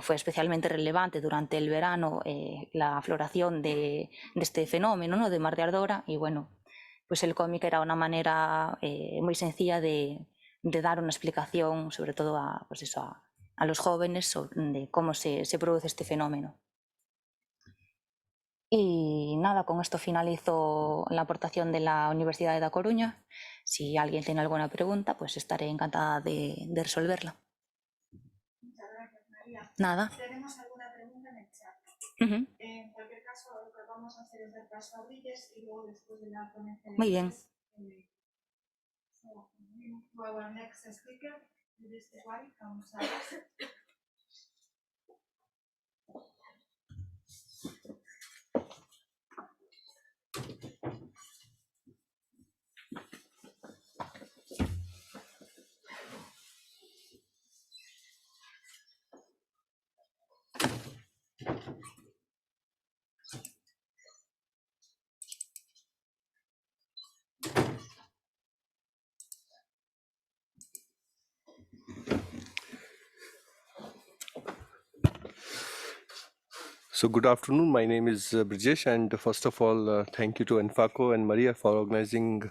fue especialmente relevante durante el verano la floración de este fenómeno, ¿no? De Mar de Ardora. Y bueno, pues el cómic era una manera muy sencilla de dar una explicación, sobre todo pues eso, a los jóvenes, de cómo se produce este fenómeno. Y nada, con esto finalizo la aportación de la Universidad de La Coruña. Si alguien tiene alguna pregunta, pues estaré encantada de resolverla. Muchas gracias, María. Nada. Tenemos alguna pregunta en el chat. En cualquier caso, lo que vamos a hacer es dar paso a Brilles y luego después de la ponencia de Muy bien. So, our next speaker, this is why, Saras. So good afternoon, my name is Brijesh, and first of all, thank you to ANFACO and Maria for organizing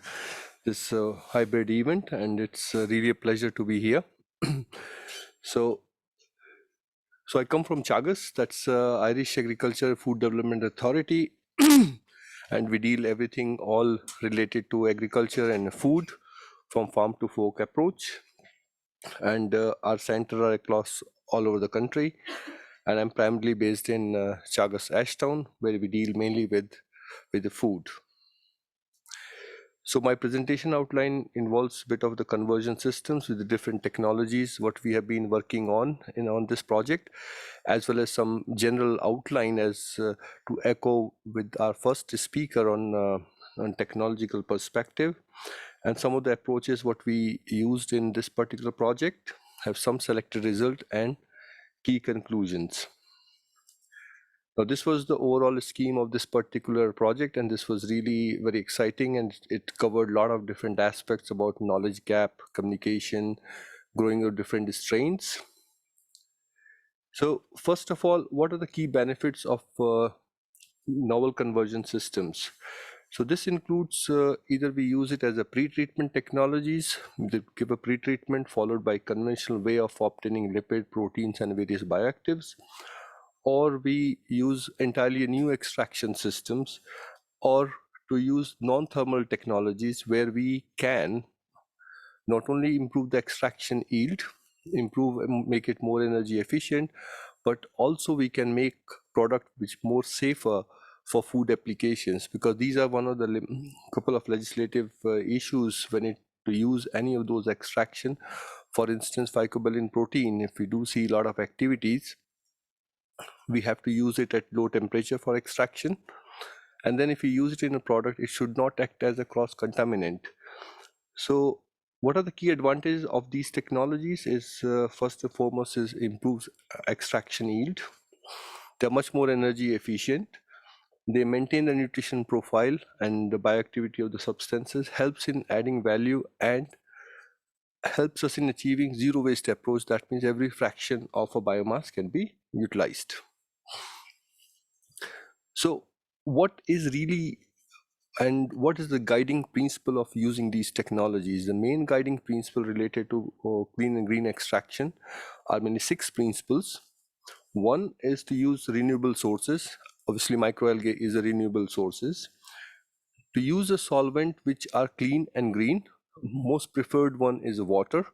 this hybrid event, and it's really a pleasure to be here. So I come from Chagas, that's Irish Agriculture Food Development Authority, and we deal everything all related to agriculture and food from farm to fork approach, and our center are across all over the country. And I'm primarily based in Chagas, Ashtown, where we deal mainly with the food. So my presentation outline involves a bit of the conversion systems with the different technologies, what we have been working on this project, as well as some general outline as to echo with our first speaker on technological perspective, and some of the approaches what we used in this particular project, have some selected result and key conclusions. Now, this was the overall scheme of this particular project, and this was really very exciting, and it covered a lot of different aspects about knowledge gap, communication, growing of different strains. So first of all, what are the key benefits of novel conversion systems? So this includes either we use it as a pre-treatment technologies, they give a pre-treatment followed by conventional way of obtaining lipid, proteins, and various bioactives, or we use entirely new extraction systems, or to use non-thermal technologies where we can not only improve the extraction yield, make it more energy efficient, but also we can make product which more safer for food applications, because these are one of the couple of legislative issues when it to use any of those extraction. For instance, phycobilin protein, if we do see a lot of activities, we have to use it at low temperature for extraction. And then if we use it in a product, it should not act as a cross-contaminant. So what are the key advantages of these technologies is first and foremost is improves extraction yield. They're much more energy efficient. They maintain the nutrition profile and the bioactivity of the substances, helps in adding value, and helps us in achieving zero waste approach. That means every fraction of a biomass can be utilized. So what is really and what is the guiding principle of using these technologies? The main guiding principle related to clean and green extraction are mainly 6 principles. One is to use renewable sources. Obviously, microalgae is a renewable sources. To use a solvent which are clean and green, most preferred one is water.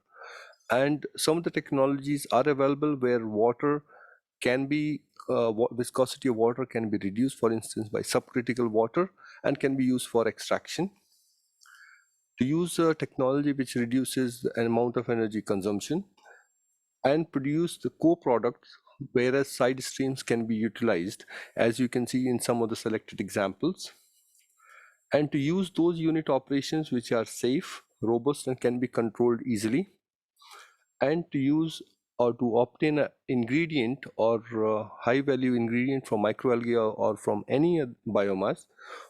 And some of the technologies are available where water can be viscosity of water can be reduced, for instance, by subcritical water, and can be used for extraction. To use a technology which reduces the amount of energy consumption and produce the co-products, whereas side streams can be utilized, as you can see in some of the selected examples. And to use those unit operations which are safe, robust, and can be controlled easily, and to use or to obtain an ingredient or high value ingredient from microalgae or from any biomass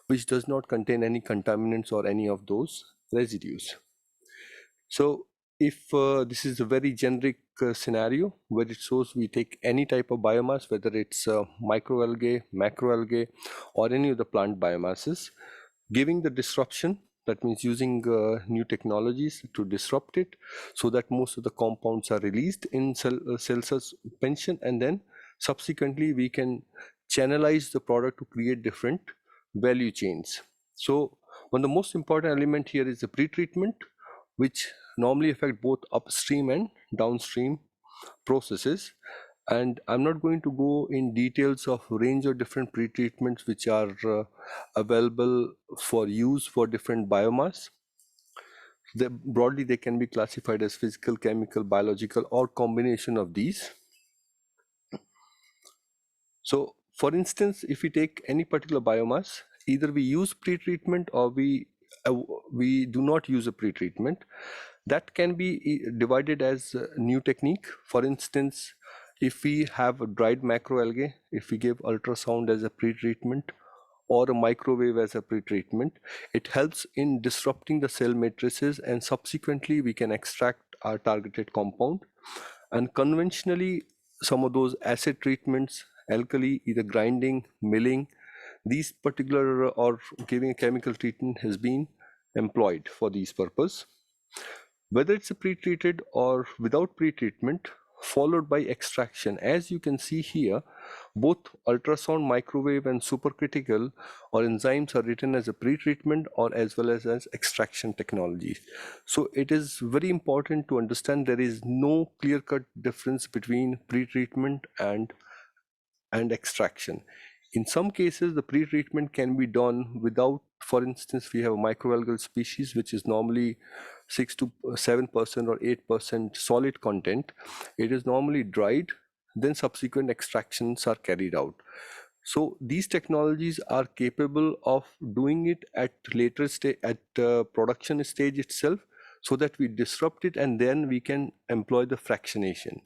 which does not contain any contaminants or any of those residues. So if this is a very generic scenario where it shows we take any type of biomass, whether it's microalgae, macroalgae, or any of the plant biomasses, giving the disruption, that means using new technologies to disrupt it so that most of the compounds are released in cell suspension, and then subsequently we can channelize the product to create different value chains. So one of the most important element here is the pretreatment, which normally affect both upstream and downstream processes. And I'm not going to go in details of range of different pretreatments which are available for use for different biomass. Broadly, they can be classified as physical, chemical, biological, or combination of these. So for instance, if we take any particular biomass, either we use pretreatment or we do not use a pretreatment. That can be divided as a new technique. For instance, if we have a dried macroalgae, if we give ultrasound as a pretreatment or a microwave as a pretreatment, it helps in disrupting the cell matrices, and subsequently we can extract our targeted compound. And conventionally, some of those acid treatments, alkali, either grinding, milling, these particular or giving a chemical treatment has been employed for these purpose. Whether it's a pre-treated or without pre-treatment, followed by extraction. As you can see here, both ultrasound, microwave, and supercritical or enzymes are written as a pre-treatment or as well as extraction technologies. So it is very important to understand there is no clear-cut difference between pre-treatment and extraction. In some cases, the pre-treatment can be done without, for instance, we have a microalgal species which is normally 6 to 7% or 8% solid content. It is normally dried, then subsequent extractions are carried out. So these technologies are capable of doing it at later stage, at production stage itself, so that we disrupt it and then we can employ the fractionation.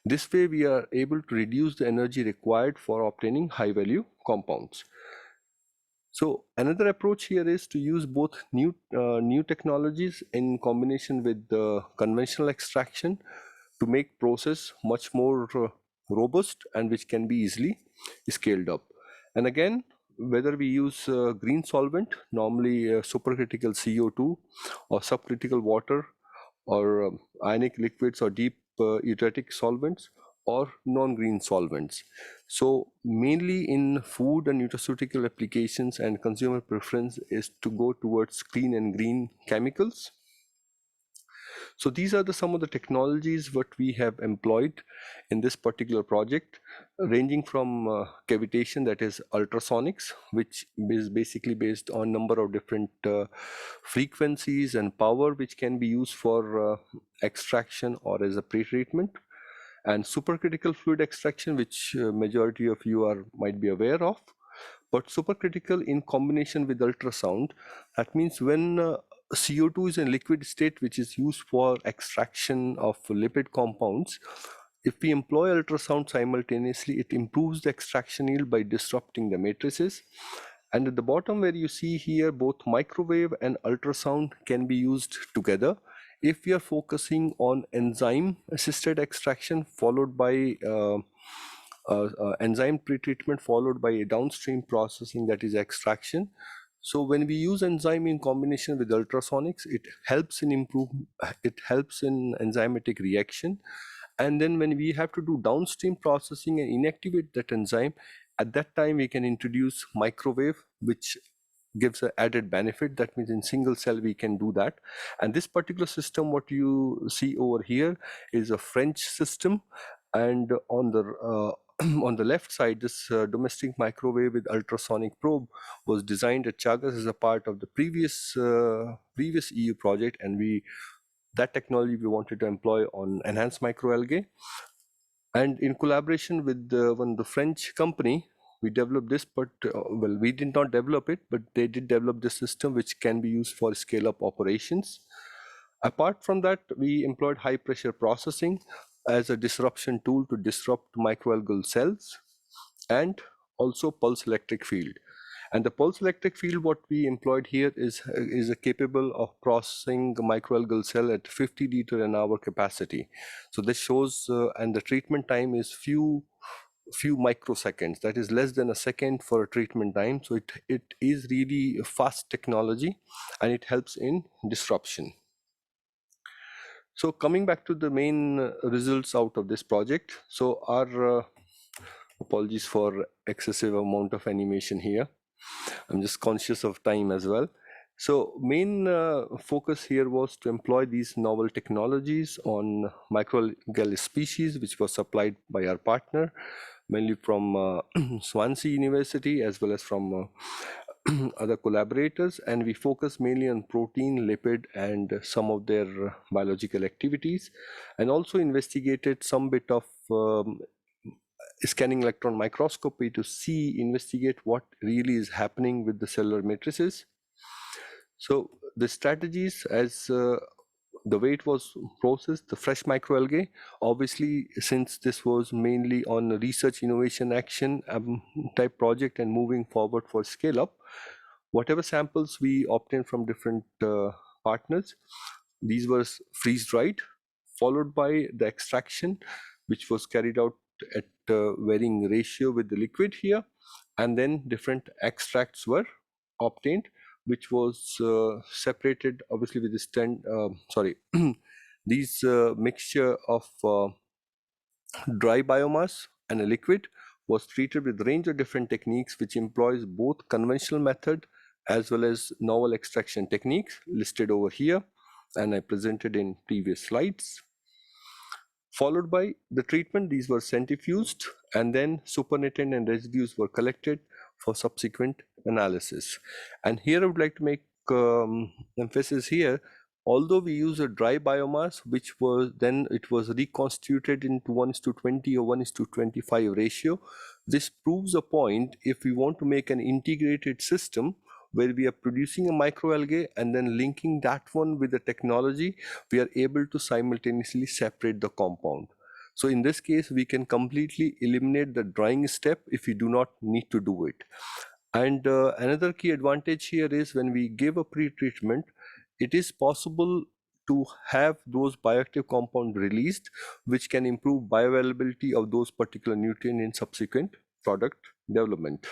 This way we are able to reduce the energy required for obtaining high value compounds. So another approach here is to use both new technologies in combination with the conventional extraction to make process much more robust and which can be easily scaled up. And again, whether we use green solvent, normally supercritical CO2 or subcritical water, or ionic liquids or deep eutectic solvents, or non-green solvents. So mainly in food and nutraceutical applications, and consumer preference is to go towards clean and green chemicals. So these are some of the technologies what we have employed in this particular project, ranging from cavitation, that is ultrasonics, which is basically based on number of different frequencies and power which can be used for extraction or as a pre-treatment, and supercritical fluid extraction, which majority of you might be aware of. But supercritical in combination with ultrasound, that means when CO2 is in liquid state, which is used for extraction of lipid compounds, if we employ ultrasound simultaneously, it improves the extraction yield by disrupting the matrices. And at the bottom where you see here, both microwave and ultrasound can be used together. If we are focusing on enzyme assisted extraction followed by enzyme pretreatment followed by a downstream processing, that is extraction. So when we use enzyme in combination with ultrasonics, it helps in enzymatic reaction. And then when we have to do downstream processing and inactivate that enzyme, at that time we can introduce microwave, which gives an added benefit. That means in single cell we can do that. And this particular system, what you see over here, is a French system, and on the on the left side, this domestic microwave with ultrasonic probe was designed at Chagas as a part of the previous EU project, and that technology we wanted to employ on enhanced microalgae. And in collaboration with the French company, we developed this, but well, we did not develop it, but they did develop this system which can be used for scale-up operations. Apart from that, we employed high pressure processing as a disruption tool to disrupt microalgal cells, and also pulse electric field. And the pulse electric field, what we employed here is capable of processing the microalgal cell at 50 liter an hour capacity. So this shows, and the treatment time is few microseconds, that is less than a second for a treatment time. So it is really a fast technology, and it helps in disruption. So coming back to the main results out of this project. So our apologies for excessive amount of animation here. I'm just conscious of time as well. So main focus here was to employ these novel technologies on microalgal species, which was supplied by our partner, mainly from Swansea University as well as from other collaborators, and we focus mainly on protein, lipid, and some of their biological activities, and also investigated some bit of scanning electron microscopy to investigate what really is happening with the cellular matrices. So the strategies, as the way it was processed, the fresh microalgae, obviously, since this was mainly on a research innovation action type project and moving forward for scale up, whatever samples we obtained from different partners, these were freeze dried, followed by the extraction, which was carried out at varying ratio with the liquid here, and then different extracts were obtained, which was separated obviously with this these mixture of dry biomass and a liquid was treated with a range of different techniques, which employs both conventional method as well as novel extraction techniques listed over here, and I presented in previous slides. Followed by the treatment, these were centrifuged, and then supernatant and residues were collected for subsequent analysis. And here I would like to make emphasis here, although we use a dry biomass, which was then it was reconstituted into 1:20 or 1:25 ratio, this proves a point if we want to make an integrated system where we are producing a microalgae and then linking that one with the technology, we are able to simultaneously separate the compound. So in this case, we can completely eliminate the drying step if we do not need to do it. And another key advantage here is when we give a pre-treatment, it is possible to have those bioactive compounds released, which can improve bioavailability of those particular nutrients in subsequent product development.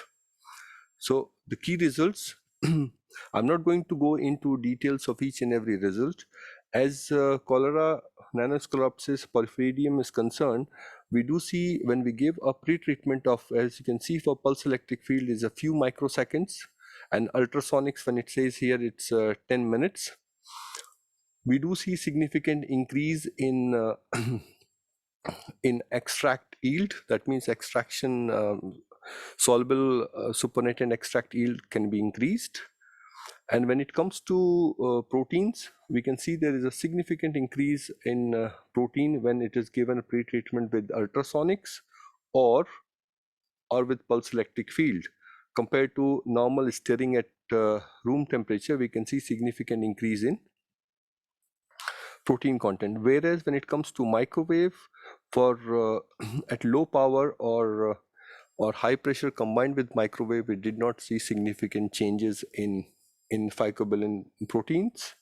So the key results, I'm not going to go into details of each and every result. As cholera, nanoscleropsis, porphyridium is concerned, we do see when we give a pre-treatment of, as you can see for pulse electric field, is a few microseconds, and ultrasonics, when it says here, it's 10 minutes. We do see significant increase in in extract yield. That means extraction soluble supernatant extract yield can be increased. And when it comes to proteins, we can see there is a significant increase in protein when it is given a pre-treatment with ultrasonics or with pulse electric field. Compared to normal stirring at room temperature, we can see significant increase in protein content. Whereas when it comes to microwave, for at low power or high pressure combined with microwave, we did not see significant changes in phycobilin proteins.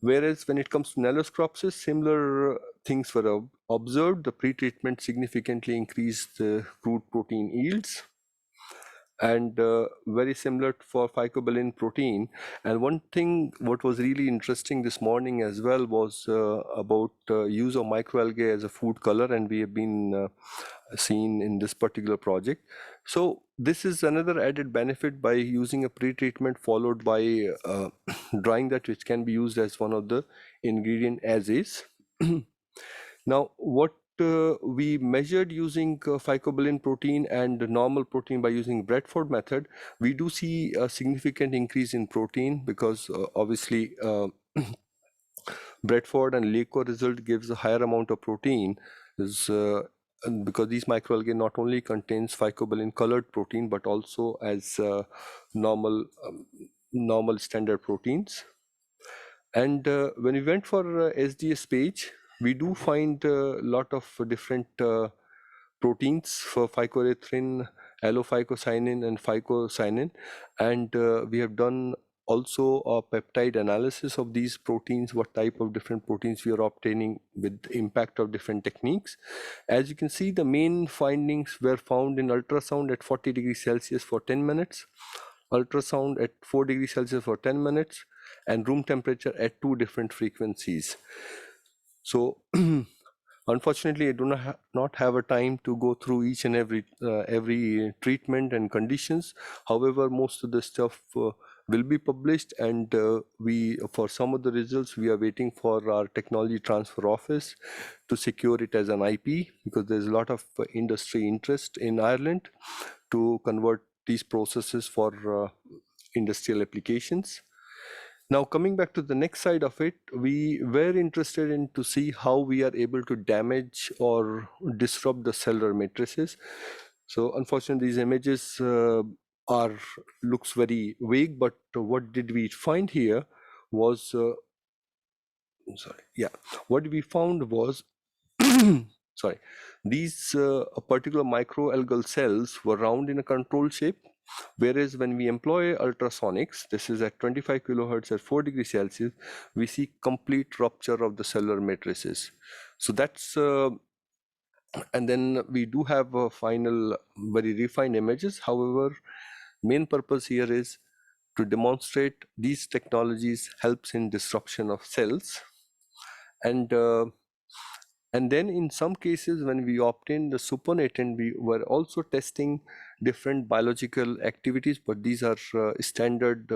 Whereas when it comes to nanoscleropsis, similar things were observed. The pre-treatment significantly increased the crude protein yields, and very similar for phycobilin protein. And one thing what was really interesting this morning as well was about use of microalgae as a food color, and we have been seen in this particular project. So this is another added benefit by using a pre-treatment followed by drying that, which can be used as one of the ingredient as is. Now, what we measured using phycobilin protein and normal protein by using Bradford method, we do see a significant increase in protein because obviously Bradford and LECO result gives a higher amount of protein and because these microalgae not only contains phycobilin colored protein but also as normal standard proteins. And when we went for SDS page, we do find a lot of different proteins for phycoerythrin, allophycocyanin, and phycocyanin. And we have done also a peptide analysis of these proteins, what type of different proteins we are obtaining with the impact of different techniques. As you can see, the main findings were found in ultrasound at 40 degrees Celsius for 10 minutes, ultrasound at 4 degrees Celsius for 10 minutes, and room temperature at 2 different frequencies. So unfortunately, I do not have a time to go through each and every treatment and conditions. However, most of the stuff will be published, and for some of the results, we are waiting for our technology transfer office to secure it as an IP, because there's a lot of industry interest in Ireland to convert these processes for industrial applications. Now, coming back to the next side of it, we were interested in to see how we are able to damage or disrupt the cellular matrices. So unfortunately, these images looks very vague, but what did we find here was, what we found was, these particular microalgal cells were round in a control shape. Whereas when we employ ultrasonics, this is at 25 kilohertz at 4 degrees Celsius, we see complete rupture of the cellular matrices. So that's, and then we do have final very refined images. However, main purpose here is to demonstrate these technologies helps in disruption of cells. And then in some cases, when we obtained the supernatant, we were also testing different biological activities, but these are standard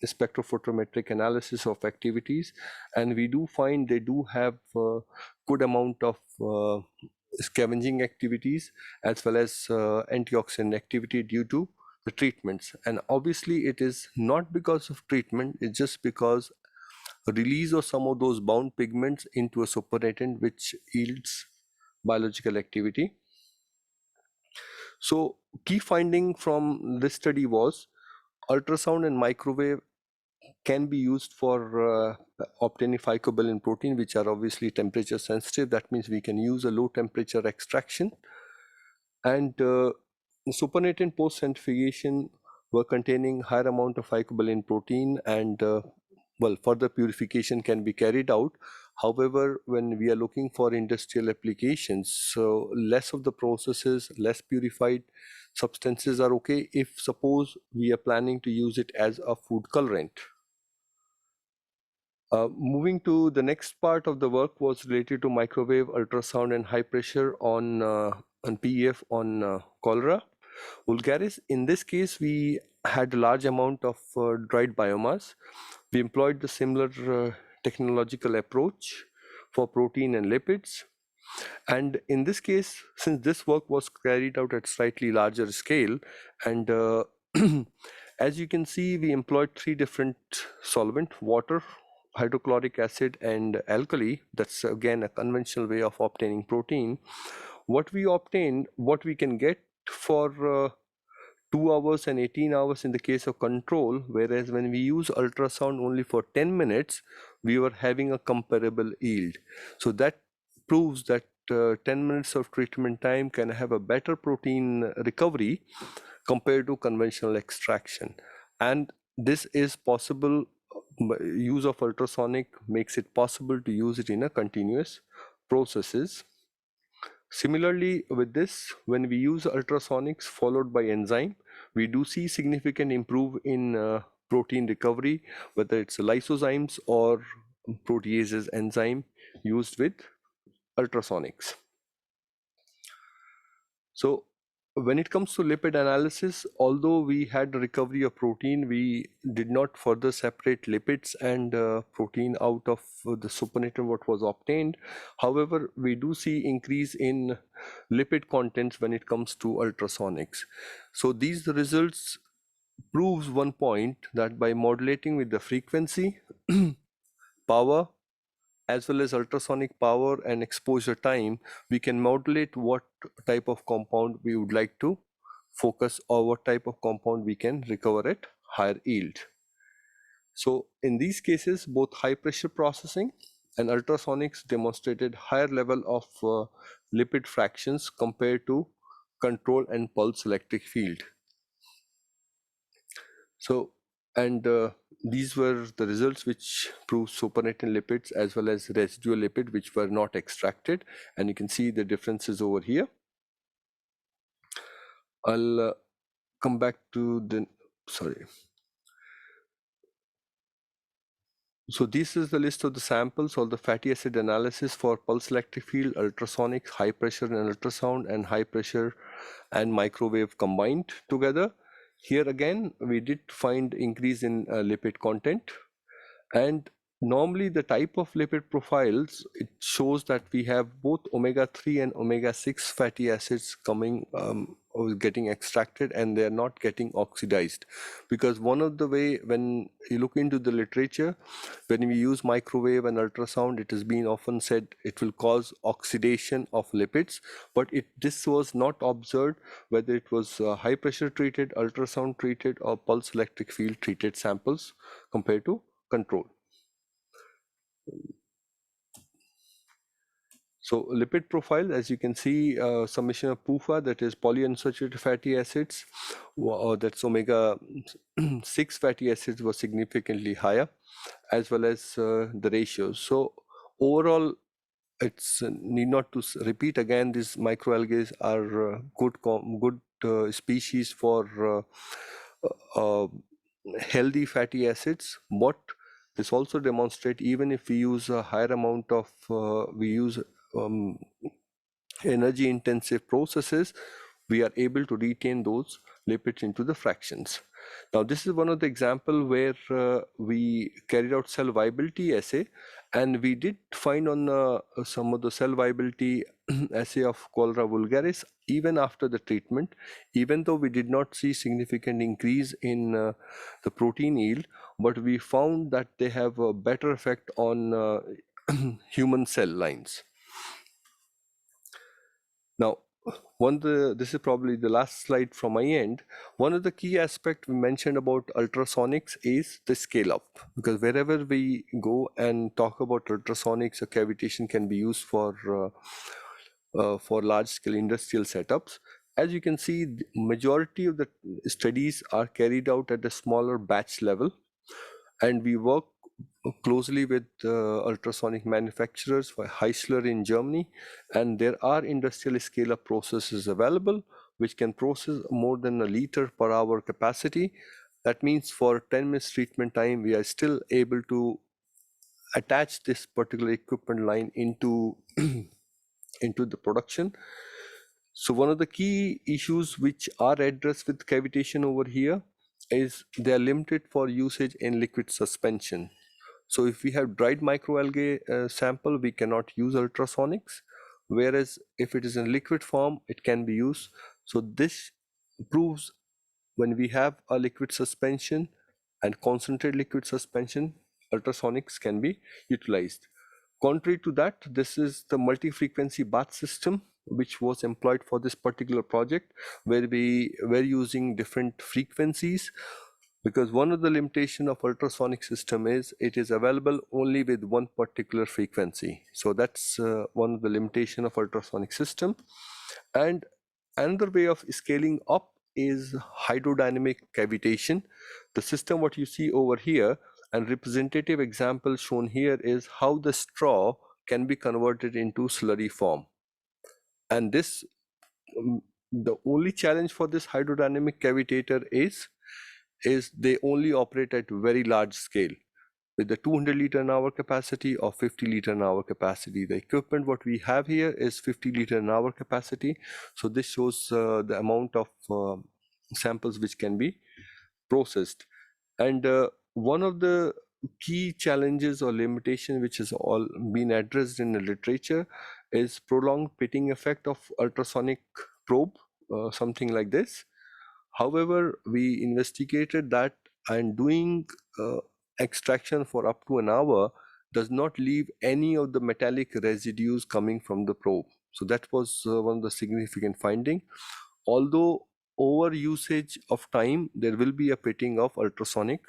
spectrophotometric analysis of activities. And we do find they do have a good amount of scavenging activities as well as antioxidant activity due to the treatments. And obviously it is not because of treatment, it's just because release of some of those bound pigments into a supernatant which yields biological activity. So key finding from this study was ultrasound and microwave can be used for obtaining phycobilin protein, which are obviously temperature sensitive. That means we can use a low temperature extraction. And supernatant post centrifugation were containing higher amount of phycobilin protein, and further purification can be carried out. However, when we are looking for industrial applications, so less of the processes, less purified substances are okay if suppose we are planning to use it as a food colorant. Moving to the next part of the work was related to microwave, ultrasound, and high pressure on PEF on cholera. Vulgaris, in this case, we had a large amount of dried biomass. We employed the similar technological approach for protein and lipids. And in this case, since this work was carried out at slightly larger scale, and as you can see, we employed 3 different solvent: water, hydrochloric acid, and alkali. That's again a conventional way of obtaining protein. What we obtained, what we can get for 2 hours and 18 hours in the case of control, whereas when we use ultrasound only for 10 minutes, we were having a comparable yield. So that proves that 10 minutes of treatment time can have a better protein recovery compared to conventional extraction. And this is possible. Use of ultrasonic makes it possible to use it in a continuous processes. Similarly, with this, when we use ultrasonics followed by enzyme, we do see significant improve in protein recovery, whether it's lysozymes or proteases enzyme used with ultrasonics. So when it comes to lipid analysis, although we had recovery of protein, we did not further separate lipids and protein out of the supernatant what was obtained. However, we do see increase in lipid contents when it comes to ultrasonics. So these results proves one point, that by modulating with the frequency, power, as well as ultrasonic power and exposure time, we can modulate what type of compound we would like to focus, or what type of compound we can recover at higher yield. So in these cases, both high pressure processing and ultrasonics demonstrated higher level of lipid fractions compared to control and pulse electric field. So, and these were the results which proved supernatant lipids as well as residual lipid which were not extracted, and you can see the differences over here. I'll come back to the, sorry. So this is the list of the samples or the fatty acid analysis for pulse electric field, ultrasonics, high pressure and ultrasound, and high pressure and microwave combined together. Here again, we did find increase in lipid content, and normally the type of lipid profiles, it shows that we have both omega-3 and omega-6 fatty acids coming or getting extracted, and they're not getting oxidized. Because one of the way, when you look into the literature, when we use microwave and ultrasound, it has been often said it will cause oxidation of lipids, but this was not observed whether it was high pressure treated, ultrasound treated, or pulse electric field treated samples compared to control. So lipid profile, as you can see, summation of PUFA, that is polyunsaturated fatty acids, that's omega-6 fatty acids was significantly higher, as well as the ratios. So overall, it's need not to repeat again, these microalgae are good species for healthy fatty acids, but this also demonstrates even if we use a higher amount of, energy intensive processes, we are able to retain those lipids into the fractions. Now this is one of the example where we carried out cell viability assay, and we did find on some of the cell viability assay of Cholera vulgaris even after the treatment, even though we did not see significant increase in the protein yield, but we found that they have a better effect on human cell lines. Now, this is probably the last slide from my end. One of the key aspects we mentioned about ultrasonics is the scale up, because wherever we go and talk about ultrasonics, a cavitation can be used for large scale industrial setups. As you can see, the majority of the studies are carried out at a smaller batch level, and we work closely with ultrasonic manufacturers for Heisler in Germany, and there are industrial scale-up processes available which can process more than a liter per hour capacity. That means for 10 minutes treatment time, we are still able to attach this particular equipment line into into the production. So one of the key issues which are addressed with cavitation over here is they are limited for usage in liquid suspension. So if we have dried microalgae sample, we cannot use ultrasonics, whereas if it is in liquid form, it can be used. So this proves when we have a liquid suspension and concentrated liquid suspension, ultrasonics can be utilized. Contrary to that, this is the multi-frequency bath system which was employed for this particular project, where we were using different frequencies, because one of the limitation of ultrasonic system is it is available only with one particular frequency. So that's one of the limitation of ultrasonic system. And another way of scaling up is hydrodynamic cavitation. The system what you see over here, and representative example shown here is how the straw can be converted into slurry form. And this, the only challenge for this hydrodynamic cavitator is they only operate at very large scale, with the 200 liter an hour capacity or 50 liter an hour capacity. The equipment what we have here is 50 liter an hour capacity. So this shows the amount of samples which can be processed. And one of the key challenges or limitation which has all been addressed in the literature is prolonged pitting effect of ultrasonic probe, something like this. However, we investigated that, and doing extraction for up to an hour does not leave any of the metallic residues coming from the probe. So that was one of the significant finding. Although over usage of time, there will be a pitting of ultrasonic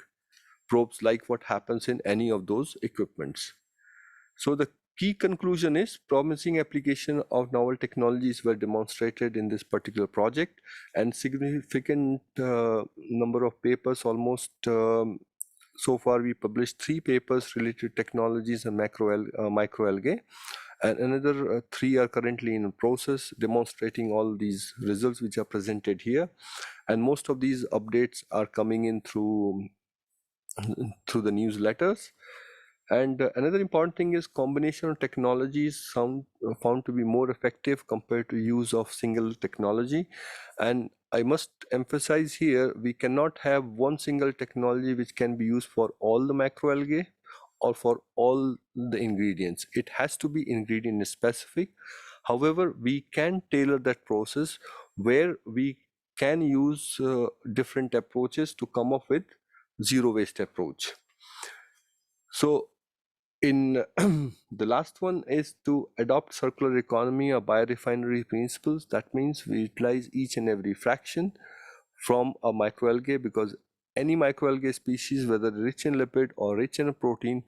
probes like what happens in any of those equipments. So the key conclusion is promising application of novel technologies were demonstrated in this particular project, and significant number of papers, almost so far we published 3 papers related to technologies and microalgae, and another 3 are currently in process demonstrating all these results which are presented here. And most of these updates are coming in through the newsletters. And another important thing is combination of technologies found to be more effective compared to use of single technology. And I must emphasize here, we cannot have one single technology which can be used for all the macroalgae or for all the ingredients. It has to be ingredient specific. However, we can tailor that process where we can use different approaches to come up with zero waste approach. So in the last one is to adopt circular economy or biorefinery principles. That means we utilize each and every fraction from a microalgae, because any microalgae species, whether rich in lipid or rich in a protein,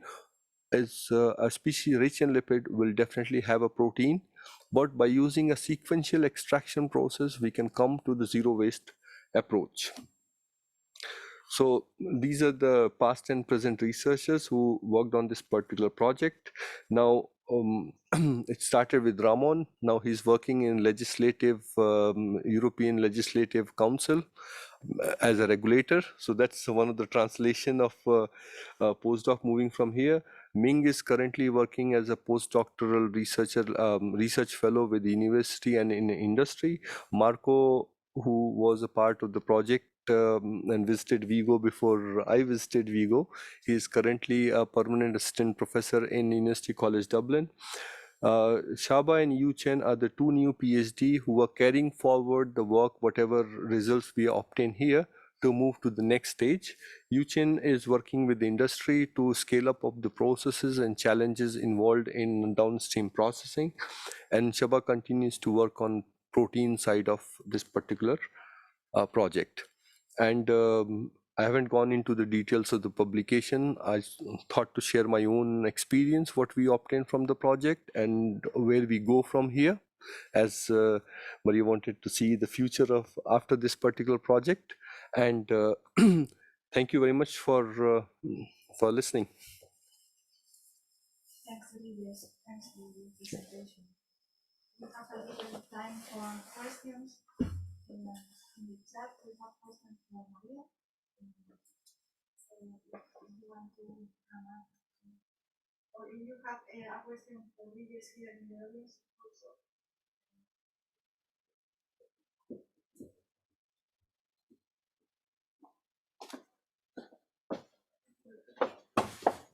is a species rich in lipid will definitely have a protein. But by using a sequential extraction process, we can come to the zero waste approach. So these are the past and present researchers who worked on this particular project. Now it started with Ramon. Now he's working in European Legislative Council as a regulator. So that's one of the translation of postdoc moving from here. Ming is currently working as a postdoctoral researcher, research fellow with the university and in industry. Marco, who was a part of the project and visited Vigo before I visited Vigo. He is currently a permanent assistant professor in University College Dublin. Shaba and Yu Chen are the 2 new PhD who are carrying forward the work, whatever results we obtain here, to move to the next stage. Yu Chen is working with the industry to scale up of the processes and challenges involved in downstream processing. And Shaba continues to work on protein side of this particular project. And I haven't gone into the details of the publication. I thought to share my own experience, what we obtained from the project and where we go from here, as Maria wanted to see the future of after this particular project. And thank you very much for listening. Thanks, Olivier. Thanks for the presentation. We have a little time for questions. In the chat, we have questions for Maria. So if you want to or if you have a question for Olivier here in the audience also.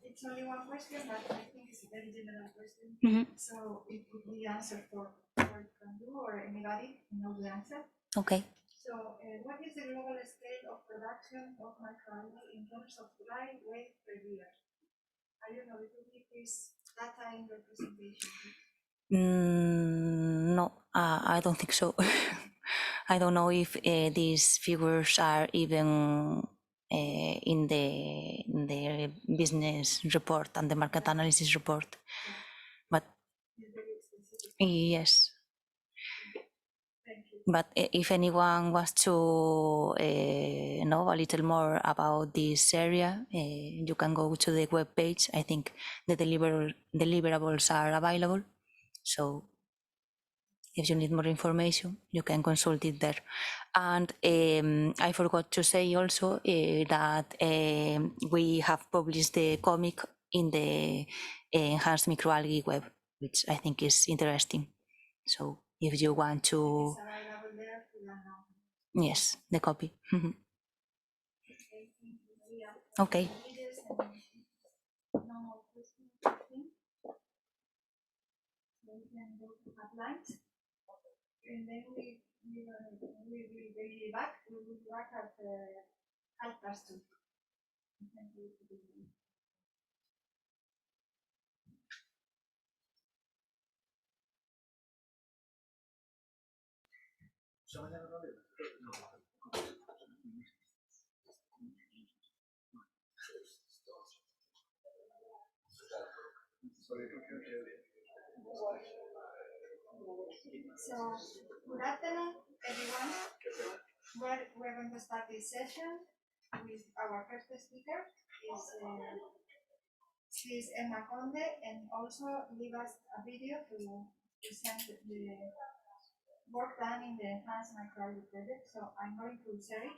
It's only one question, but I think it's a very general question. So it could be answered for you or anybody who knows the answer. Okay. So what is the global scale of production of microalgae in terms of dry weight per year? I don't know if you give this data in your presentation. No, I don't think so. I don't know if these figures are even in the business report and the market analysis report. But yes. But if anyone wants to know a little more about this area, you can go to the web page. I think the deliverables are available. So If you need more information, you can consult it there. And I forgot to say also that we have published the comic in the Enhanced Microalgae web, which I think is interesting. So if you want to... It's available there to download. Yes, the copy. Okay. No more questions, I think. So we can go to headlines. And then we will be back. We will be back at 2:30. Thank you. So, good afternoon, everyone. We're going to start this session with our first speaker. She's Emma Conde, and also leave us a video to present the work done in the Enhance Microalgae project. So I'm going to share it.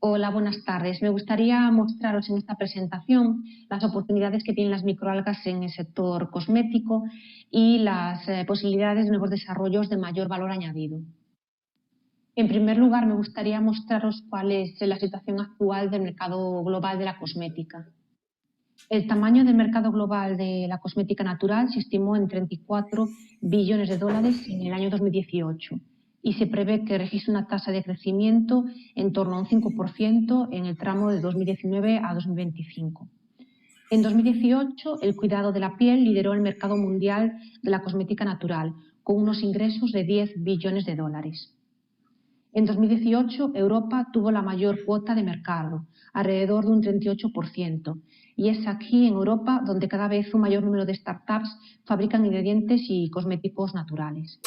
Hola, buenas tardes. Me gustaría mostraros en esta presentación las oportunidades que tienen las microalgas en el sector cosmético y las posibilidades de nuevos desarrollos de mayor valor añadido. En primer lugar, me gustaría mostraros cuál es la situación actual del mercado global de la cosmética. El tamaño del mercado global de la cosmética natural se estimó en 34 billones de dólares en el año 2018 y se prevé que registre una tasa de crecimiento en torno a un 5% en el tramo de 2019 a 2025. En 2018, el cuidado de la piel lideró el mercado mundial de la cosmética natural, con unos ingresos de 10 billones de dólares. En 2018, Europa tuvo la mayor cuota de mercado, alrededor de un 38%, y es aquí en Europa donde cada vez un mayor número de startups fabrican ingredientes y cosméticos naturales.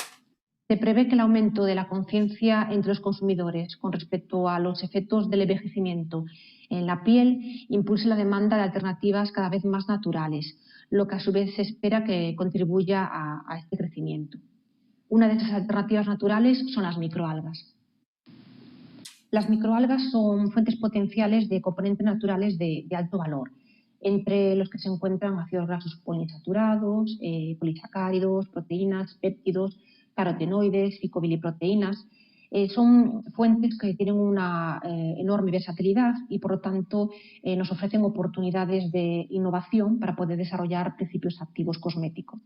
Se prevé que el aumento de la conciencia entre los consumidores con respecto a los efectos del envejecimiento en la piel impulse la demanda de alternativas cada vez más naturales, lo que a su vez se espera que contribuya a este crecimiento. Una de estas alternativas naturales son las microalgas. Las microalgas son fuentes potenciales de componentes naturales de alto valor, entre los que se encuentran ácidos grasos poliinsaturados, polisacáridos, proteínas, péptidos, carotenoides, ficobiliproteínas. Son fuentes que tienen una enorme versatilidad y, por lo tanto, nos ofrecen oportunidades de innovación para poder desarrollar principios activos cosméticos.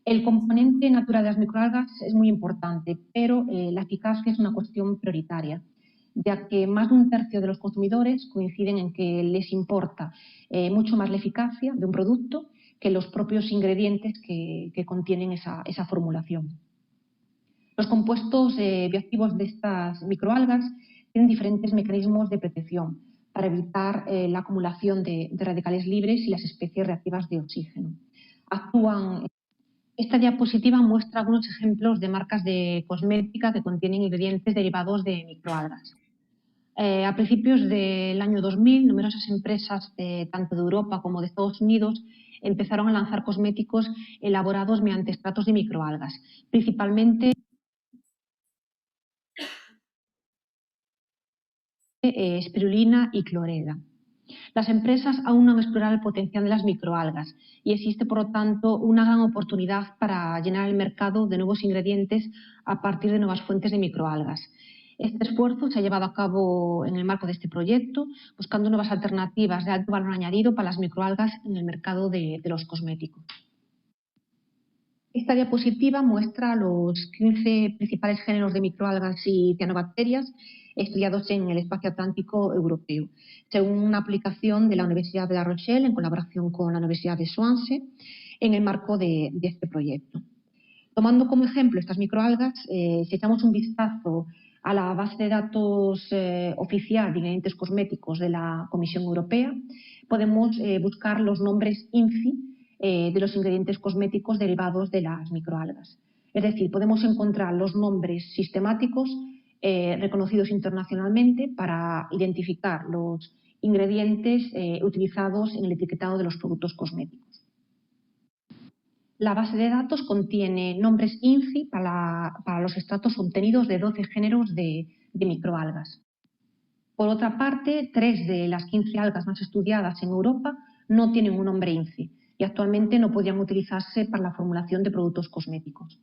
El componente natural de las microalgas es muy importante, pero la eficacia es una cuestión prioritaria, ya que más de un tercio de los consumidores coinciden en que les importa mucho más la eficacia de un producto que los propios ingredientes que contienen esa formulación. Los compuestos bioactivos de estas microalgas tienen diferentes mecanismos de protección para evitar la acumulación de radicales libres y las especies reactivas de oxígeno. Esta diapositiva muestra algunos ejemplos de marcas de cosmética que contienen ingredientes derivados de microalgas. A principios del año 2000, numerosas empresas, tanto de Europa como de Estados Unidos, empezaron a lanzar cosméticos elaborados mediante extractos de microalgas, principalmente espirulina y clorela. Las empresas aún no han explorado el potencial de las microalgas y existe, por lo tanto, una gran oportunidad para llenar el mercado de nuevos ingredientes a partir de nuevas fuentes de microalgas. Este esfuerzo se ha llevado a cabo en el marco de este proyecto, buscando nuevas alternativas de alto valor añadido para las microalgas en el mercado de los cosméticos. Esta diapositiva muestra los 15 principales géneros de microalgas y cianobacterias estudiados en el espacio atlántico europeo, según una aplicación de la Universidad de La Rochelle en colaboración con la Universidad de Swansea en el marco de este proyecto. Tomando como ejemplo estas microalgas, si echamos un vistazo a la base de datos oficial de ingredientes cosméticos de la Comisión Europea, podemos buscar los nombres INFI de los ingredientes cosméticos derivados de las microalgas. Es decir, podemos encontrar los nombres sistemáticos reconocidos internacionalmente para identificar los ingredientes utilizados en el etiquetado de los productos cosméticos. La base de datos contiene nombres INFI para los extractos obtenidos de 12 géneros de microalgas. Por otra parte, 3 de las 15 algas más estudiadas en Europa no tienen un nombre INFI y actualmente no podrían utilizarse para la formulación de productos cosméticos.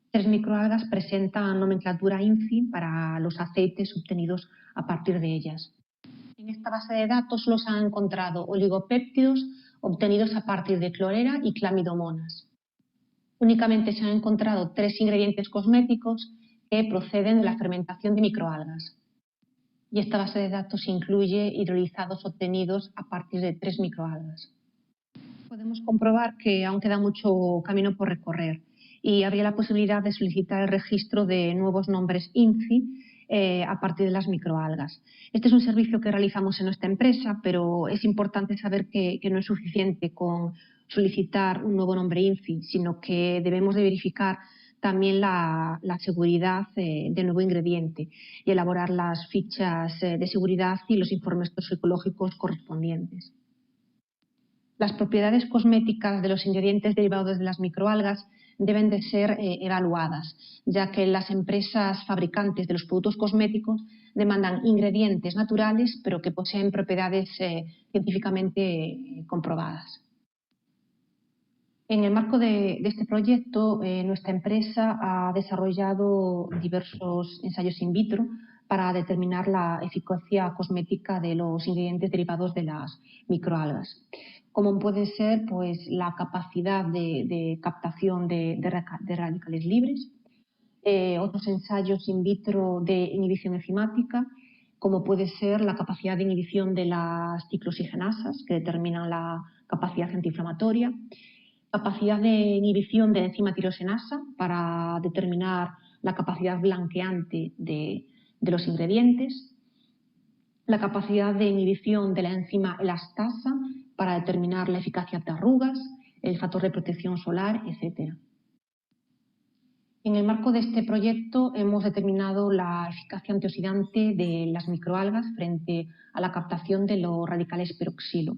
3 microalgas presentan nomenclatura INFI para los aceites obtenidos a partir de ellas. En esta base de datos solo se han encontrado oligopéptidos obtenidos a partir de clorera y clamidomonas. Únicamente se han encontrado 3 ingredientes cosméticos que proceden de la fermentación de microalgas. Y esta base de datos incluye hidrolizados obtenidos a partir de 3 microalgas. Podemos comprobar que aún queda mucho camino por recorrer y habría la posibilidad de solicitar el registro de nuevos nombres INFI a partir de las microalgas. Este es un servicio que realizamos en nuestra empresa, pero es importante saber que no es suficiente con solicitar un nuevo nombre INFI, sino que debemos de verificar también la seguridad del nuevo ingrediente y elaborar las fichas de seguridad y los informes toxicológicos correspondientes. Las propiedades cosméticas de los ingredientes derivados de las microalgas deben de ser evaluadas, ya que las empresas fabricantes de los productos cosméticos demandan ingredientes naturales, pero que poseen propiedades científicamente comprobadas. En el marco de este proyecto, nuestra empresa ha desarrollado diversos ensayos in vitro para determinar la eficacia cosmética de los ingredientes derivados de las microalgas, como puede ser pues, la capacidad de captación de radicales libres, otros ensayos in vitro de inhibición enzimática, como puede ser la capacidad de inhibición de las ciclooxigenasas, que determinan la capacidad antiinflamatoria, capacidad de inhibición de la enzima tirosinasa para determinar la capacidad blanqueante de los ingredientes, la capacidad de inhibición de la enzima elastasa para determinar la eficacia antiarrugas, el factor de protección solar, etc. En el marco de este proyecto hemos determinado la eficacia antioxidante de las microalgas frente a la captación de los radicales peroxilo.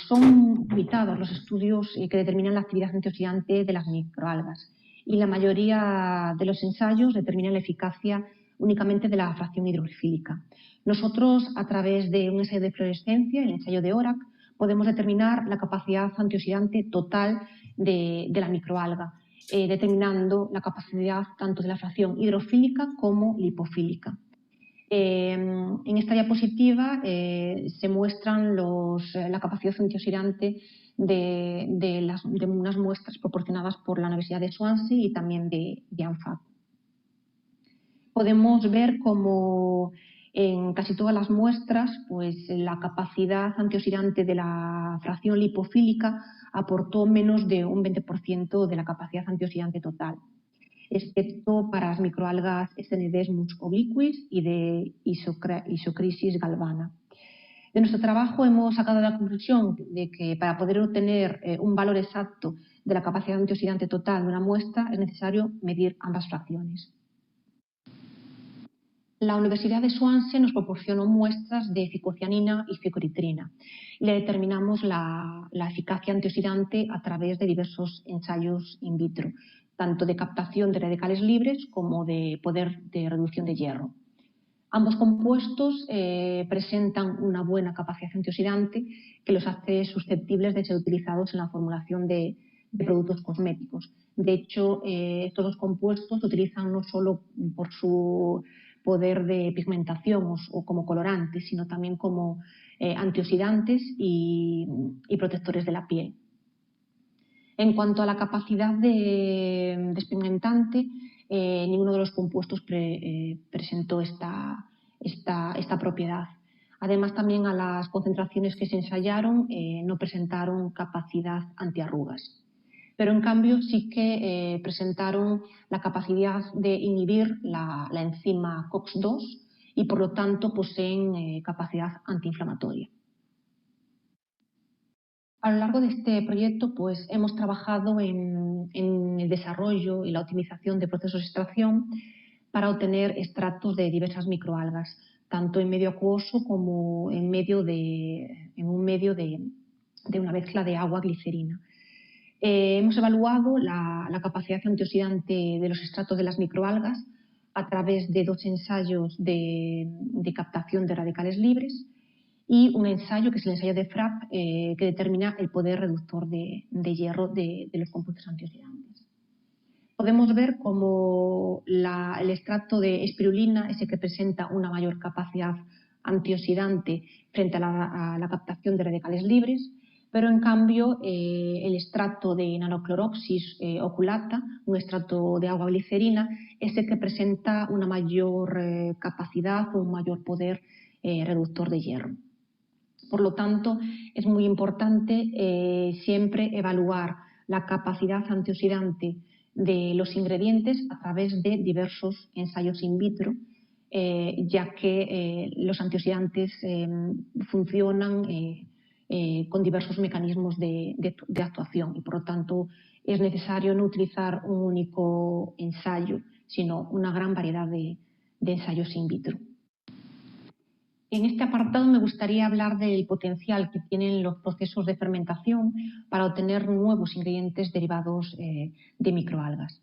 Son limitados los estudios que determinan la actividad antioxidante de las microalgas y la mayoría de los ensayos determinan la eficacia únicamente de la fracción hidrofílica. Nosotros, a través de un ensayo de fluorescencia, el ensayo de ORAC, podemos determinar la capacidad antioxidante total de la microalga, determinando la capacidad tanto de la fracción hidrofílica como lipofílica. En esta diapositiva se muestran la capacidad antioxidante de unas muestras proporcionadas por la Universidad de Swansea y también de ANFACO. Podemos ver cómo en casi todas las muestras pues, la capacidad antioxidante de la fracción lipofílica aportó menos de un 20% de la capacidad antioxidante total, excepto para las microalgas Cnidesmus obliquis y de Isocrisis galvana. De nuestro trabajo hemos sacado la conclusión de que para poder obtener un valor exacto de la capacidad antioxidante total de una muestra es necesario medir ambas fracciones. La Universidad de Swansea nos proporcionó muestras de ficocianina y ficoritrina y le determinamos la eficacia antioxidante a través de diversos ensayos in vitro, tanto de captación de radicales libres como de poder de reducción de hierro. Ambos compuestos presentan una buena capacidad antioxidante que los hace susceptibles de ser utilizados en la formulación de productos cosméticos. De hecho, estos dos compuestos se utilizan no solo por su poder de pigmentación o como colorantes, sino también como antioxidantes y protectores de la piel. En cuanto a la capacidad de despigmentante, ninguno de los compuestos presentó esta propiedad. Además, también a las concentraciones que se ensayaron no presentaron capacidad antiarrugas. pero en cambio sí que presentaron la capacidad de inhibir la enzima COX-2 y por lo tanto poseen capacidad antiinflamatoria. A lo largo de este proyecto pues, hemos trabajado en el desarrollo y la optimización de procesos de extracción para obtener extractos de diversas microalgas, tanto en medio acuoso como en un medio de una mezcla de agua-glicerina. Hemos evaluado la capacidad antioxidante de los extractos de las microalgas a través de 2 ensayos de captación de radicales libres y un ensayo, que es el ensayo de FRAP, que determina el poder reductor de hierro de los compuestos antioxidantes. Podemos ver cómo el extracto de espirulina es el que presenta una mayor capacidad antioxidante frente a la captación de radicales libres, pero en cambio el extracto de nanocloropsis oculata, un extracto de agua glicerina, es el que presenta una mayor capacidad o un mayor poder reductor de hierro. Por lo tanto, es muy importante siempre evaluar la capacidad antioxidante de los ingredientes a través de diversos ensayos in vitro, ya que los antioxidantes funcionan con diversos mecanismos de actuación y, por lo tanto, es necesario no utilizar un único ensayo, sino una gran variedad de ensayos in vitro. En este apartado me gustaría hablar del potencial que tienen los procesos de fermentación para obtener nuevos ingredientes derivados de microalgas.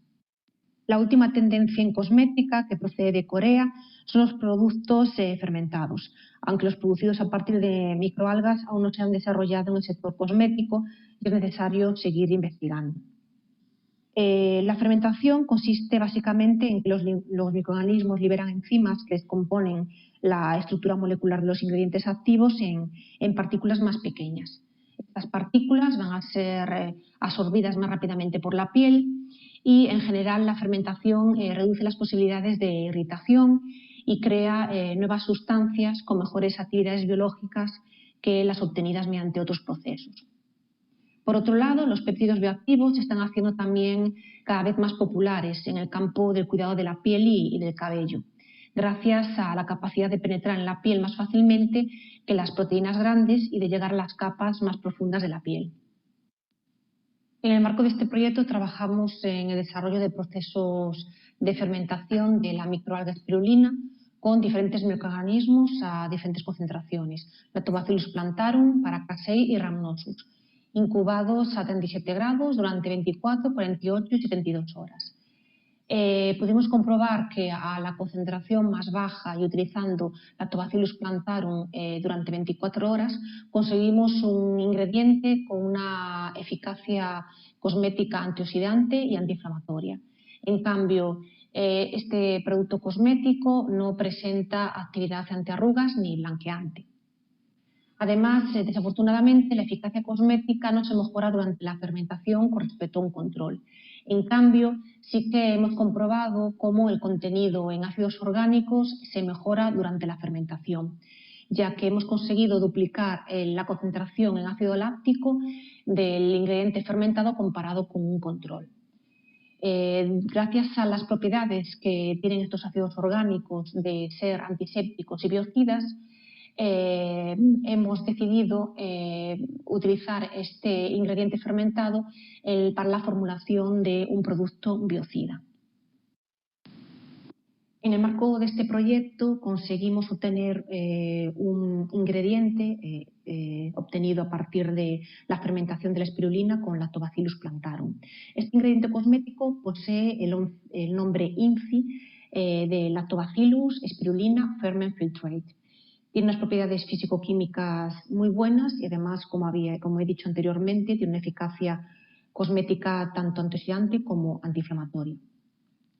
La última tendencia en cosmética, que procede de Corea, son los productos fermentados, aunque los producidos a partir de microalgas aún no se han desarrollado en el sector cosmético y es necesario seguir investigando. La fermentación consiste básicamente en que los microorganismos liberan enzimas que descomponen la estructura molecular de los ingredientes activos en partículas más pequeñas. Estas partículas van a ser absorbidas más rápidamente por la piel y, en general, la fermentación reduce las posibilidades de irritación y crea nuevas sustancias con mejores actividades biológicas que las obtenidas mediante otros procesos. Por otro lado, los péptidos bioactivos se están haciendo también cada vez más populares en el campo del cuidado de la piel y del cabello, gracias a la capacidad de penetrar en la piel más fácilmente que las proteínas grandes y de llegar a las capas más profundas de la piel. En el marco de este proyecto trabajamos en el desarrollo de procesos de fermentación de la microalga espirulina con diferentes microorganismos a diferentes concentraciones, Lactobacillus plantarum, Paracasei y Rhamnosus, incubados a 37 grados durante 24, 48 y 72 horas. Pudimos comprobar que a la concentración más baja y utilizando Lactobacillus plantarum durante 24 horas conseguimos un ingrediente con una eficacia cosmética antioxidante y antiinflamatoria. En cambio, este producto cosmético no presenta actividad antiarrugas ni blanqueante. Además, desafortunadamente, la eficacia cosmética no se mejora durante la fermentación con respecto a un control. En cambio, sí que hemos comprobado cómo el contenido en ácidos orgánicos se mejora durante la fermentación, ya que hemos conseguido duplicar la concentración en ácido láctico del ingrediente fermentado comparado con un control. Gracias a las propiedades que tienen estos ácidos orgánicos de ser antisépticos y biocidas, hemos decidido utilizar este ingrediente fermentado para la formulación de un producto biocida. En el marco de este proyecto conseguimos obtener un ingrediente obtenido a partir de la fermentación de la espirulina con Lactobacillus plantarum. Este ingrediente cosmético posee el nombre INFI de Lactobacillus spirulina ferment filtrate. Tiene unas propiedades físico-químicas muy buenas y además, como he dicho anteriormente, tiene una eficacia cosmética tanto antioxidante como antiinflamatoria.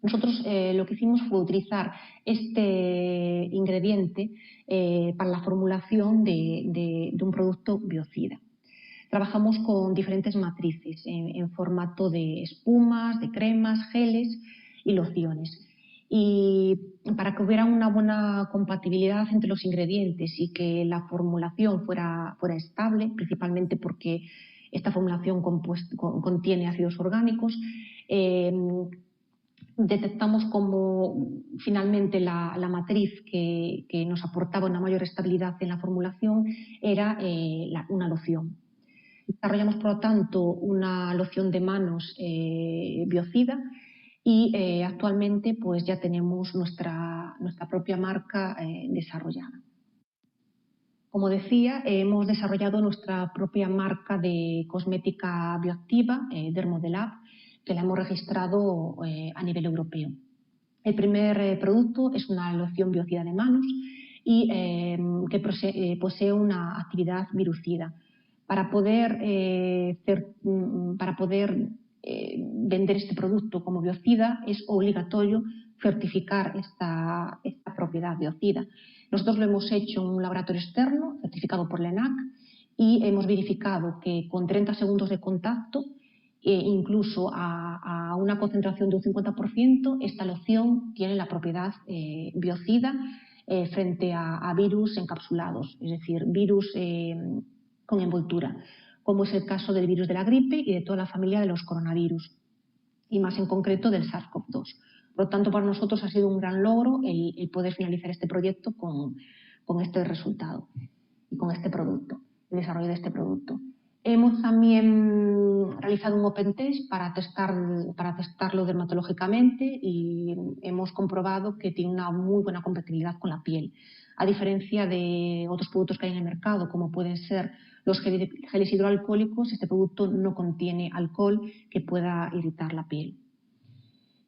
Nosotros lo que hicimos fue utilizar este ingrediente para la formulación de un producto biocida. Trabajamos con diferentes matrices en formato de espumas, de cremas, geles y lociones. Y para que hubiera una buena compatibilidad entre los ingredientes y que la formulación fuera estable, principalmente porque Esta formulación contiene ácidos orgánicos. Detectamos como finalmente la matriz que nos aportaba una mayor estabilidad en la formulación era una loción. Desarrollamos, por lo tanto, una loción de manos biocida y actualmente pues, ya tenemos nuestra propia marca desarrollada. Como decía, hemos desarrollado nuestra propia marca de cosmética bioactiva, Dermodelab, que la hemos registrado a nivel europeo. El primer producto es una loción biocida de manos y que posee una actividad virucida. Para poder vender este producto como biocida es obligatorio certificar esta propiedad biocida. Nosotros lo hemos hecho en un laboratorio externo certificado por la ENAC y hemos verificado que con 30 segundos de contacto, incluso a una concentración de un 50%, esta loción tiene la propiedad biocida frente a virus encapsulados, es decir, virus con envoltura, como es el caso del virus de la gripe y de toda la familia de los coronavirus, y más en concreto del SARS-CoV-2. Por lo tanto, para nosotros ha sido un gran logro el poder finalizar este proyecto con este resultado y con este producto, el desarrollo de este producto. Hemos también realizado un open test para testarlo dermatológicamente y hemos comprobado que tiene una muy buena compatibilidad con la piel. A diferencia de otros productos que hay en el mercado, como pueden ser los geles hidroalcohólicos, este producto no contiene alcohol que pueda irritar la piel.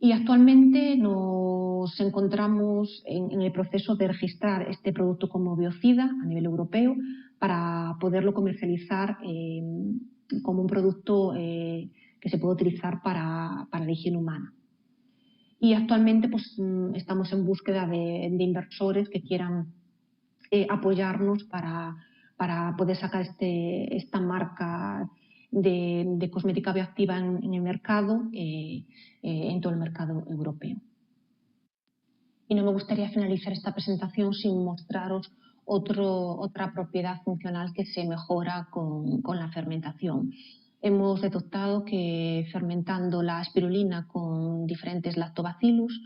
Y actualmente nos encontramos en el proceso de registrar este producto como biocida a nivel europeo para poderlo comercializar como un producto que se puede utilizar para la higiene humana. Y actualmente pues, estamos en búsqueda de inversores que quieran apoyarnos para poder sacar esta marca de cosmética bioactiva en el mercado, en todo el mercado europeo. Y no me gustaría finalizar esta presentación sin mostraros otra propiedad funcional que se mejora con la fermentación. Hemos detectado que fermentando la espirulina con diferentes lactobacillus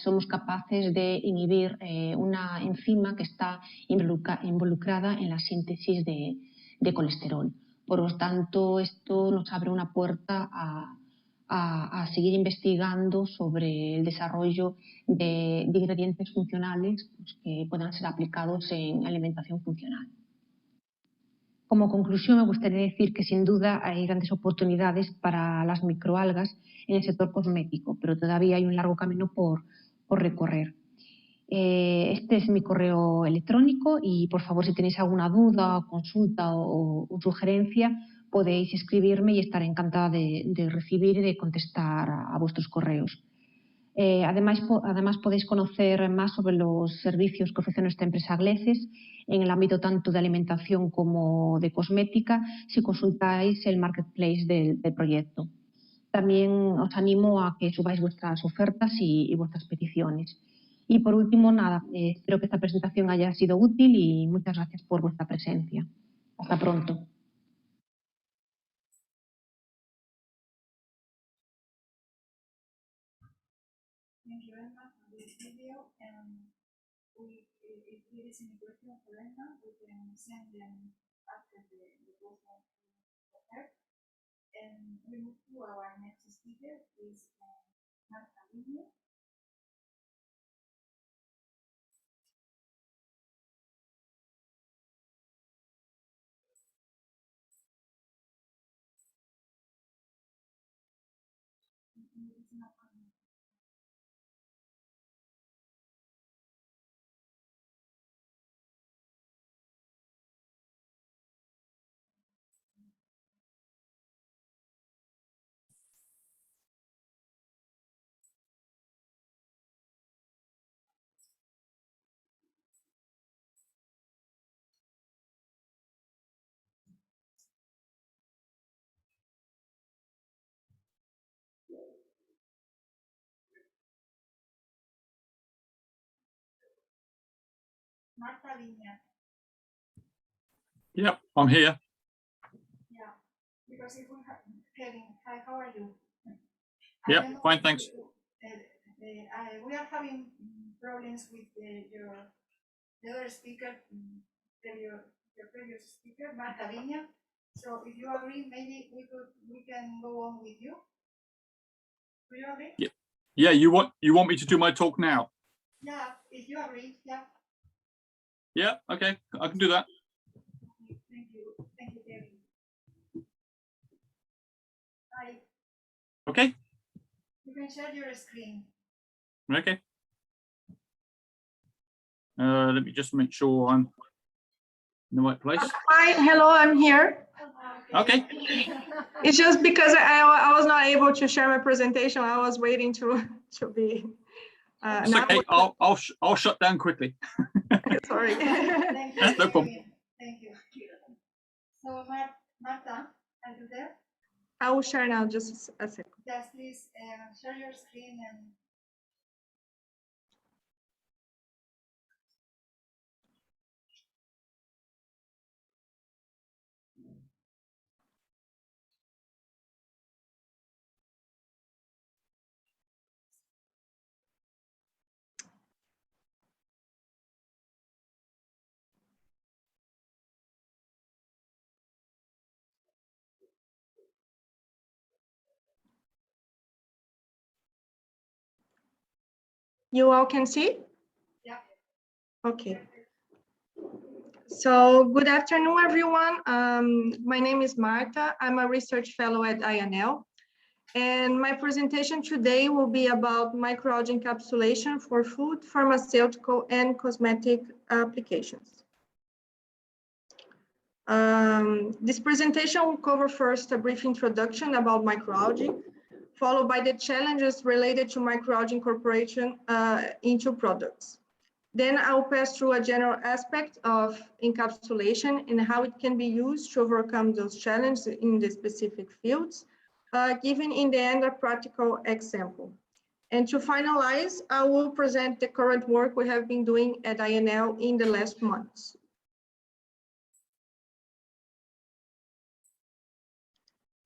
somos capaces de inhibir una enzima que está involucrada en la síntesis de colesterol. Por lo tanto, esto nos abre una puerta a seguir investigando sobre el desarrollo de ingredientes funcionales pues, que puedan ser aplicados en alimentación funcional. Como conclusión, me gustaría decir que sin duda hay grandes oportunidades para las microalgas en el sector cosmético, pero todavía hay un largo camino por recorrer. Este es mi correo electrónico y, por favor, si tenéis alguna duda, consulta o sugerencia, podéis escribirme y estaré encantada de recibir y de contestar a vuestros correos. Además, podéis conocer más sobre los servicios que ofrece nuestra empresa Gleces en el ámbito tanto de alimentación como de cosmética si consultáis el marketplace del proyecto. También os animo a que subáis vuestras ofertas y vuestras peticiones. Y por último, nada, espero que esta presentación haya sido útil y muchas gracias por vuestra presencia. Hasta pronto. Thank you very much for this video. If there is any question for Emma, we can send them after the post of her. And we move to our next speaker, is Marta Viña. Marta Viña. Yep, I'm here. Yeah, because if we have, Kevin, hi, how are you? Yeah, fine, thanks. We are having problems with the other speaker, your previous speaker, Marta Viña. So if you agree, maybe we can go on with you. Do you agree? Yeah. Yeah, you want me to do my talk now? Yeah, if you agree, yeah. Yeah, okay, I can do that. Thank you, Kevin. Hi. Okay. You can share your screen. Okay. Let me just make sure I'm in the right place. Hi, hello, I'm here. Okay. It's just because I was not able to share my presentation. I was waiting to be. It's okay. I'll shut down quickly. Sorry. That's no problem. Thank you. So Marta, are you there? I will share now. Just a second. Yes, please share your screen and. You all can see? Yeah. Okay. So good afternoon, everyone. My name is Marta. I'm a research fellow at INL. And my presentation today will be about microalgae encapsulation for food, pharmaceutical, and cosmetic applications. This presentation will cover first a brief introduction about microalgae, followed by the challenges related to microalgae incorporation into products. Then I'll pass through a general aspect of encapsulation and how it can be used to overcome those challenges in the specific fields, giving in the end a practical example. And to finalize, I will present the current work we have been doing at INL in the last months.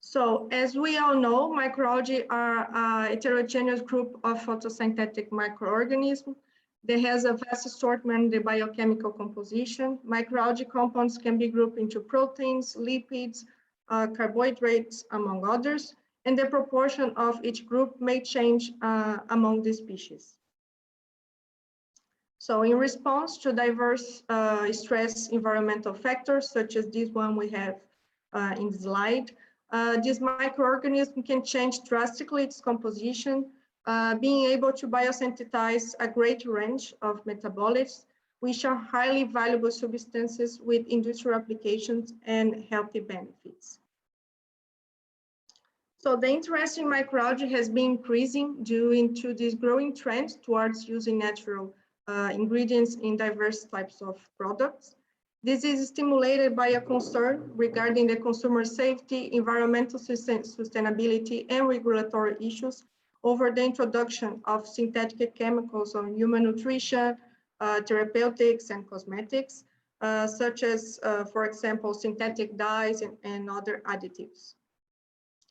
So as we all know, microalgae are a heterogeneous group of photosynthetic microorganisms. There has a vast assortment in the biochemical composition. Microalgae compounds can be grouped into proteins, lipids, carbohydrates, among others, and the proportion of each group may change among the species. So in response to diverse stress environmental factors, such as this one we have in the slide, this microorganism can change drastically its composition, being able to biosynthesize a great range of metabolites, which are highly valuable substances with industrial applications and healthy benefits. So the interest in microalgae has been increasing due to this growing trend towards using natural ingredients in diverse types of products. This is stimulated by a concern regarding the consumer safety, environmental sustainability, and regulatory issues over the introduction of synthetic chemicals on human nutrition, therapeutics, and cosmetics, such as, for example, synthetic dyes and other additives.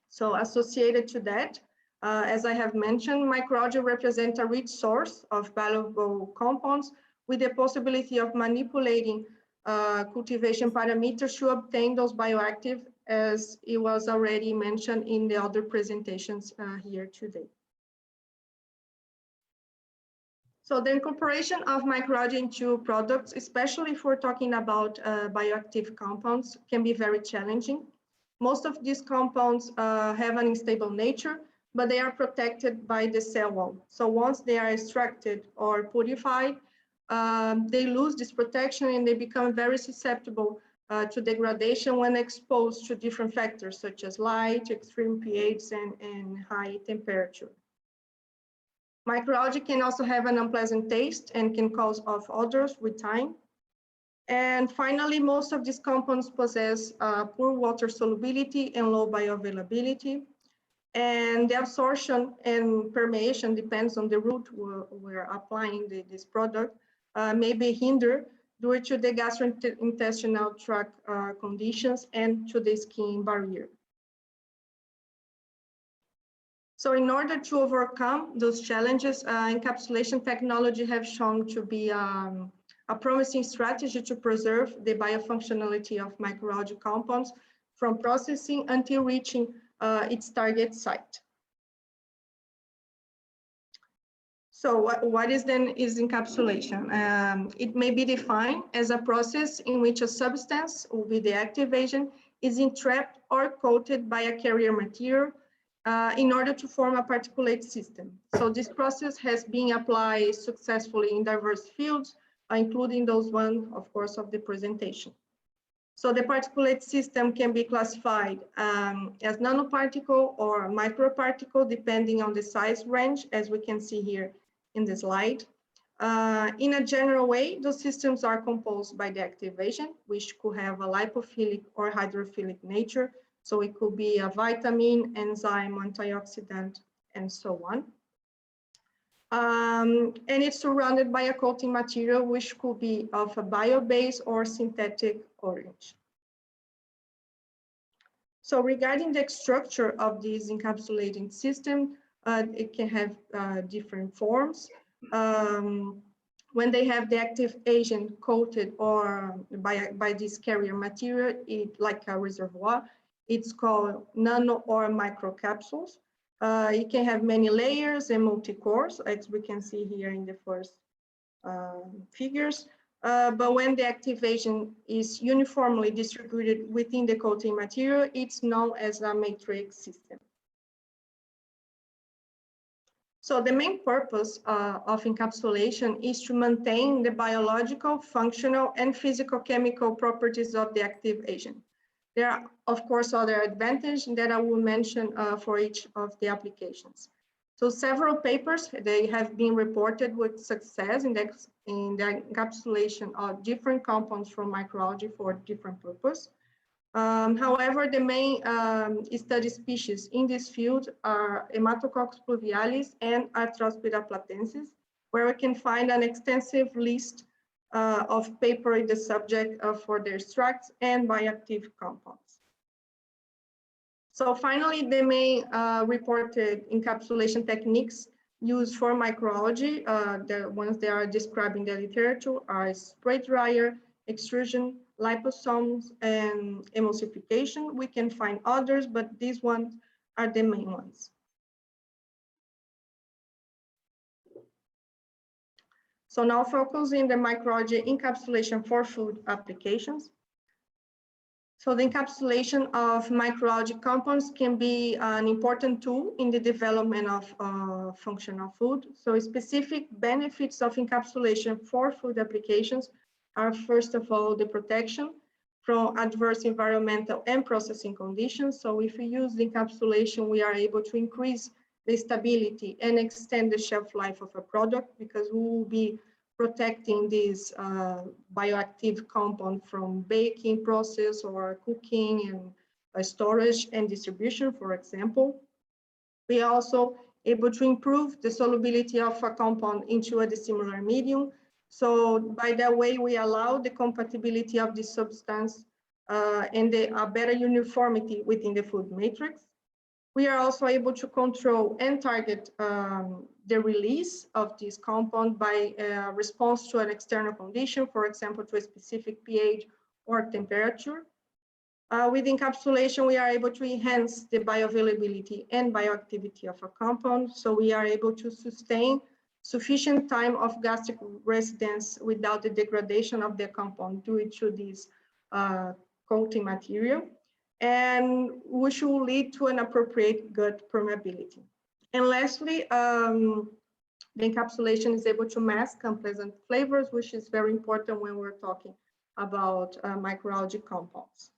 So associated to that, as I have mentioned, microalgae represent a rich source of valuable compounds with the possibility of manipulating cultivation parameters to obtain those bioactive, as it was already mentioned in the other presentations here today. So the incorporation of microalgae into products, especially if we're talking about bioactive compounds, can be very challenging. Most of these compounds have an unstable nature, but they are protected by the cell wall. So once they are extracted or purified, they lose this protection and they become very susceptible to degradation when exposed to different factors such as light, extreme pH, and high temperature. Microalgae can also have an unpleasant taste and can cause off odors with time. And finally, most of these compounds possess poor water solubility and low bioavailability. And the absorption and permeation depends on the route we're applying this product, may be hindered due to the gastrointestinal tract conditions and to the skin barrier. So in order to overcome those challenges, encapsulation technology have shown to be a promising strategy to preserve the biofunctionality of microalgae compounds from processing until reaching its target site. So what is encapsulation? It may be defined as a process in which a substance, will be the active agent, is entrapped or coated by a carrier material in order to form a particulate system. So this process has been applied successfully in diverse fields, including those one, of course, of the presentation. So the particulate system can be classified as nanoparticle or microparticle, depending on the size range, as we can see here in the slide. In a general way, those systems are composed by the active agent, which could have a lipophilic or hydrophilic nature. So it could be a vitamin, enzyme, antioxidant, and so on. And it's surrounded by a coating material, which could be of a bio-based or synthetic origin. So regarding the structure of this encapsulating system, it can have different forms. When they have the active agent coated or by this carrier material, like a reservoir, it's called nano or microcapsules. It can have many layers and multi-cores, as we can see here in the first figures. But when the active agent is uniformly distributed within the coating material, it's known as a matrix system. So the main purpose of encapsulation is to maintain the biological, functional, and physicochemical properties of the active agent. There are, of course, other advantages that I will mention for each of the applications. So several papers, they have been reported with success in the encapsulation of different compounds from microalgae for different purposes. However, the main study species in this field are Hematococcus pluvialis and Arthrospira platensis, where we can find an extensive list of paper in the subject for their extracts and bioactive compounds. So finally, the main reported encapsulation techniques used for microalgae, the ones that are described in the literature, are spray dryer, extrusion, liposomes, and emulsification. We can find others, but these ones are the main ones. So now focusing the microalgae encapsulation for food applications. So the encapsulation of microalgae compounds can be an important tool in the development of functional food. So specific benefits of encapsulation for food applications are, first of all, the protection from adverse environmental and processing conditions. So if we use the encapsulation, we are able to increase the stability and extend the shelf life of a product, because we will be protecting this bioactive compound from baking process or cooking and storage and distribution, for example. We are also able to improve the solubility of a compound into a dissimilar medium. So by that way, we allow the compatibility of the substance and a better uniformity within the food matrix. We are also able to control and target the release of this compound by response to an external condition, for example, to a specific pH or temperature. With encapsulation, we are able to enhance the bioavailability and bioactivity of a compound. So we are able to sustain sufficient time of gastric residence without the degradation of the compound due to this coating material, and which will lead to an appropriate gut permeability. And lastly, the encapsulation is able to mask unpleasant flavors, which is very important when we're talking about microalgae compounds.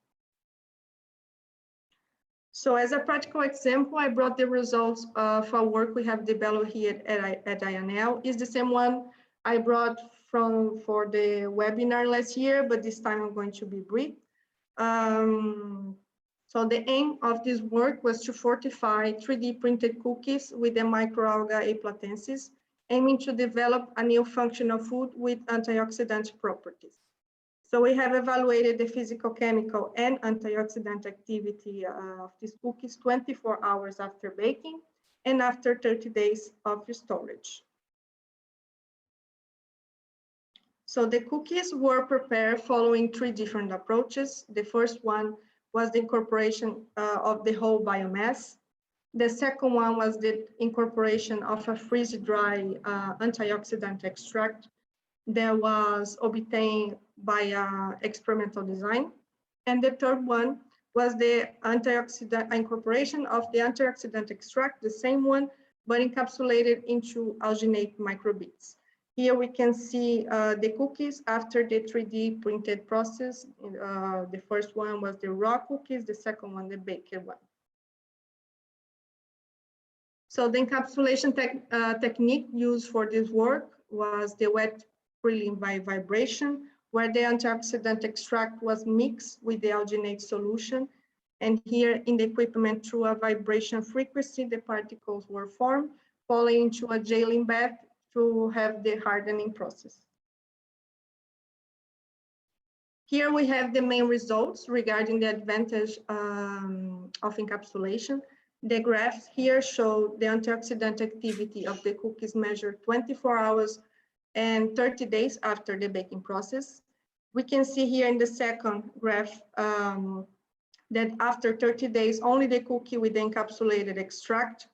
So as a practical example, I brought the results of our work we have developed here at INL. It's the same one I brought for the webinar last year, but this time I'm going to be brief. So the aim of this work was to fortify 3D printed cookies with the microalgae platensis, aiming to develop a new functional food with antioxidant properties. So we have evaluated the physical, chemical, and antioxidant activity of these cookies 24 hours after baking. and after 30 days of storage. So the cookies were prepared following 3 different approaches. The first one was the incorporation of the whole biomass. The second one was the incorporation of a freeze-dry antioxidant extract that was obtained by experimental design. And the third one was the incorporation of the antioxidant extract, the same one, but encapsulated into alginate microbeads. Here we can see the cookies after the 3D printed process. The first one was the raw cookies, the second one, the baked one. So the encapsulation technique used for this work was the wet prelim by vibration, where the antioxidant extract was mixed with the alginate solution. And here in the equipment, through a vibration frequency, the particles were formed, falling into a gelling bath to have the hardening process. Here we have the main results regarding the advantage of encapsulation. The graphs here show the antioxidant activity of the cookies measured 24 hours and 30 days after the baking process. We can see here in the second graph that after 30 days, only the cookie with the encapsulated extract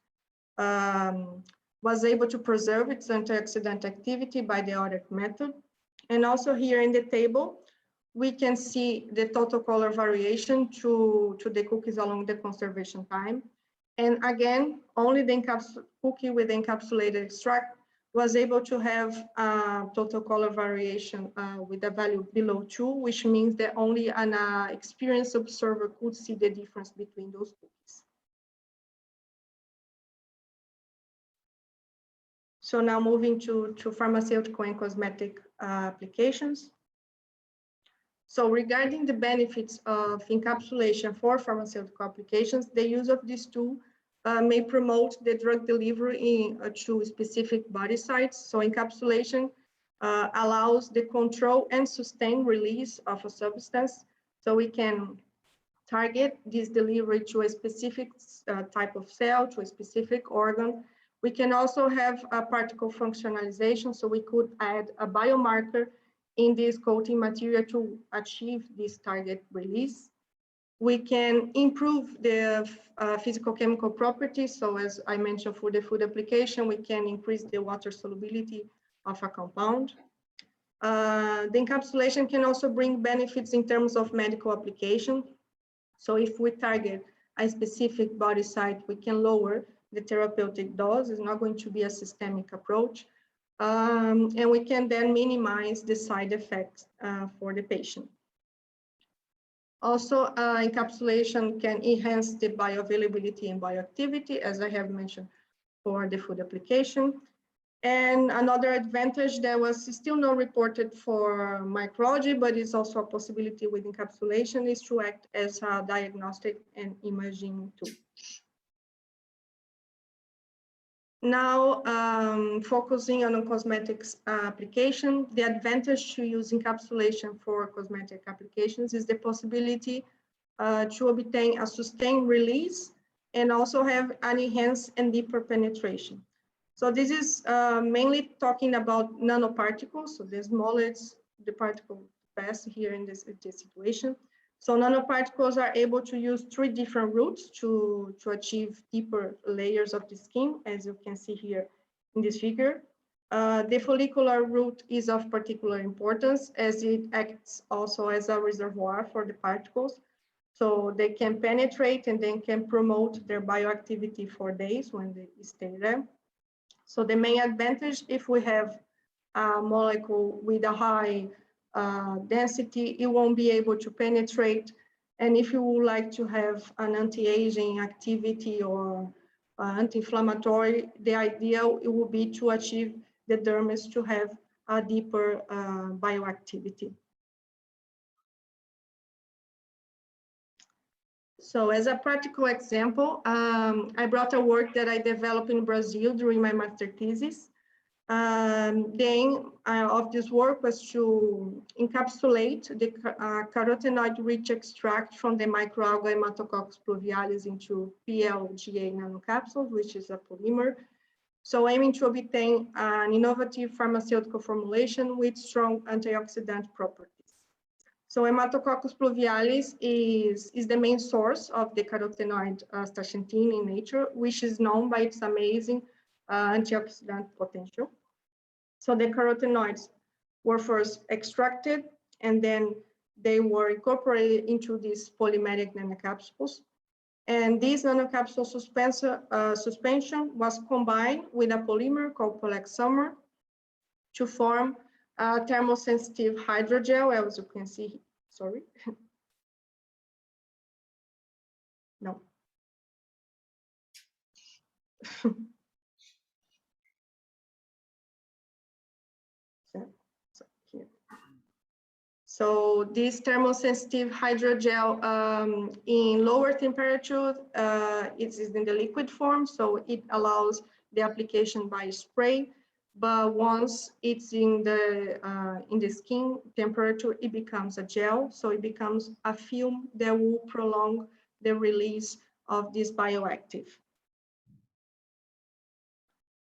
was able to preserve its antioxidant activity by the audit method. And also here in the table, we can see the total color variation to the cookies along the conservation time. And again, only the cookie with the encapsulated extract was able to have total color variation with a value below 2, which means that only an experienced observer could see the difference between those cookies. So now moving to pharmaceutical and cosmetic applications. So regarding the benefits of encapsulation for pharmaceutical applications, the use of this tool may promote the drug delivery to specific body sites. So encapsulation allows the control and sustained release of a substance. So we can target this delivery to a specific type of cell, to a specific organ. We can also have a particle functionalization. So we could add a biomarker in this coating material to achieve this target release. We can improve the physical chemical properties. So as I mentioned, for the food application, we can increase the water solubility of a compound. The encapsulation can also bring benefits in terms of medical application. So if we target a specific body site, we can lower the therapeutic dose. It's not going to be a systemic approach. And we can then minimize the side effects for the patient. Also, encapsulation can enhance the bioavailability and bioactivity, as I have mentioned, for the food application. And another advantage that was still not reported for microalgae, but is also a possibility with encapsulation, is to act as a diagnostic and imaging tool. Now, focusing on a cosmetics application, the advantage to use encapsulation for cosmetic applications is the possibility to obtain a sustained release and also have an enhanced and deeper penetration. So this is mainly talking about nanoparticles. So the smallest the particle pass here in this situation. So nanoparticles are able to use 3 different routes to achieve deeper layers of the skin, as you can see here in this figure. The follicular route is of particular importance as it acts also as a reservoir for the particles. So they can penetrate and then can promote their bioactivity for days when they stay there. So the main advantage, if we have a molecule with a high density, it won't be able to penetrate. And if you would like to have an anti-aging activity or anti-inflammatory, the ideal it would be to achieve the dermis to have a deeper bioactivity. So as a practical example, I brought a work that I developed in Brazil during my master thesis. The aim of this work was to encapsulate the carotenoid-rich extract from the microalgae Hematococcus pluvialis into PLGA nanocapsules, which is a polymer. So aiming to obtain an innovative pharmaceutical formulation with strong antioxidant properties. So Hematococcus pluvialis is the main source of the carotenoid astaxanthin in nature, which is known by its amazing antioxidant potential. So the carotenoids were first extracted, and then they were incorporated into these polymeric nanocapsules. And this nanocapsule suspension was combined with a polymer called polexamer to form a thermosensitive hydrogel, as you can see, sorry. No. So this thermosensitive hydrogel in lower temperature, it is in the liquid form, so it allows the application by spray. But once it's in the skin temperature, it becomes a gel, so it becomes a film that will prolong the release of this bioactive.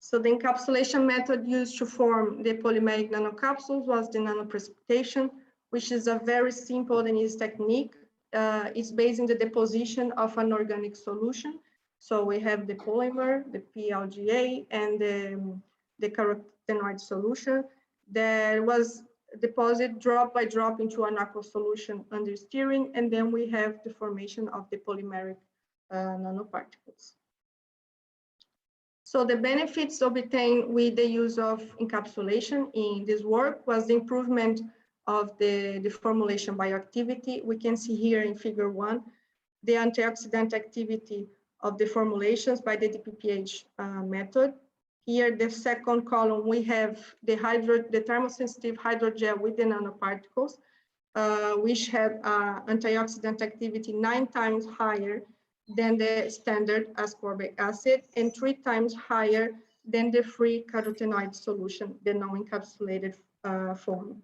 So the encapsulation method used to form the polymeric nanocapsules was the nanoprecipitation, which is a very simple and easy technique. It's based in the deposition of an organic solution. So we have the polymer, the PLGA, and the carotenoid solution that was deposited drop by drop into an aqueous solution under stirring, and then we have the formation of the polymeric nanoparticles. So the benefits obtained with the use of encapsulation in this work was the improvement of the formulation bioactivity. We can see here in figure 1, the antioxidant activity of the formulations by the DPPH method. Here, the second column, we have the thermosensitive hydrogel with the nanoparticles, which had antioxidant activity 9 times higher than the standard ascorbic acid and 3 times higher than the free carotenoid solution, the non-encapsulated form.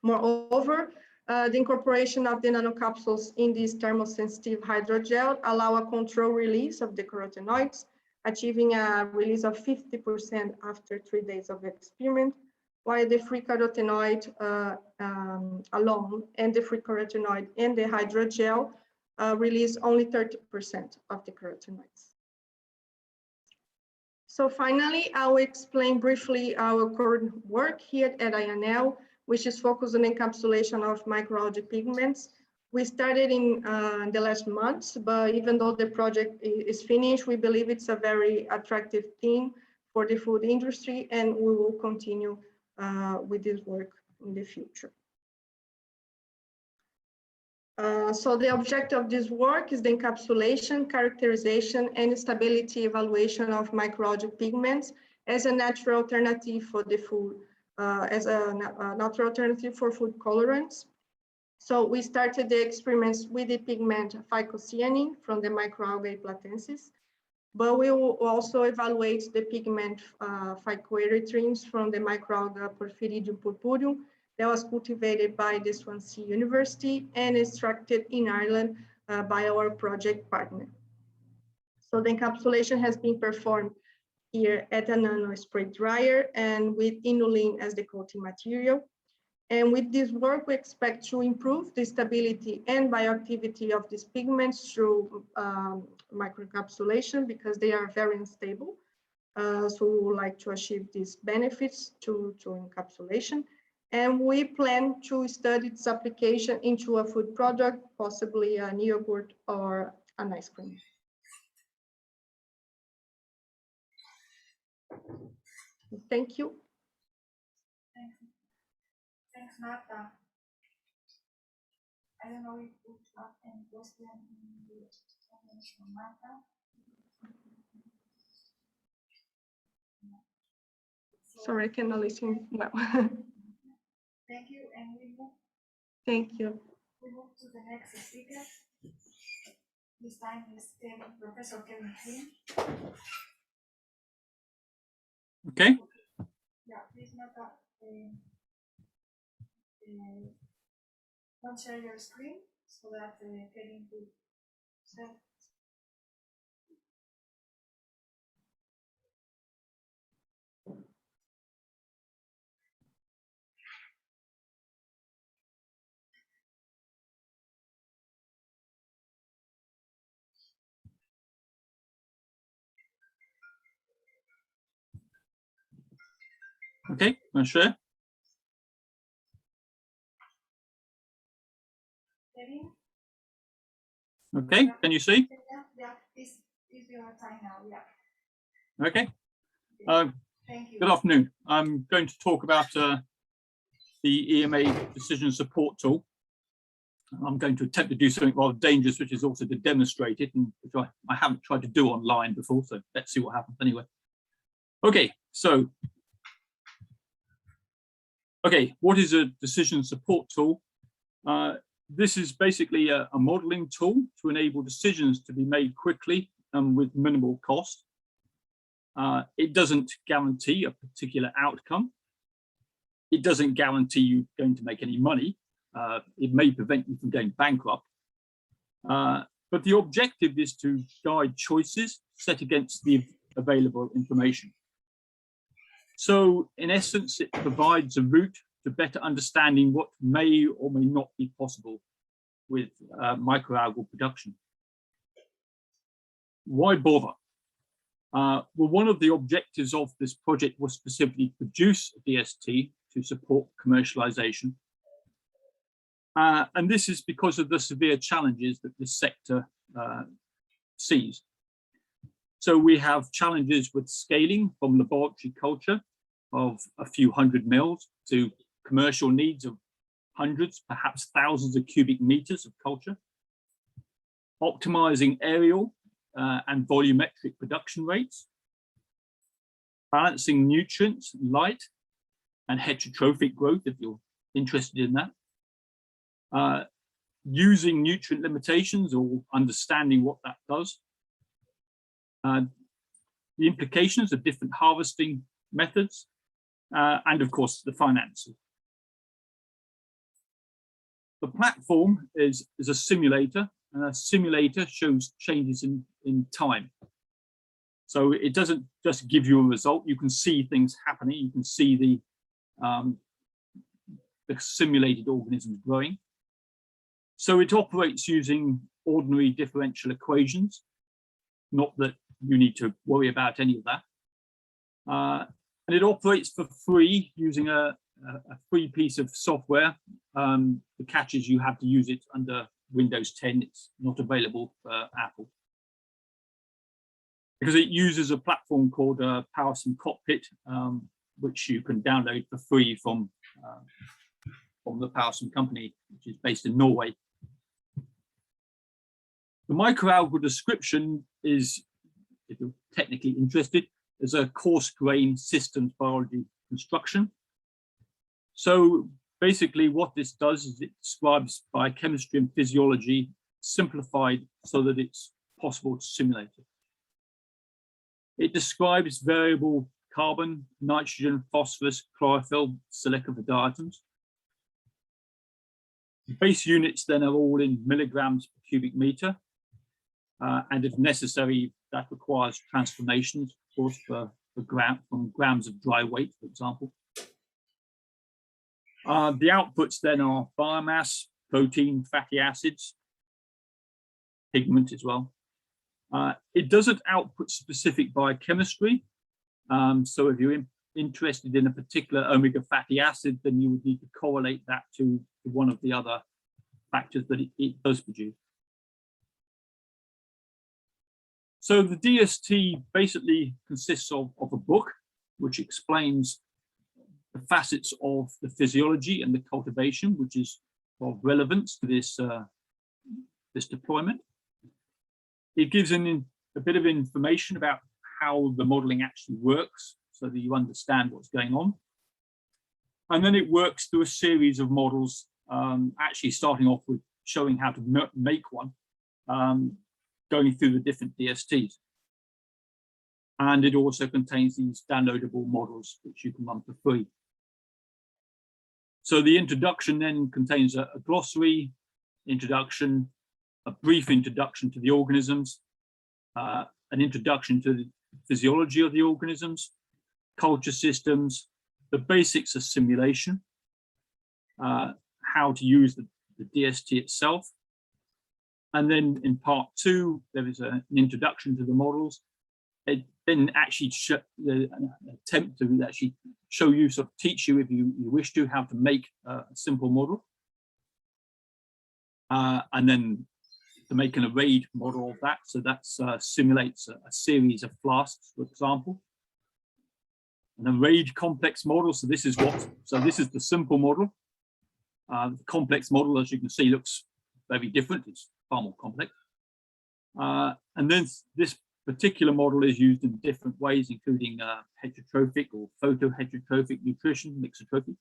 Moreover, the incorporation of the nanocapsules in this thermosensitive hydrogel allow a controlled release of the carotenoids, achieving a release of 50% after 3 days of experiment, while the free carotenoid alone and the free carotenoid and the hydrogel release only 30% of the carotenoids. So finally, I will explain briefly our current work here at INL, which is focused on encapsulation of microalgae pigments. We started in the last months, but even though the project is finished, we believe it's a very attractive theme for the food industry, and we will continue with this work in the future. So the objective of this work is the encapsulation, characterization, and stability evaluation of microalgae pigments as a natural alternative for the food, as a natural alternative for food colorants. So we started the experiments with the pigment phycocyanin from the microalgae platensis, but we will also evaluate the pigment phycoerythrines from the microalga Porphyridium purpureum that was cultivated by the Swansea University and extracted in Ireland by our project partner. So the encapsulation has been performed here at a nano spray dryer and with inulin as the coating material. And with this work, we expect to improve the stability and bioactivity of these pigments through microencapsulation because they are very unstable. So we would like to achieve these benefits to encapsulation. And we plan to study its application into a food product, possibly an yogurt or an ice cream. Thank you. Thanks, Marta. I don't know if you have any question from Marta. Sorry, I cannot listen well. Thank you, and we move. Thank you. We move to the next speaker. This time is Professor Kevin King. Okay. Nata, don't share your screen so that Kevin could share. Okay, I'll share. Kevin? Okay, can you see? Yeah, it's your time now, yeah. Okay. Thank you. Good afternoon. I'm going to talk about the EMA decision support tool. I'm going to attempt to do something rather dangerous, which is also to demonstrate it, and which I haven't tried to do online before, so let's see what happens anyway. Okay, so, what is a decision support tool? This is basically a modeling tool to enable decisions to be made quickly and with minimal cost. It doesn't guarantee a particular outcome. It doesn't guarantee you're going to make any money. It may prevent you from going bankrupt. But the objective is to guide choices set against the available information. So in essence, it provides a route to better understanding what may or may not be possible with microalgal production. Why bother? Well, one of the objectives of this project was specifically to produce a DST to support commercialization. And this is because of the severe challenges that this sector sees. So we have challenges with scaling from laboratory culture of a few hundred mils to commercial needs of hundreds, perhaps thousands of cubic meters of culture. Optimizing aerial and volumetric production rates. Balancing nutrients, light, and heterotrophic growth, if you're interested in that. Using nutrient limitations or understanding what that does. The implications of different harvesting methods, and of course the finances. The platform is a simulator, and a simulator shows changes in time. So it doesn't just give you a result, you can see things happening, you can see the simulated organisms growing. So it operates using ordinary differential equations, not that you need to worry about any of that. And it operates for free using a free piece of software. The catch is you have to use it under Windows 10, it's not available for Apple. Because it uses a platform called PowerSim Cockpit, which you can download for free from the PowerSim company, which is based in Norway. The microalgal description is, if you're technically interested, is a coarse grain systems biology construction. So basically what this does is it describes biochemistry and physiology simplified so that it's possible to simulate it. It describes variable carbon, nitrogen, phosphorus, chlorophyll, silica for diatoms. The base units then are all in milligrams per cubic meter. And if necessary, that requires transformations, of course, from grams of dry weight, for example. The outputs then are biomass, protein, fatty acids, pigment as well. It doesn't output specific biochemistry. So if you're interested in a particular omega fatty acid, then you would need to correlate that to one of the other factors that it does produce. So the DST basically consists of a book which explains the facets of the physiology and the cultivation, which is of relevance to this, this deployment. It gives a bit of information about how the modeling actually works so that you understand what's going on. And then it works through a series of models, actually starting off with showing how to make one, going through the different DSTs. And it also contains these downloadable models, which you can run for free. So the introduction then contains a glossary, introduction, a brief introduction to the organisms, an introduction to the physiology of the organisms, culture systems, the basics of simulation, how to use the DST itself. And then in part 2, there is an introduction to the models. It then actually an attempt to actually show you, sort of teach you if you wish to, how to make a simple model. And then to make an arrayed model of that. So that simulates a series of flasks, for example. An arrayed complex model. So this is the simple model. The complex model, as you can see, looks very different. It's far more complex. And then this particular model is used in different ways, including heterotrophic or photoheterotrophic nutrition, mixotrophy.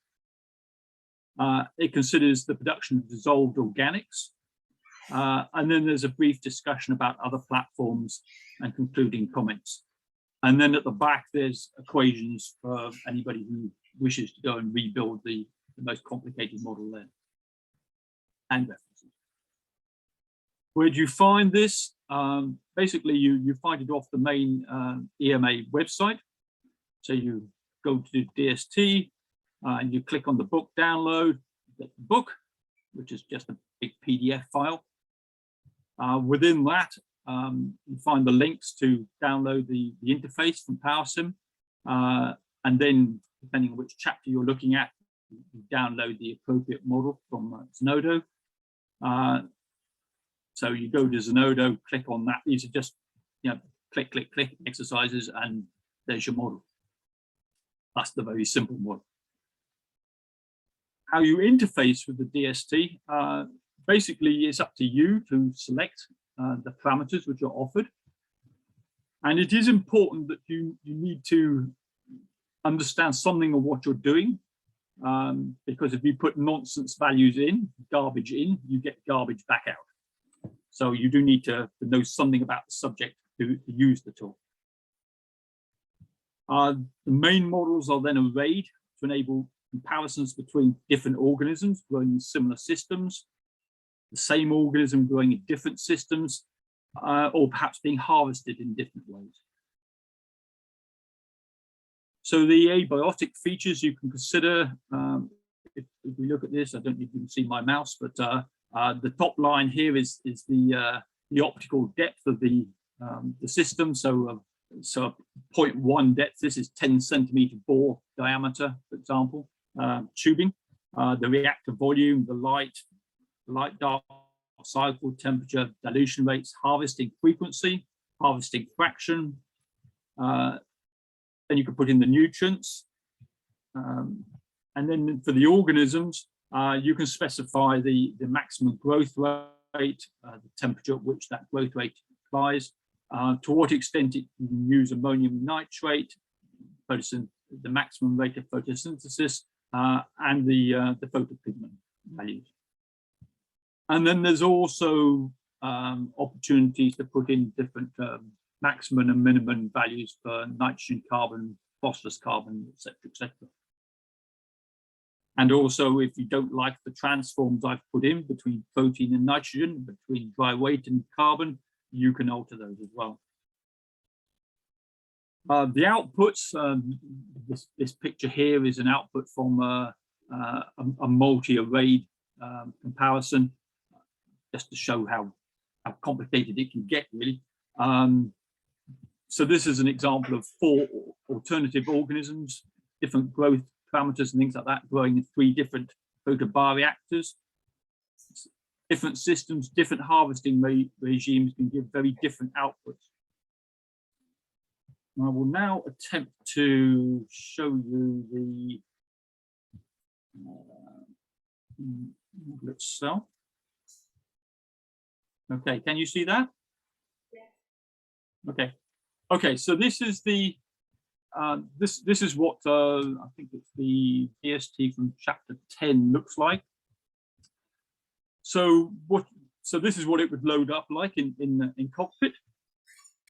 It considers the production of dissolved organics. And then there's a brief discussion about other platforms and concluding comments. And then at the back, there's equations for anybody who wishes to go and rebuild the most complicated model there, and references. Where do you find this? Basically, you find it off the main EMA website. So you go to DST and you click on the book download, get the book, which is just a big PDF file. Within that, you find the links to download the interface from PowerSim. And then, depending on which chapter you're looking at, you download the appropriate model from Zenodo. So you go to Zenodo, click on that. These are just, click, click, click exercises, and there's your model. That's the very simple model. How you interface with the DST, basically it's up to you to select the parameters which are offered. And it is important that you need to understand something of what you're doing. Because if you put nonsense values in, garbage in, you get garbage back out. So you do need to know something about the subject to use the tool. The main models are then arrayed to enable comparisons between different organisms growing in similar systems, the same organism growing in different systems, or perhaps being harvested in different ways. So the abiotic features you can consider, if we look at this, I don't know if you can see my mouse, but the top line here is the optical depth of the system. So 0.1 depth, this is 10 centimeter bore diameter, for example, tubing. The reactor volume, the light dark cycle, temperature, dilution rates, harvesting frequency, harvesting fraction. Then you can put in the nutrients. And then for the organisms, you can specify the maximum growth rate, the temperature at which that growth rate applies, to what extent it can use ammonium nitrate, the maximum rate of photosynthesis, and the photopigment values. And then there's also opportunities to put in different maximum and minimum values for nitrogen, carbon, phosphorus, carbon, etc., etc. And also, if you don't like the transforms I've put in between protein and nitrogen, between dry weight and carbon, you can alter those as well. The outputs, this picture here is an output from a multi-arrayed comparison, just to show how complicated it can get, really. So this is an example of 4 alternative organisms, different growth parameters and things like that, growing in 3 different photobioreactors. Different systems, different harvesting regimes can give very different outputs. I will now attempt to show you the model itself. Okay, can you see that? Okay. Okay, so this is the this is what I think it's the DST from chapter 10 looks like. So this is what it would load up like in Cockpit.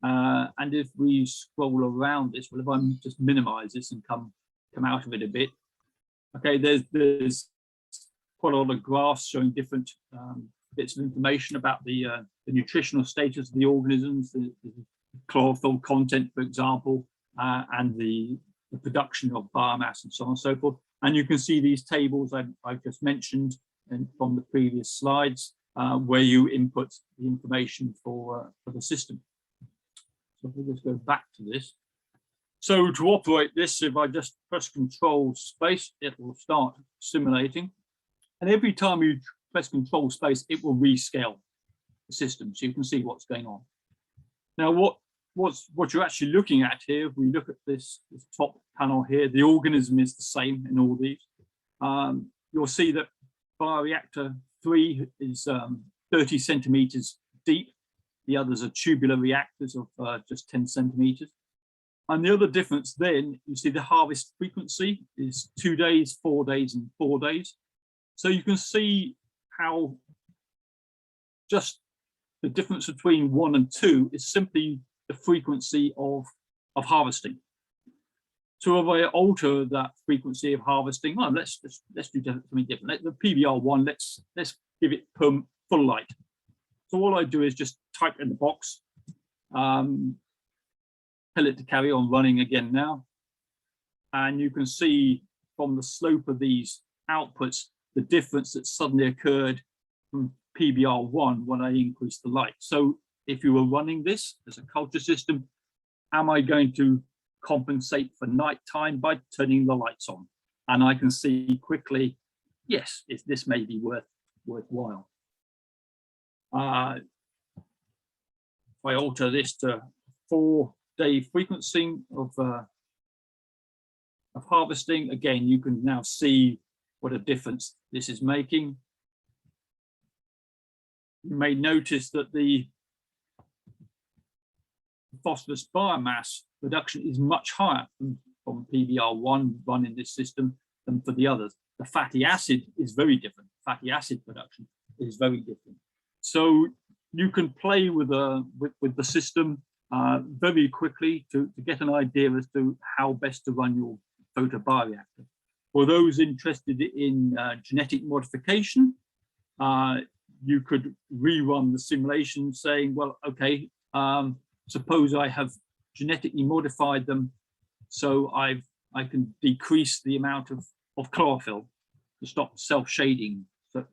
And if we scroll around this, well, if I just minimize this and come out of it a bit, okay, there's quite a lot of graphs showing different bits of information about the nutritional status of the organisms, the chlorophyll content, for example, and the production of biomass and so on and so forth. And you can see these tables I've just mentioned from the previous slides, where you input the information for the system. So if we just go back to this. So to operate this, if I just press Control Space, it will start simulating. And every time you press Control Space, it will rescale the system, so you can see what's going on. Now, what you're actually looking at here, if we look at this top panel here, the organism is the same in all these. You'll see that bioreactor 3 is 30 centimeters deep. The others are tubular reactors of just 10 centimeters. And the other difference then, you see the harvest frequency is 2 days, 4 days, and 4 days. So you can see how just the difference between 1 and 2 is simply the frequency of harvesting. So if I alter that frequency of harvesting, well, let's do something different. The PBR1, let's give it full light. So all I do is just type in the box, tell it to carry on running again now. And you can see from the slope of these outputs, the difference that suddenly occurred from PBR1 when I increased the light. So if you were running this as a culture system, am I going to compensate for nighttime by turning the lights on? And I can see quickly, yes, this may be worthwhile. If I alter this to 4-day frequency of harvesting, again, you can now see what a difference this is making. You may notice that the phosphorus biomass production is much higher from PBR1 run in this system than for the others. The fatty acid is very different. Fatty acid production is very different. So you can play with the system very quickly to get an idea as to how best to run your photobioreactor. For those interested in genetic modification, you could rerun the simulation saying, well, okay, suppose I have genetically modified them, so I can decrease the amount of chlorophyll to stop self-shading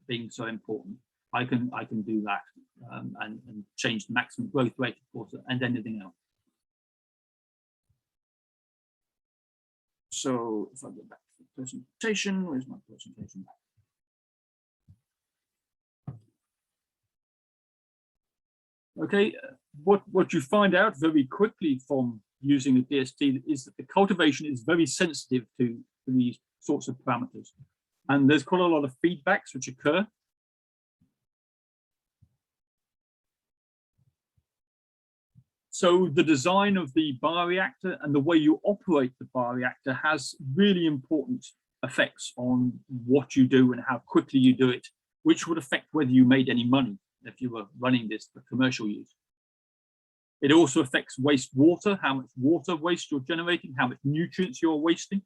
being so important. I can do that and change the maximum growth rate, of course, and anything else. So if I go back to the presentation, where's my presentation? Okay, what you find out very quickly from using a DST is that the cultivation is very sensitive to these sorts of parameters. And there's quite a lot of feedbacks which occur. So the design of the bioreactor and the way you operate the bioreactor has really important effects on what you do and how quickly you do it, which would affect whether you made any money if you were running this for commercial use. It also affects wastewater, how much water waste you're generating, how much nutrients you're wasting.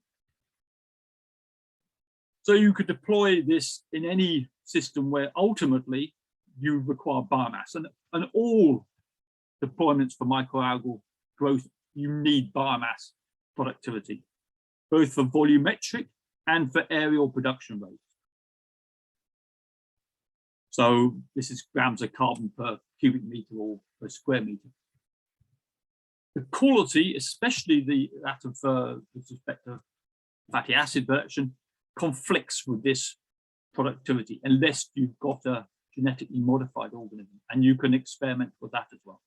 So you could deploy this in any system where ultimately you require biomass, and all deployments for microalgal growth, you need biomass productivity, both for volumetric and for aerial production rates. So this is grams of carbon per cubic meter or per square meter. The quality, especially that of with respect to fatty acid production, conflicts with this productivity unless you've got a genetically modified organism, and you can experiment with that as well.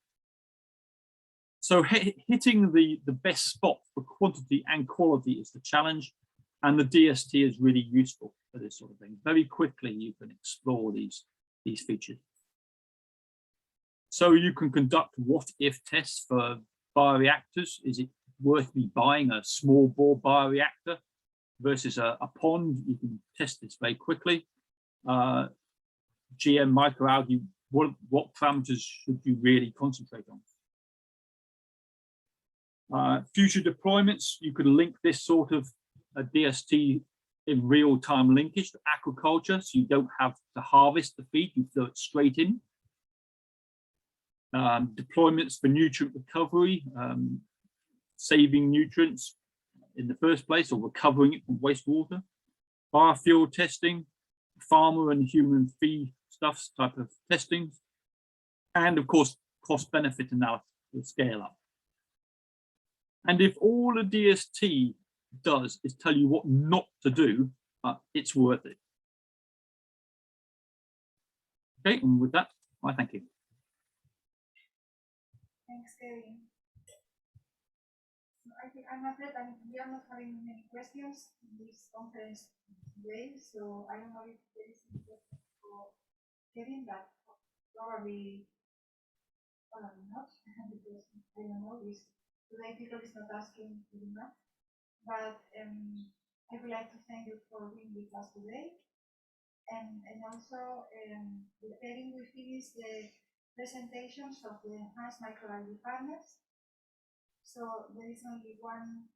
So hitting the best spot for quantity and quality is the challenge, and the DST is really useful for this sort of thing. Very quickly you can explore these features. So you can conduct what-if tests for bioreactors. Is it worth me buying a small bore bioreactor versus a pond? You can test this very quickly. GM microalgae, what parameters should you really concentrate on? Future deployments, you could link this sort of a DST in real-time linkage to aquaculture, so you don't have to harvest the feed, you throw it straight in. Deployments for nutrient recovery, saving nutrients in the first place or recovering it from wastewater. Biofuel testing, farmer and human feed stuffs type of testing, and of course cost benefit analysis to scale up. And if all a DST does is tell you what not to do, it's worth it. Okay, and with that, I thank you. Thanks, Kevin. I'm afraid we are not having many questions in this conference today, so I don't know if there is any question for Kevin, but probably not, because I don't know, today people is not asking very much. But I would like to thank you for being with us today. And also, Kevin will finish the presentations of the Enhanced Microalgae partners. So there is only one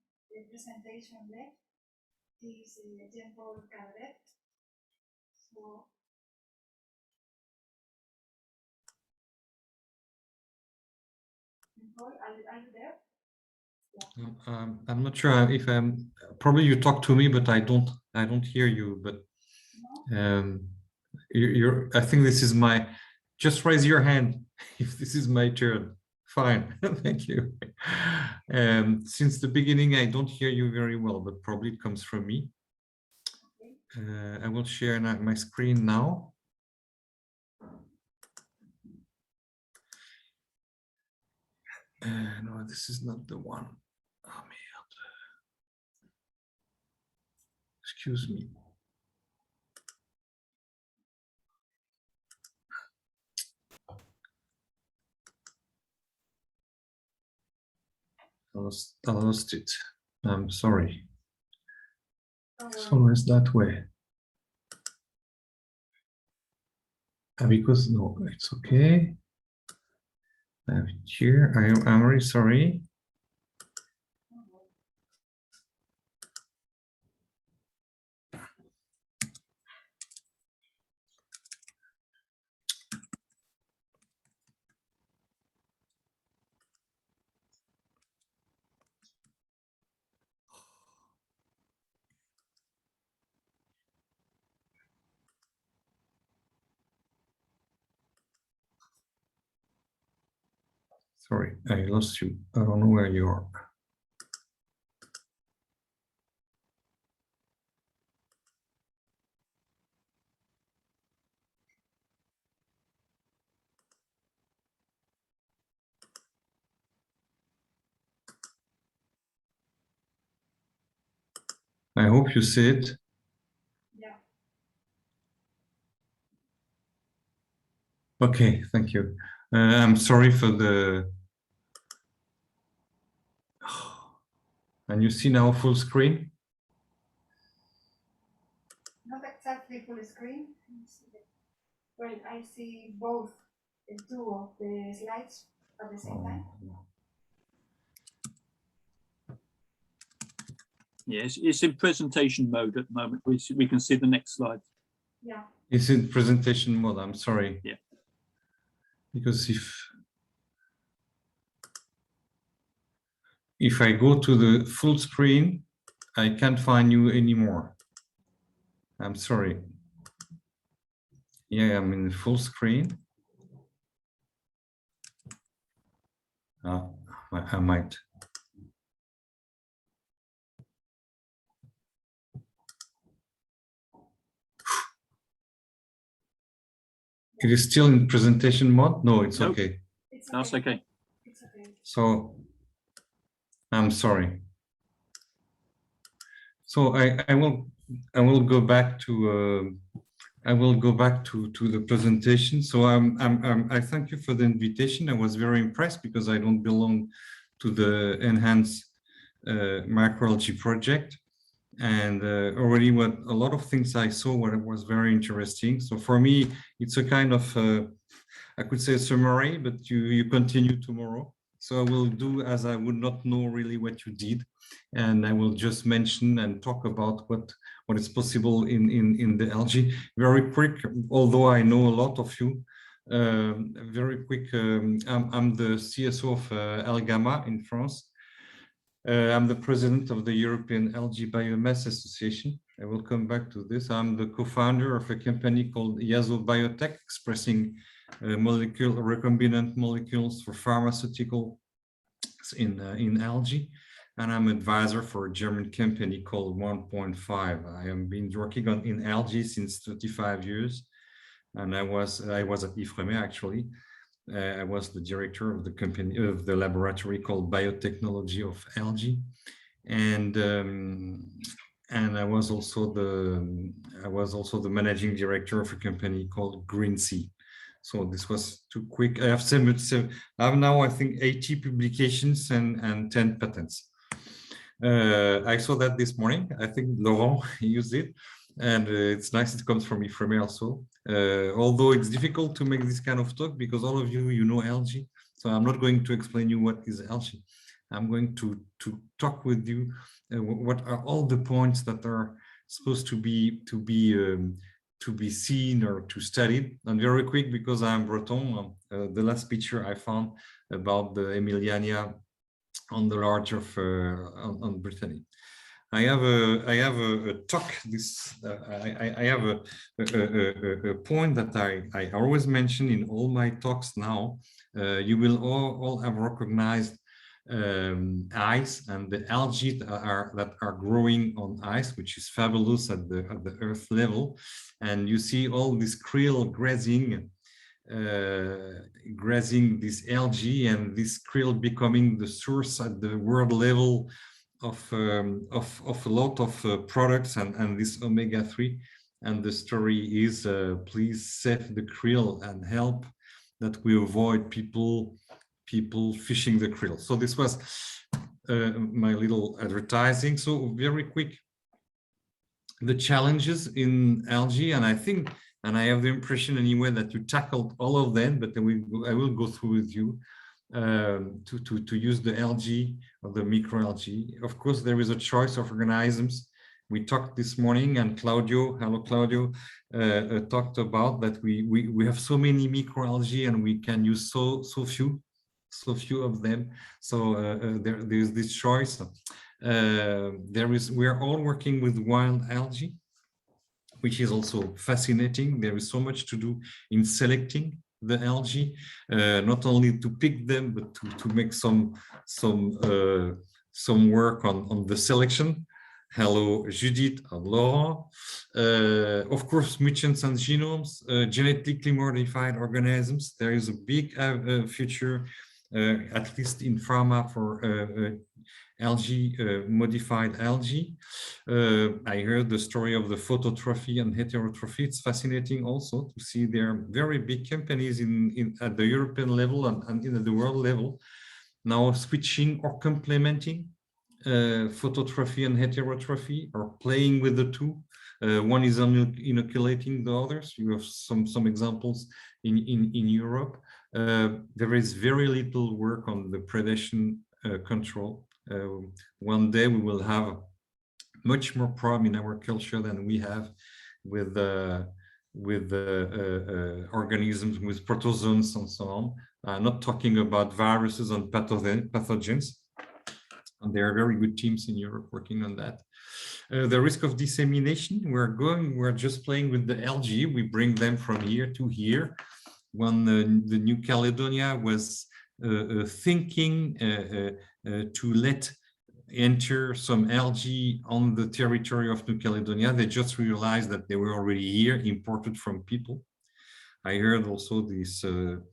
presentation left. This is Jean-Paul Cadret. So Jean-Paul, are you there? Yeah. I'm not sure if probably you talk to me, but I don't hear you. But I think this is my. Just raise your hand if this is my turn. Fine, thank you. Since the beginning, I don't hear you very well, but probably it comes from me. I will share my screen now. No, this is not the one. Oh, merde. Excuse me. I lost it. I'm sorry. It's always that way. Because no, it's okay. I have it here. I'm really sorry. Sorry, I lost you. I don't know where you are. I hope you see it. Yeah. Okay, thank you. I'm sorry for the. And you see now full screen? Not exactly full screen. Well, I see both two of the slides at the same time. Yes, it's in presentation mode at the moment. We can see the next slide. Yeah. It's in presentation mode. I'm sorry. Yeah. Because if I go to the full screen, I can't find you anymore. I'm sorry. Yeah, I'm in the full screen. I might. It is still in presentation mode? No, it's okay. That's okay. It's okay. So I'm sorry. So I will go back to the presentation. So I thank you for the invitation. I was very impressed because I don't belong to the Enhance Microalgae project, and already a lot of things I saw was very interesting. So for me, it's a kind of I could say a summary, but you continue tomorrow. So I will do as I would not know really what you did, and I will just mention and talk about what is possible in the algae. Very quick, although I know a lot of you. Very quick, I'm the CSO of Algama in France. I'm the president of the European Algae Biomass Association. I will come back to this. I'm the co-founder of a company called Yazo Biotech, expressing recombinant molecules for pharmaceutical in algae. And I'm advisor for a German company called 1.5. I have been working in algae since 35 years. And I was at IFREME actually. I was the director of the company, of the laboratory called Biotechnology of Algae, and I was also the managing director of a company called Green Sea. So this was too quick. I have now I think 80 publications and 10 patents. I saw that this morning. I think Laurent used it. And it's nice it comes from IFREME also. Although it's difficult to make this kind of talk because all of you know algae. So I'm not going to explain you what is algae. I'm going to talk with you what are all the points that are supposed to be seen or to study. And very quick, because I'm Breton, the last picture I found about the Emiliania on the large of on Brittany. I have a talk. I have a point that I always mention in all my talks now. You will all have recognized ice and the algae that are growing on ice, which is fabulous at the Earth level, and you see all this krill grazing this algae, and this krill becoming the source at the world level of a lot of products and this omega-3. And the story is please save the krill and help that we avoid people fishing the krill. So this was my little advertising. So very quick, the challenges in algae, and I think, and I have the impression anyway that you tackled all of them, but I will go through with you to use the algae or the microalgae. Of course, there is a choice of organisms. We talked this morning, and Claudio, hello Claudio, talked about that we have so many microalgae and we can use so few of them. So there is this choice. We are all working with wild algae, which is also fascinating. There is so much to do in selecting the algae, not only to pick them, but to make some work on the selection. Hello, Judith and Laurent. Of course, mutants and genomes, genetically modified organisms. There is a big future, at least in pharma, for algae, modified algae. I heard the story of the phototrophy and heterotrophy. It's fascinating also to see there are very big companies at the European level and in the world level now switching or complementing phototrophy and heterotrophy, or playing with the two. One is inoculating the others. You have some examples in Europe. There is very little work on the predation control. One day we will have much more problem in our culture than we have with organisms, with protozoans and so on. Not talking about viruses and pathogens. And there are very good teams in Europe working on that. The risk of dissemination, we're just playing with the algae. We bring them from here to here. When the New Caledonia was thinking to let enter some algae on the territory of New Caledonia, they just realized that they were already here, imported from people. I heard also this, and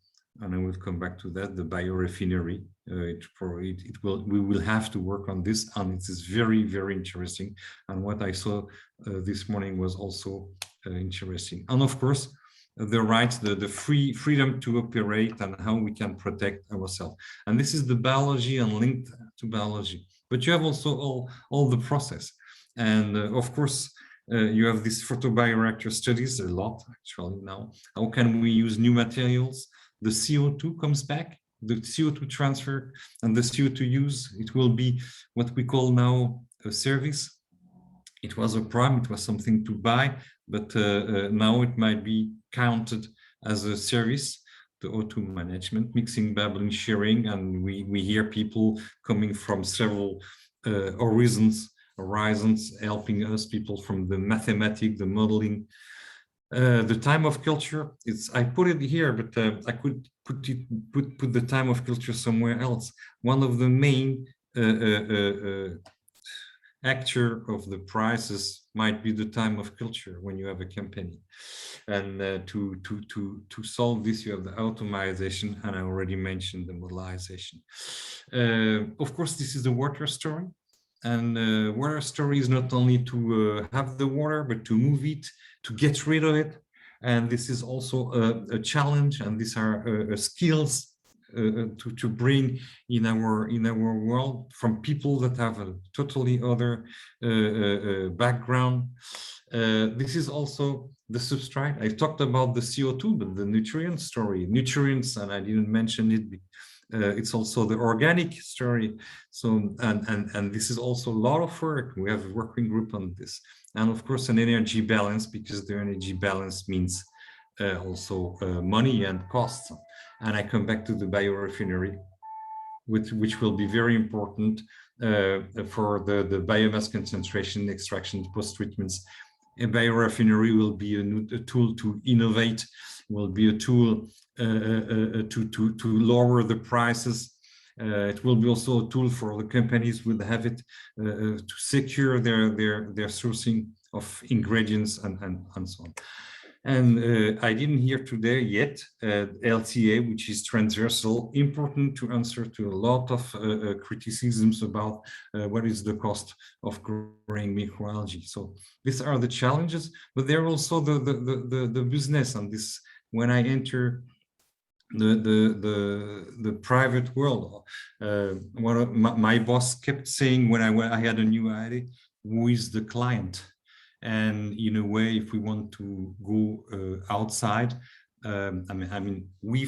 I will come back to that, the biorefinery. We will have to work on this, and it is very, very interesting. And what I saw this morning was also interesting. And of course, the rights, the freedom to operate, and how we can protect ourselves. And this is the biology and linked to biology. But you have also all the process. And of course, you have these photobioreactor studies, a lot actually now. How can we use new materials? The CO2 comes back. the CO2 transfer and the CO2 use. It will be what we call now a service. It was a prime, it was something to buy, but now it might be counted as a service, the O2 management, mixing, babbling, sharing, and we hear people coming from several horizons, helping us, people from the mathematics, the modeling, the time of culture. I put it here, but I could put the time of culture somewhere else. One of the main actor of the prices might be the time of culture when you have a company. And to solve this, you have the automation, and I already mentioned the modelization. Of course, this is a water story. And water story is not only to have the water, but to move it, to get rid of it. And this is also a challenge, and these are skills to bring in our world from people that have a totally other background. This is also the substrate. I talked about the CO2, but the nutrient story, nutrients, and I didn't mention it. It's also the organic story. So, and this is also a lot of work. We have a working group on this. And of course, an energy balance, because the energy balance means also money and costs. And I come back to the biorefinery, which will be very important for the biomass concentration, extraction, post-treatments. A biorefinery will be a tool to innovate, will be a tool to lower the prices. It will be also a tool for the companies will have it to secure their sourcing of ingredients and so on. And I didn't hear today yet LCA, which is transversal, important to answer to a lot of criticisms about what is the cost of growing microalgae. So these are the challenges, but they're also the business. And this, when I enter the private world, my boss kept saying when I had a new idea, who is the client? And in a way, if we want to go outside, I mean, we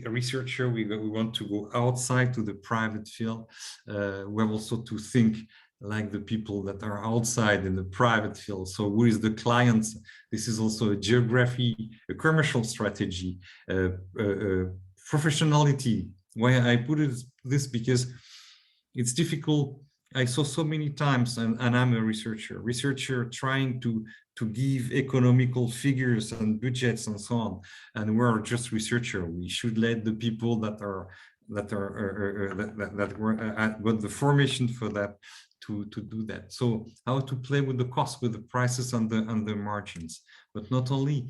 researchers, we want to go outside to the private field. We have also to think like the people that are outside in the private field. So who is the client? This is also a geography, a commercial strategy, professionality. Why I put this because it's difficult. I saw so many times, and I'm a researcher trying to give economical figures and budgets and so on. And we're just researchers. We should let the people that got the formation for that to do that. So how to play with the cost, with the prices and the margins. But not only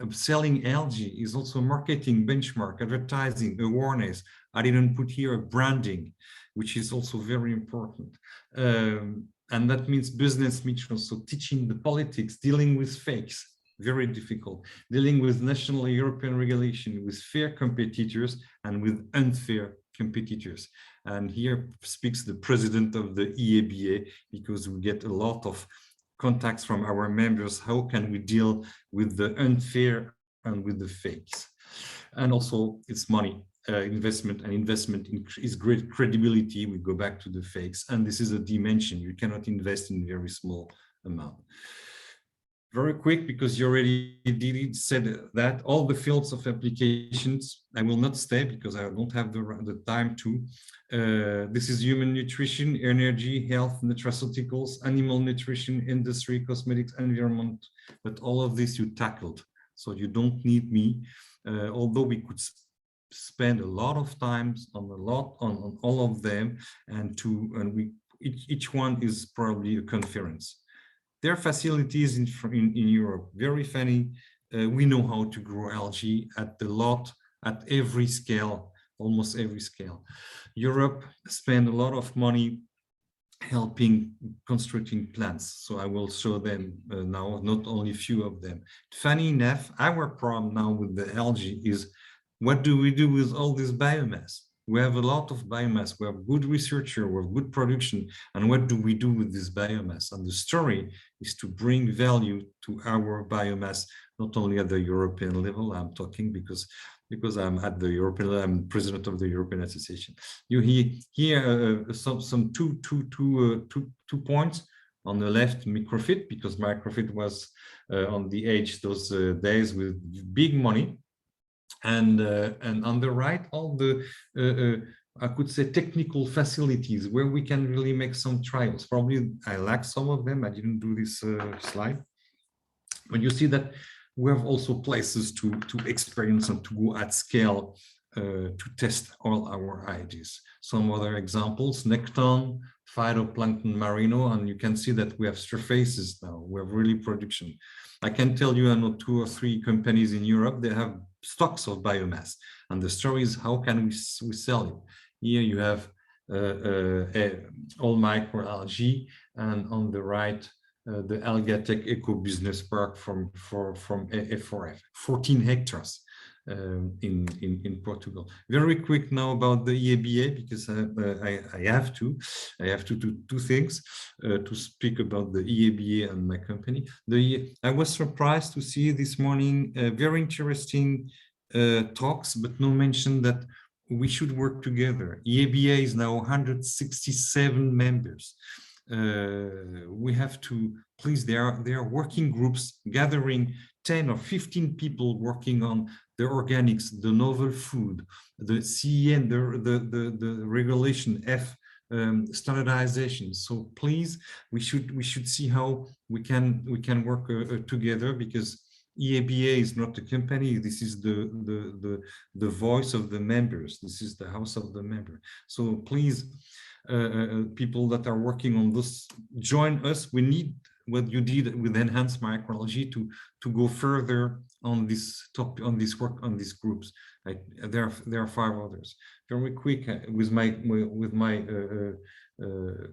selling algae is also marketing, benchmark, advertising, awareness. I didn't put here branding, which is also very important. And that means business metrics, so teaching the politics, dealing with fakes, very difficult, dealing with national European regulation, with fair competitors and with unfair competitors. And here speaks the president of the EABA, because we get a lot of contacts from our members. How can we deal with the unfair and with the fakes? And also it's money. Investment is great credibility. We go back to the fakes, and this is a dimension. You cannot invest in very small amount. Very quick, because you already said that all the fields of applications. I will not stay because I don't have the time to. This is human nutrition, energy, health, nutraceuticals, animal nutrition, industry, cosmetics, environment. But all of this you tackled, so you don't need me. Although we could spend a lot of time on all of them, and each one is probably a conference. There are facilities in Europe, very funny. We know how to grow algae at every scale, almost every scale. Europe spend a lot of money helping constructing plants. So I will show them now, not only a few of them. Funny enough, our problem now with the algae is, what do we do with all this biomass? We have a lot of biomass, we have good researcher, we have good production, and what do we do with this biomass? And the story is to bring value to our biomass, not only at the European level. I'm talking because I'm at the European, I'm president of the European Association. You hear some two points. On the left, microfit, because microfit was on the edge those days with big money. And on the right, all the I could say technical facilities where we can really make some trials. Probably I lack some of them. I didn't do this slide, but you see that we have also places to experience and to go at scale to test all our ideas. Some other examples: Necton, phytoplankton marino, and you can see that we have surfaces now. We have really production. I can tell you, I know 2 or 3 companies in Europe, they have stocks of biomass, and the story is how can we sell it? Here you have all microalgae, and on the right the Algatech Eco Business Park from F4F, 14 hectares in Portugal. Very quick now about the EABA, because I have to do 2 things to speak about the EABA and my company. I was surprised to see this morning very interesting talks, but no mention that we should work together. EABA is now 167 members. We have to, please, there are working groups gathering 10 or 15 people working on the organics, the novel food, the CEN, the regulation F, standardization. So please, we should see how we can work together, because EABA is not a company. This is the voice of the members. This is the house of the member. So please, people that are working on this, join us. We need what you did with Enhance Microalgae to go further on this topic, on this work, on these groups. There are 5 others. Very quick with my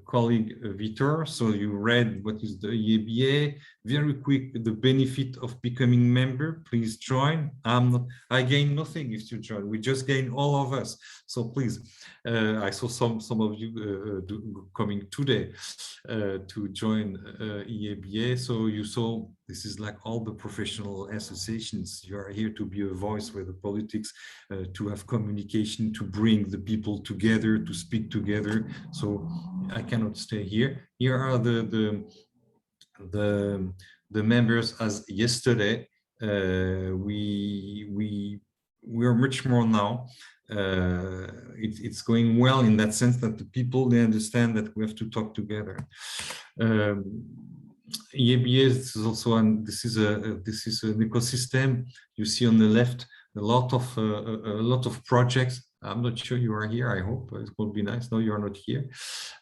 colleague Vitor. So you read what is the EABA. Very quick, the benefit of becoming member. Please join. I gain nothing if you join. We just gain, all of us. So please, I saw some of you coming today to join EABA. So you saw this is like all the professional associations. You are here to be a voice with the politics, to have communication, to bring the people together, to speak together. So I cannot stay here. Here are the members as yesterday. We are much more now. It's going well in that sense that the people, they understand that we have to talk together. EABA is also, and this is an ecosystem. You see on the left a lot of projects. I'm not sure you are here. I hope it will be nice. No, you are not here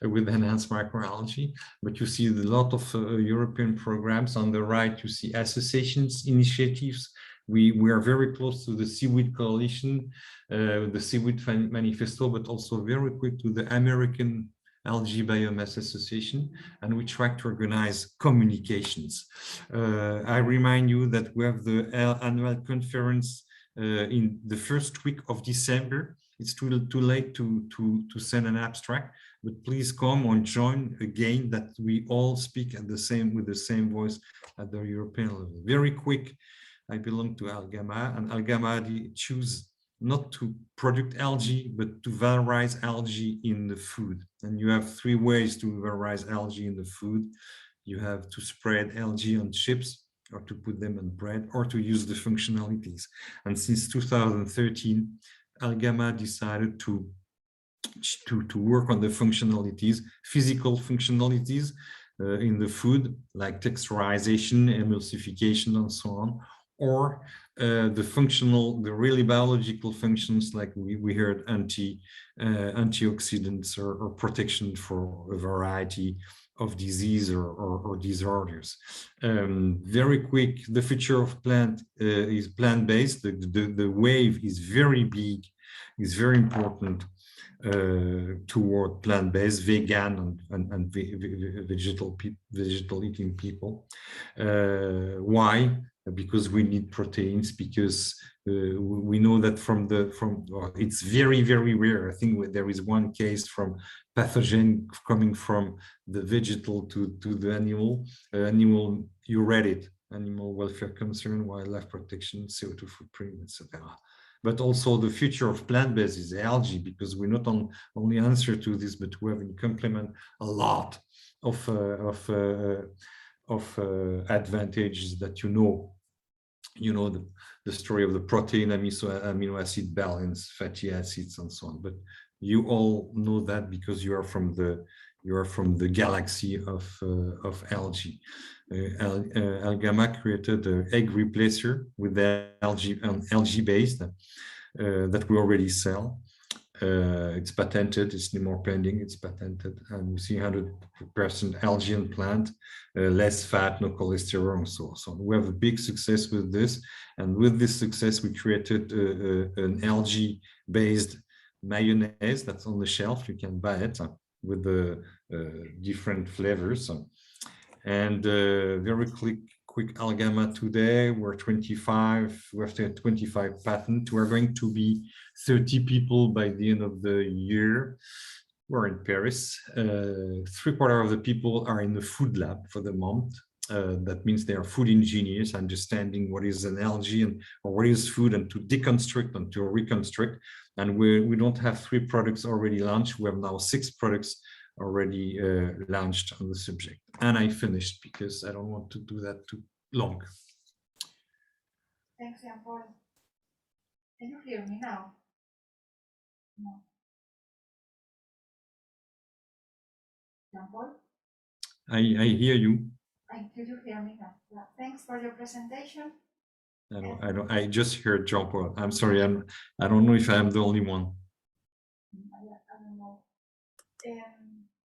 with Enhance Microalgae, but you see a lot of European programs. On the right, you see associations, initiatives. We are very close to the Seaweed Coalition, the Seaweed Manifesto, but also very quick to the American Algae Biomass Association, and we try to organize communications. I remind you that we have the annual conference in the first week of December. It's too late to send an abstract, but please come and join again, that we all speak at with the same voice at the European level. Very quick, I belong to Algama, and Algama choose not to produce algae, but to valorize algae in the food. And you have 3 ways to valorize algae in the food. You have to spread algae on chips, or to put them on bread, or to use the functionalities. And since 2013, Algama decided to work on the functionalities, physical functionalities in the food, like texturization, emulsification, and so on, or the really biological functions, like we heard, antioxidants or protection for a variety of disease or disorders. Very quick, the future of plant is plant-based. The wave is very big, is very important toward plant-based, vegan and vegetal eating people. Why? because we need proteins, because we know that it's very, very rare. I think there is one case from pathogen coming from the vegetal to the animal. You read it, animal welfare concern, wildlife protection, CO2 footprint, etc. But also the future of plant-based is algae, because we not only answer to this, but we have in complement a lot of advantages that you know the story of the protein, amino acid balance, fatty acids, and so on. But you all know that because you are from the galaxy of algae. Algama created an egg replacer with the algae based that we already sell. It's patented, it's no more pending, it's patented, and we see 100% algae and plant, less fat, no cholesterol, and so on. We have a big success with this, and with this success, we created an algae-based mayonnaise that's on the shelf. You can buy it with the different flavors. And very quick Algama today, we're 25, we have 25 patents. We're going to be 30 people by the end of the year. We're in Paris. 3/4 of the people are in the food lab for the month. That means they are food engineers, understanding what is an algae or what is food, and to deconstruct and to reconstruct. And we don't have 3 products already launched. We have now 6 products already launched on the subject. And I finished because I don't want to do that too long. Thanks, Jean-Paul. Can you hear me now? No. Jean-Paul? I hear you. Can you hear me now? Yeah. Thanks for your presentation. I just heard Jean-Paul. I'm sorry. I don't know if I'm the only one. I don't know.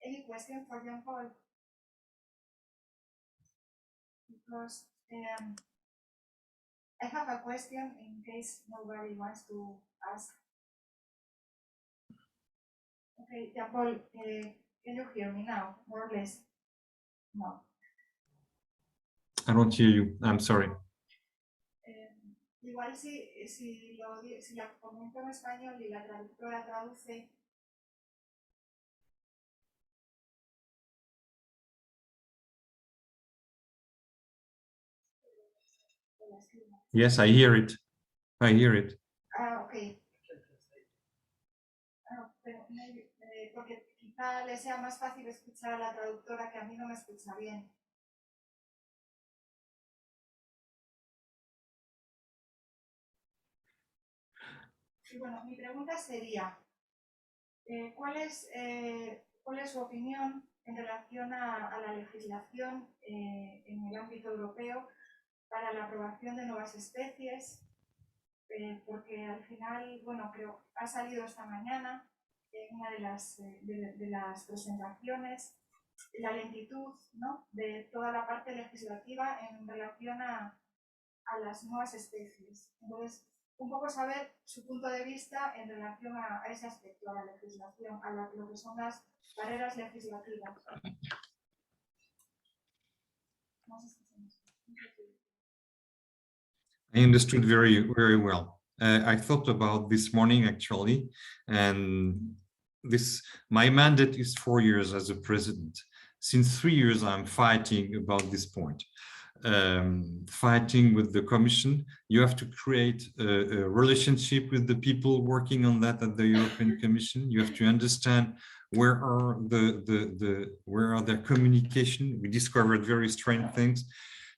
Any question for Jean-Paul? Because I have a question in case nobody wants to ask. Okay, Jean-Paul, can you hear me now, more or less? No. I don't hear you. I'm sorry. Igual si la comento en español y la traductora traduce. Yes, I hear it. I hear it. Ok. Pero, porque quizá le sea más fácil escuchar a la traductora, que a mí no me escucha bien. Y bueno, mi pregunta sería, ¿cuál es su opinión en relación a la legislación en el ámbito europeo para la aprobación de nuevas especies? Porque al final, bueno, creo ha salido esta mañana en una de las presentaciones la lentitud, ¿no?, de toda la parte legislativa en relación a las nuevas especies. Entonces, un poco saber su punto de vista en relación a ese aspecto, a la legislación, a lo que son las barreras legislativas. I understood very, very well. I thought about this morning actually, and my mandate is 4 years as a president. Since 3 years, I'm fighting about this point. Fighting with the Commission. You have to create a relationship with the people working on that at the European Commission. You have to understand where are their communication. We discovered very strange things.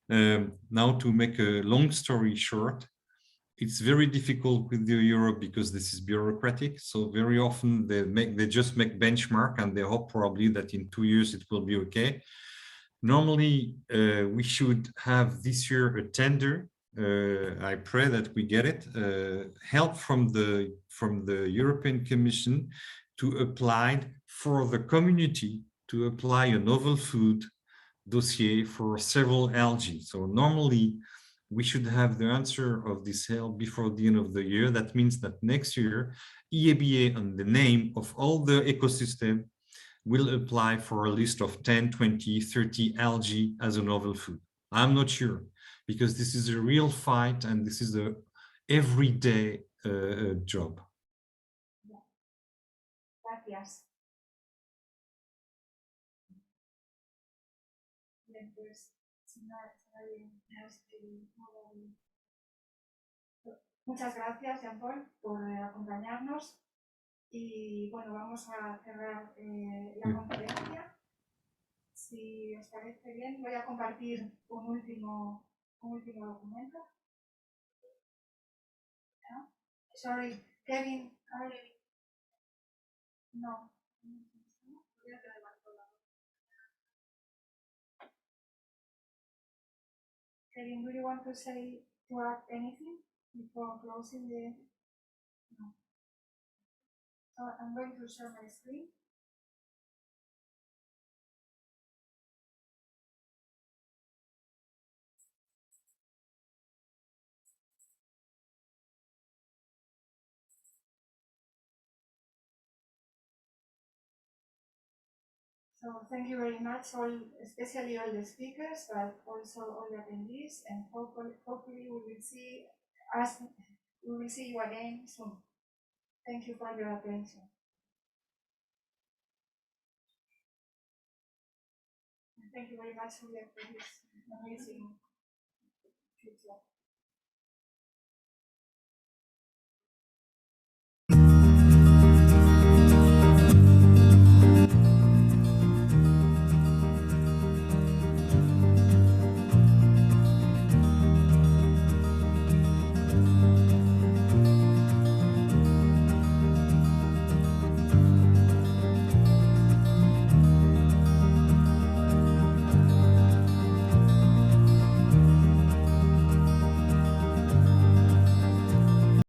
Now, to make a long story short, it's very difficult with the Europe because this is bureaucratic. So very often they just make benchmark and they hope probably that in 2 years it will be okay. Normally, we should have this year a tender. I pray that we get it. Help from the European Commission to apply for the community to apply a novel food dossier for several algae. So normally, we should have the answer of this help before the end of the year. That means that next year, EABA on the name of all the ecosystem will apply for a list of 10, 20, 30 algae as a novel food. I'm not sure, because this is a real fight and this is a everyday job. Gracias. Bien, pues, muchas gracias, Jean-Paul, por acompañarnos. Y bueno, vamos a cerrar la conferencia. Si os parece bien, voy a compartir un último documento. ¿No? Sorry, Kevin. No. Kevin, do you want to add anything before closing the? No. So I'm going to share my screen. So thank you very much, especially all the speakers, but also all the attendees, and hopefully we will see you again soon. Thank you for your attention. Thank you very much for this.